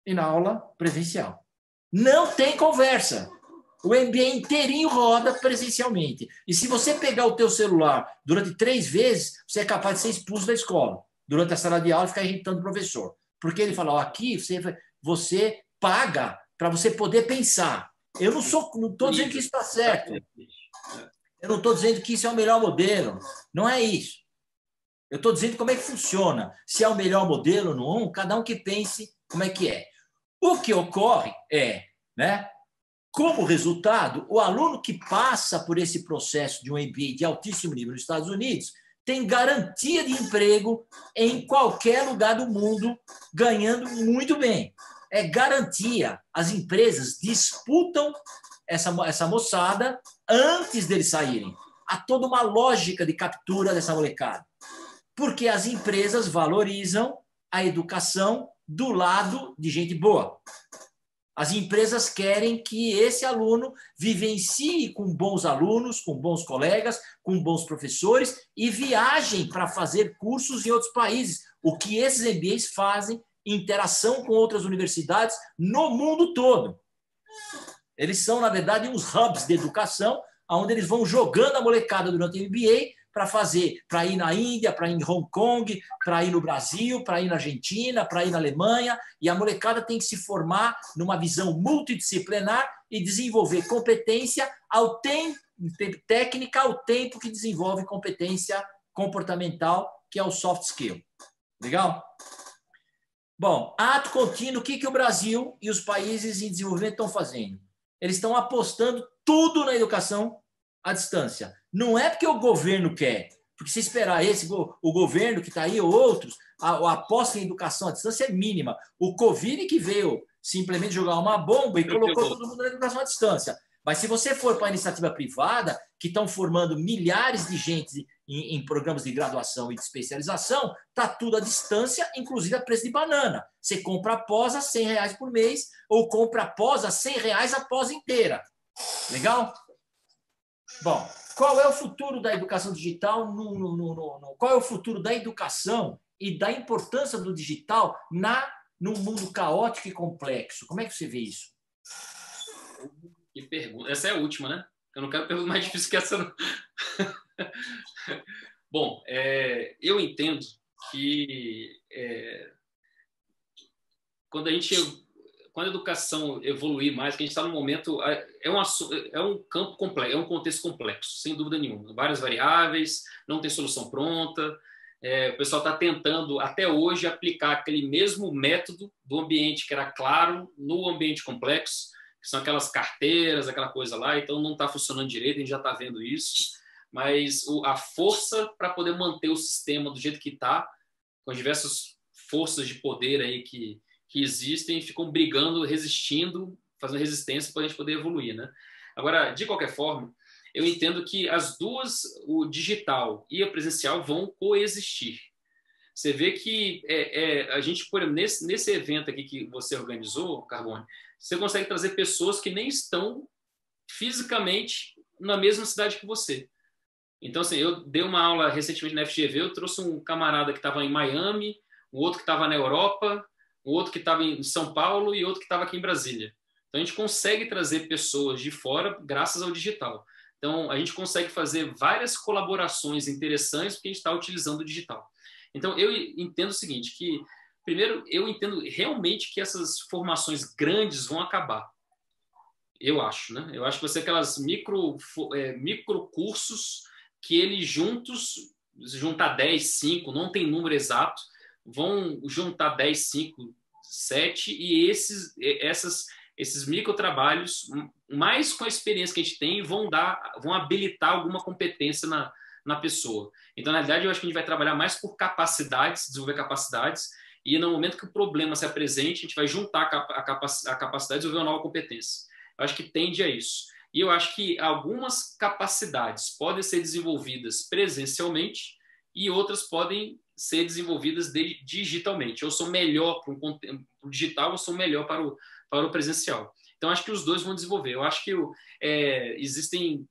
e na aula presencial. Não tem conversa. O MBA inteirinho roda presencialmente. E se você pegar o teu celular durante 3 vezes, você é capaz de ser expulso da escola. Durante a sala de aula e ficar irritando o professor. Porque ele fala, aqui você paga para você poder pensar. Eu não estou dizendo que isso está certo. Eu não estou dizendo que isso é o melhor modelo. Não é isso. Eu estou dizendo como é que funciona. Se é o melhor modelo ou não, cada um que pense como é que é. O que ocorre é, né, como resultado, o aluno que passa por esse processo de um MBA de altíssimo nível nos Estados Unidos tem garantia de emprego em qualquer lugar do mundo, ganhando muito bem. É garantia. As empresas disputam essa moçada antes deles saírem. Há toda uma lógica de captura dessa molecada. Porque as empresas valorizam a educação do lado de gente boa. As empresas querem que esse aluno vivencie com bons alunos, com bons colegas, com bons professores e viajem para fazer cursos em outros países. O que esses MBAs fazem, interação com outras universidades no mundo todo. Eles são, na verdade, uns hubs de educação, onde eles vão jogando a molecada durante o MBA para ir na Índia, para ir em Hong Kong, para ir no Brasil, para ir na Argentina, para ir na Alemanha, e a molecada tem que se formar numa visão multidisciplinar e desenvolver competência ao tempo, técnica ao tempo que desenvolve competência comportamental, que é o soft skill. Legal? Bom, ato contínuo, o que o Brasil e os países em desenvolvimento estão fazendo? Eles estão apostando tudo na educação à distância. Não é porque o governo quer, porque se esperar o governo que está aí ou outros, a aposta em educação à distância é mínima. O Covid que veio simplesmente jogar uma bomba e colocou todo mundo na educação à distância. Mas se você for para a iniciativa privada, que estão formando milhares de gente em programas de graduação e de especialização, está tudo à distância, inclusive a preço de banana. Você compra a pós a R$100 por mês ou compra a pós a R$100 a pós inteira. Legal? Bom, qual é o futuro da educação digital? Qual é o futuro da educação e da importância do digital num mundo caótico e complexo? Como é que você vê isso? Que pergunta. Essa é a última, né? Eu não quero pergunta mais difícil que essa, não. Bom, eu entendo que quando a educação evoluir mais, que a gente está num momento, é um campo complexo, é um contexto complexo, sem dúvida nenhuma. Várias variáveis, não tem solução pronta. O pessoal está tentando, até hoje, aplicar aquele mesmo método do ambiente que era claro no ambiente complexo, que são aquelas carteiras, aquela coisa lá, então não está funcionando direito, a gente já está vendo isso. Mas a força para poder manter o sistema do jeito que está, com as diversas forças de poder aí que existem, ficam brigando, resistindo, fazendo resistência para a gente poder evoluir, né? Agora, de qualquer forma, eu entendo que as duas, o digital e a presencial, vão coexistir. Você vê que a gente, por exemplo, nesse evento aqui que você organizou, Carbone, você consegue trazer pessoas que nem estão fisicamente na mesma cidade que você. Então, assim, eu dei uma aula recentemente na FGV, eu trouxe um camarada que estava em Miami, o outro que estava na Europa, o outro que estava em São Paulo e outro que estava aqui em Brasília. Então, a gente consegue trazer pessoas de fora graças ao digital. Então, a gente consegue fazer várias colaborações interessantes porque a gente está utilizando o digital. Então, eu entendo o seguinte, que, primeiro, eu entendo realmente que essas formações grandes vão acabar. Eu acho, né? Eu acho que vai ser aquelas micro cursos que eles juntos, juntar 10, 5, não tem número exato, vão juntar 10, 5, 7 e esses microtrabalhos, mais com a experiência que a gente tem, vão habilitar alguma competência na pessoa. Então, na realidade, eu acho que a gente vai trabalhar mais por capacidades, desenvolver capacidades, e no momento que o problema se apresente, a gente vai juntar a capacidade e desenvolver uma nova competência. Eu acho que tende a isso. E eu acho que algumas capacidades podem ser desenvolvidas presencialmente e outras podem ser desenvolvidas digitalmente. Eu sou melhor para o digital, eu sou melhor para o presencial. Então, acho que os dois vão desenvolver. Eu acho que existem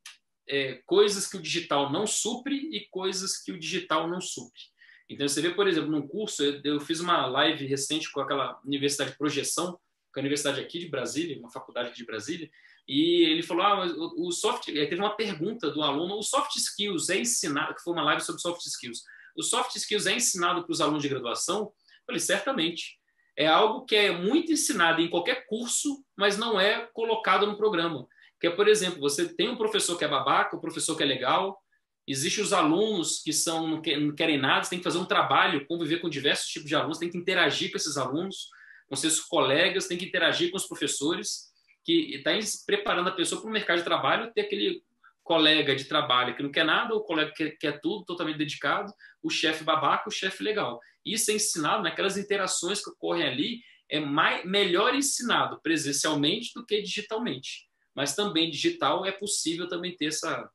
coisas que o digital não supre e coisas que o digital não supre. Então, você vê, por exemplo, num curso, eu fiz uma live recente com aquela Universidade de Projeção, com a Universidade aqui de Brasília, uma faculdade aqui de Brasília, e ele falou, teve uma pergunta do aluno, o soft skills é ensinado, que foi uma live sobre soft skills, o soft skills é ensinado para os alunos de graduação? Eu falei, certamente. É algo que é muito ensinado em qualquer curso, mas não é colocado no programa. Que é, por exemplo, você tem um professor que é babaca, um professor que é legal, existem os alunos que não querem nada, você tem que fazer um trabalho, conviver com diversos tipos de alunos, tem que interagir com esses alunos, com seus colegas, tem que interagir com os professores, que está preparando a pessoa para o mercado de trabalho, ter aquele colega de trabalho que não quer nada, o colega que quer tudo, totalmente dedicado, o chefe babaca, o chefe legal. Isso é ensinado naquelas interações que ocorrem ali, melhor ensinado presencialmente do que digitalmente. Mas também digital é possível também ter essa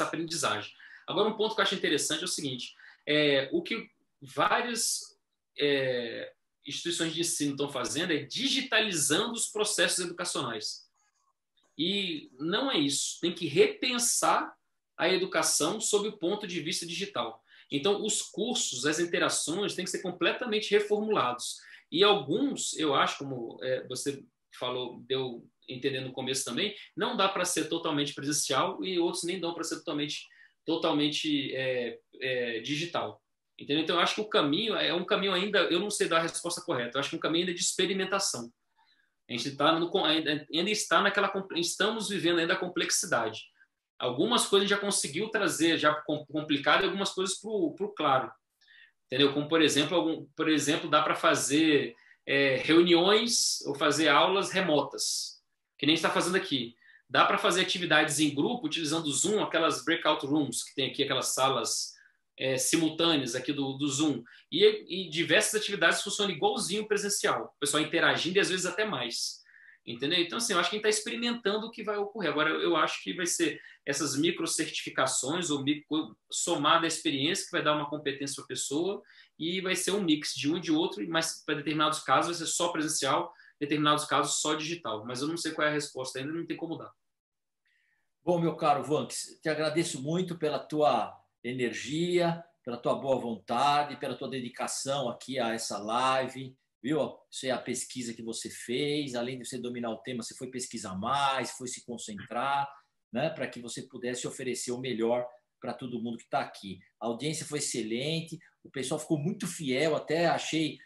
aprendizagem. Agora, um ponto que eu acho interessante é o seguinte, o que vários instituições de ensino estão fazendo é digitalizando os processos educacionais. E não é isso. Tem que repensar a educação sob o ponto de vista digital. Então, os cursos, as interações têm que ser completamente reformulados. E alguns, eu acho, como você falou, deu entender no começo também, não dá para ser totalmente presencial e outros nem dão para ser totalmente digital. Entendeu? Então, eu acho que o caminho é um caminho ainda, eu não sei dar a resposta correta, eu acho que é um caminho ainda de experimentação. A gente ainda está estamos vivendo ainda a complexidade. Algumas coisas já conseguiu trazer, já complicado, e algumas coisas para o claro. Entendeu? Como, por exemplo, dá para fazer reuniões ou fazer aulas remotas, que nem está fazendo aqui. Dá para fazer atividades em grupo, utilizando o Zoom, aquelas breakout rooms, que tem aqui aquelas salas simultâneas aqui do Zoom. E diversas atividades funcionam igualzinho presencial. O pessoal interagindo e às vezes até mais. Entendeu? Então, assim, eu acho que a gente está experimentando o que vai ocorrer. Agora, eu acho que vai ser essas microcertificações ou somada à experiência que vai dar uma competência para a pessoa e vai ser um mix de um e de outro, mas para determinados casos vai ser só presencial, em determinados casos só digital. Mas eu não sei qual é a resposta ainda, não tem como dar. Bom, meu caro Vanks, te agradeço muito pela tua energia, pela tua boa vontade, pela tua dedicação aqui a essa live. Viu? Isso é a pesquisa que você fez. Além de você dominar o tema, você foi pesquisar mais, foi se concentrar, né, para que você pudesse oferecer o melhor para todo mundo que está aqui. A audiência foi excelente, o pessoal ficou muito fiel, até achei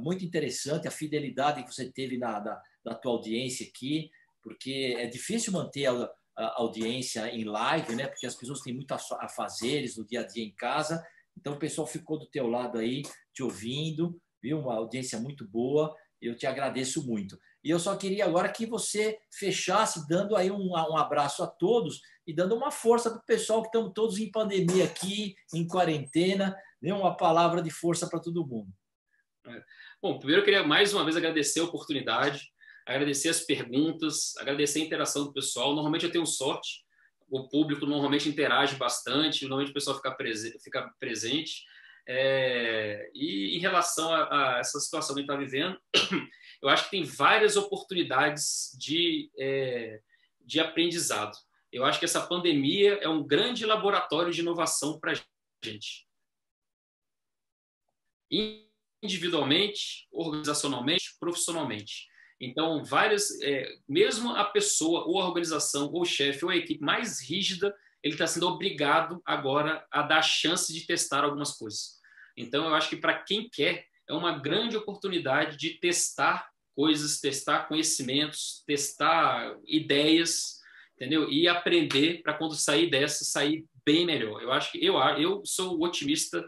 muito interessante a fidelidade que você teve da tua audiência aqui, porque é difícil manter a audiência em live, né, porque as pessoas têm muito afazeres no dia a dia em casa, então o pessoal ficou do teu lado aí, te ouvindo, viu? Uma audiência muito boa, eu te agradeço muito. E eu só queria agora que você fechasse, dando aí um abraço a todos e dando uma força para o pessoal que estamos todos em pandemia aqui, em quarentena, dê uma palavra de força para todo mundo. Bom, primeiro eu queria mais uma vez agradecer a oportunidade, agradecer as perguntas, agradecer a interação do pessoal. Normalmente eu tenho sorte, o público normalmente interage bastante, normalmente o pessoal fica presente. E em relação a essa situação que a gente está vivendo, eu acho que tem várias oportunidades de aprendizado. Eu acho que essa pandemia é um grande laboratório de inovação para a gente. Individualmente, organizacionalmente, profissionalmente. Então, mesmo a pessoa, ou a organização, ou o chefe, ou a equipe mais rígida, ele está sendo obrigado agora a dar a chance de testar algumas coisas. Então, eu acho que para quem quer, é uma grande oportunidade de testar coisas, testar conhecimentos, testar ideias, entendeu? E aprender para quando sair dessa, sair bem melhor. Eu acho que eu sou otimista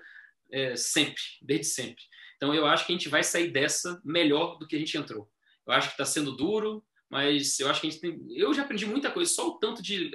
sempre, desde sempre. Então, eu acho que a gente vai sair dessa melhor do que a gente entrou. Eu acho que está sendo duro, mas eu acho que eu já aprendi muita coisa,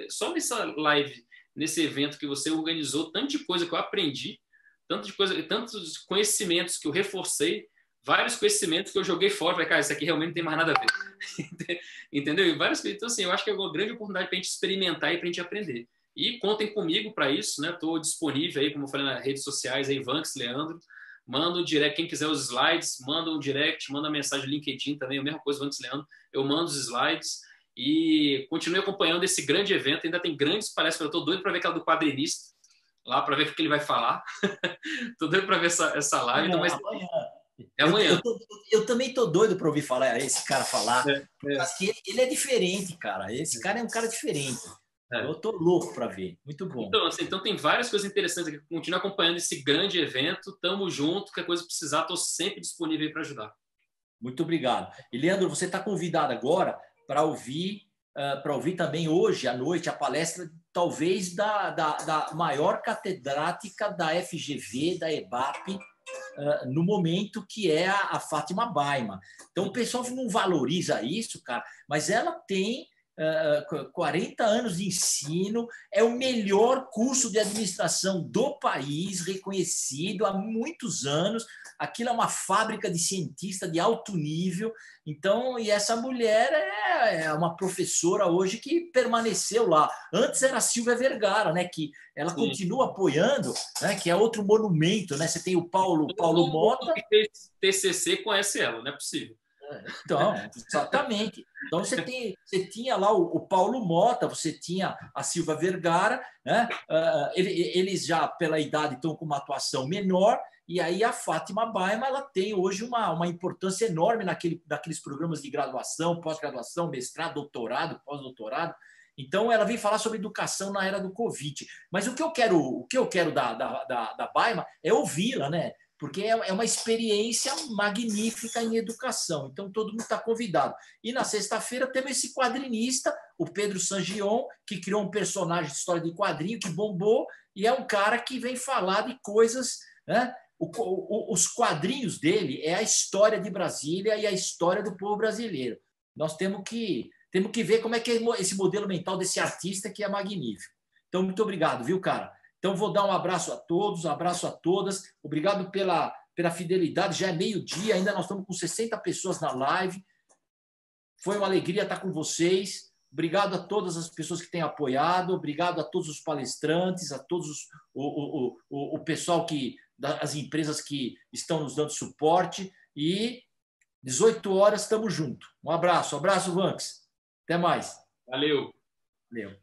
só nessa live, nesse evento que você organizou, tanto de coisa que eu aprendi, tantos conhecimentos que eu reforcei, vários conhecimentos que eu joguei fora, falei, cara, isso aqui realmente não tem mais nada a ver. Entendeu? E várias coisas. Então, assim, eu acho que é uma grande oportunidade para a gente experimentar e para a gente aprender. E contem comigo para isso, né? Estou disponível aí, como eu falei, nas redes sociais, aí, Vanks, Leandro. Manda um direct, quem quiser os slides, manda um direct, manda uma mensagem no LinkedIn também, a mesma coisa, Vanks, Leandro. Eu mando os slides e continue acompanhando esse grande evento. Ainda tem grandes palestras, eu estou doido para ver aquela do quadrinista, lá para ver o que ele vai falar. Estou doido para ver essa live. Então, mas é amanhã. Eu também estou doido para ouvir falar esse cara falar. Porque ele é diferente, cara. Esse cara é um cara diferente. Eu estou louco para ver. Muito bom. Então, assim, tem várias coisas interessantes aqui. Continua acompanhando esse grande evento. Tamo junto. Qualquer coisa precisar, estou sempre disponível para ajudar. Muito obrigado. E, Leandro, você está convidado agora para ouvir também hoje à noite a palestra, talvez, da maior catedrática da FGV, da EBAP, no momento, que é a Fátima Baima. Então, o pessoal não valoriza isso, cara, mas ela tem 40 anos de ensino, é o melhor curso de administração do país, reconhecido há muitos anos. Aquilo é uma fábrica de cientista de alto nível. Então, e essa mulher é uma professora hoje que permaneceu lá. Antes era a Silvia Vergara, né, que ela Sim. continua apoiando, né, que é outro monumento, né? Você tem o Paulo Todo Mota. mundo que fez TCC conhece ela, não é possível. Então, exatamente. Então, você tinha lá o Paulo Mota, você tinha a Silvia Vergara, né? Eles já, pela idade, estão com uma atuação menor, e aí a Fátima Baima ela tem hoje uma importância enorme naqueles programas de graduação, pós-graduação, mestrado, doutorado, pós-doutorado. Então, ela vem falar sobre educação na era do Covid. Mas o que eu quero da Baima é ouvi-la, né? Porque é uma experiência magnífica em educação. Então, todo mundo está convidado. E na sexta-feira temos esse quadrinista, o Pedro Sangion, que criou um personagem de história de quadrinho que bombou, e é um cara que vem falar de coisas, né? Os quadrinhos dele é a história de Brasília e a história do povo brasileiro. Nós temos que ver como é que é esse modelo mental desse artista que é magnífico. Então, muito obrigado, viu, cara? Então, vou dar um abraço a todos, um abraço a todas. Obrigado pela fidelidade. Já é meio-dia, ainda nós estamos com 60 pessoas na live. Foi uma alegria estar com vocês. Obrigado a todas as pessoas que têm apoiado. Obrigado a todos os palestrantes, a todos o pessoal as empresas que estão nos dando suporte. E 18 horas estamos juntos. Um abraço. Abraço, Vanks. Até mais. Valeu. Valeu.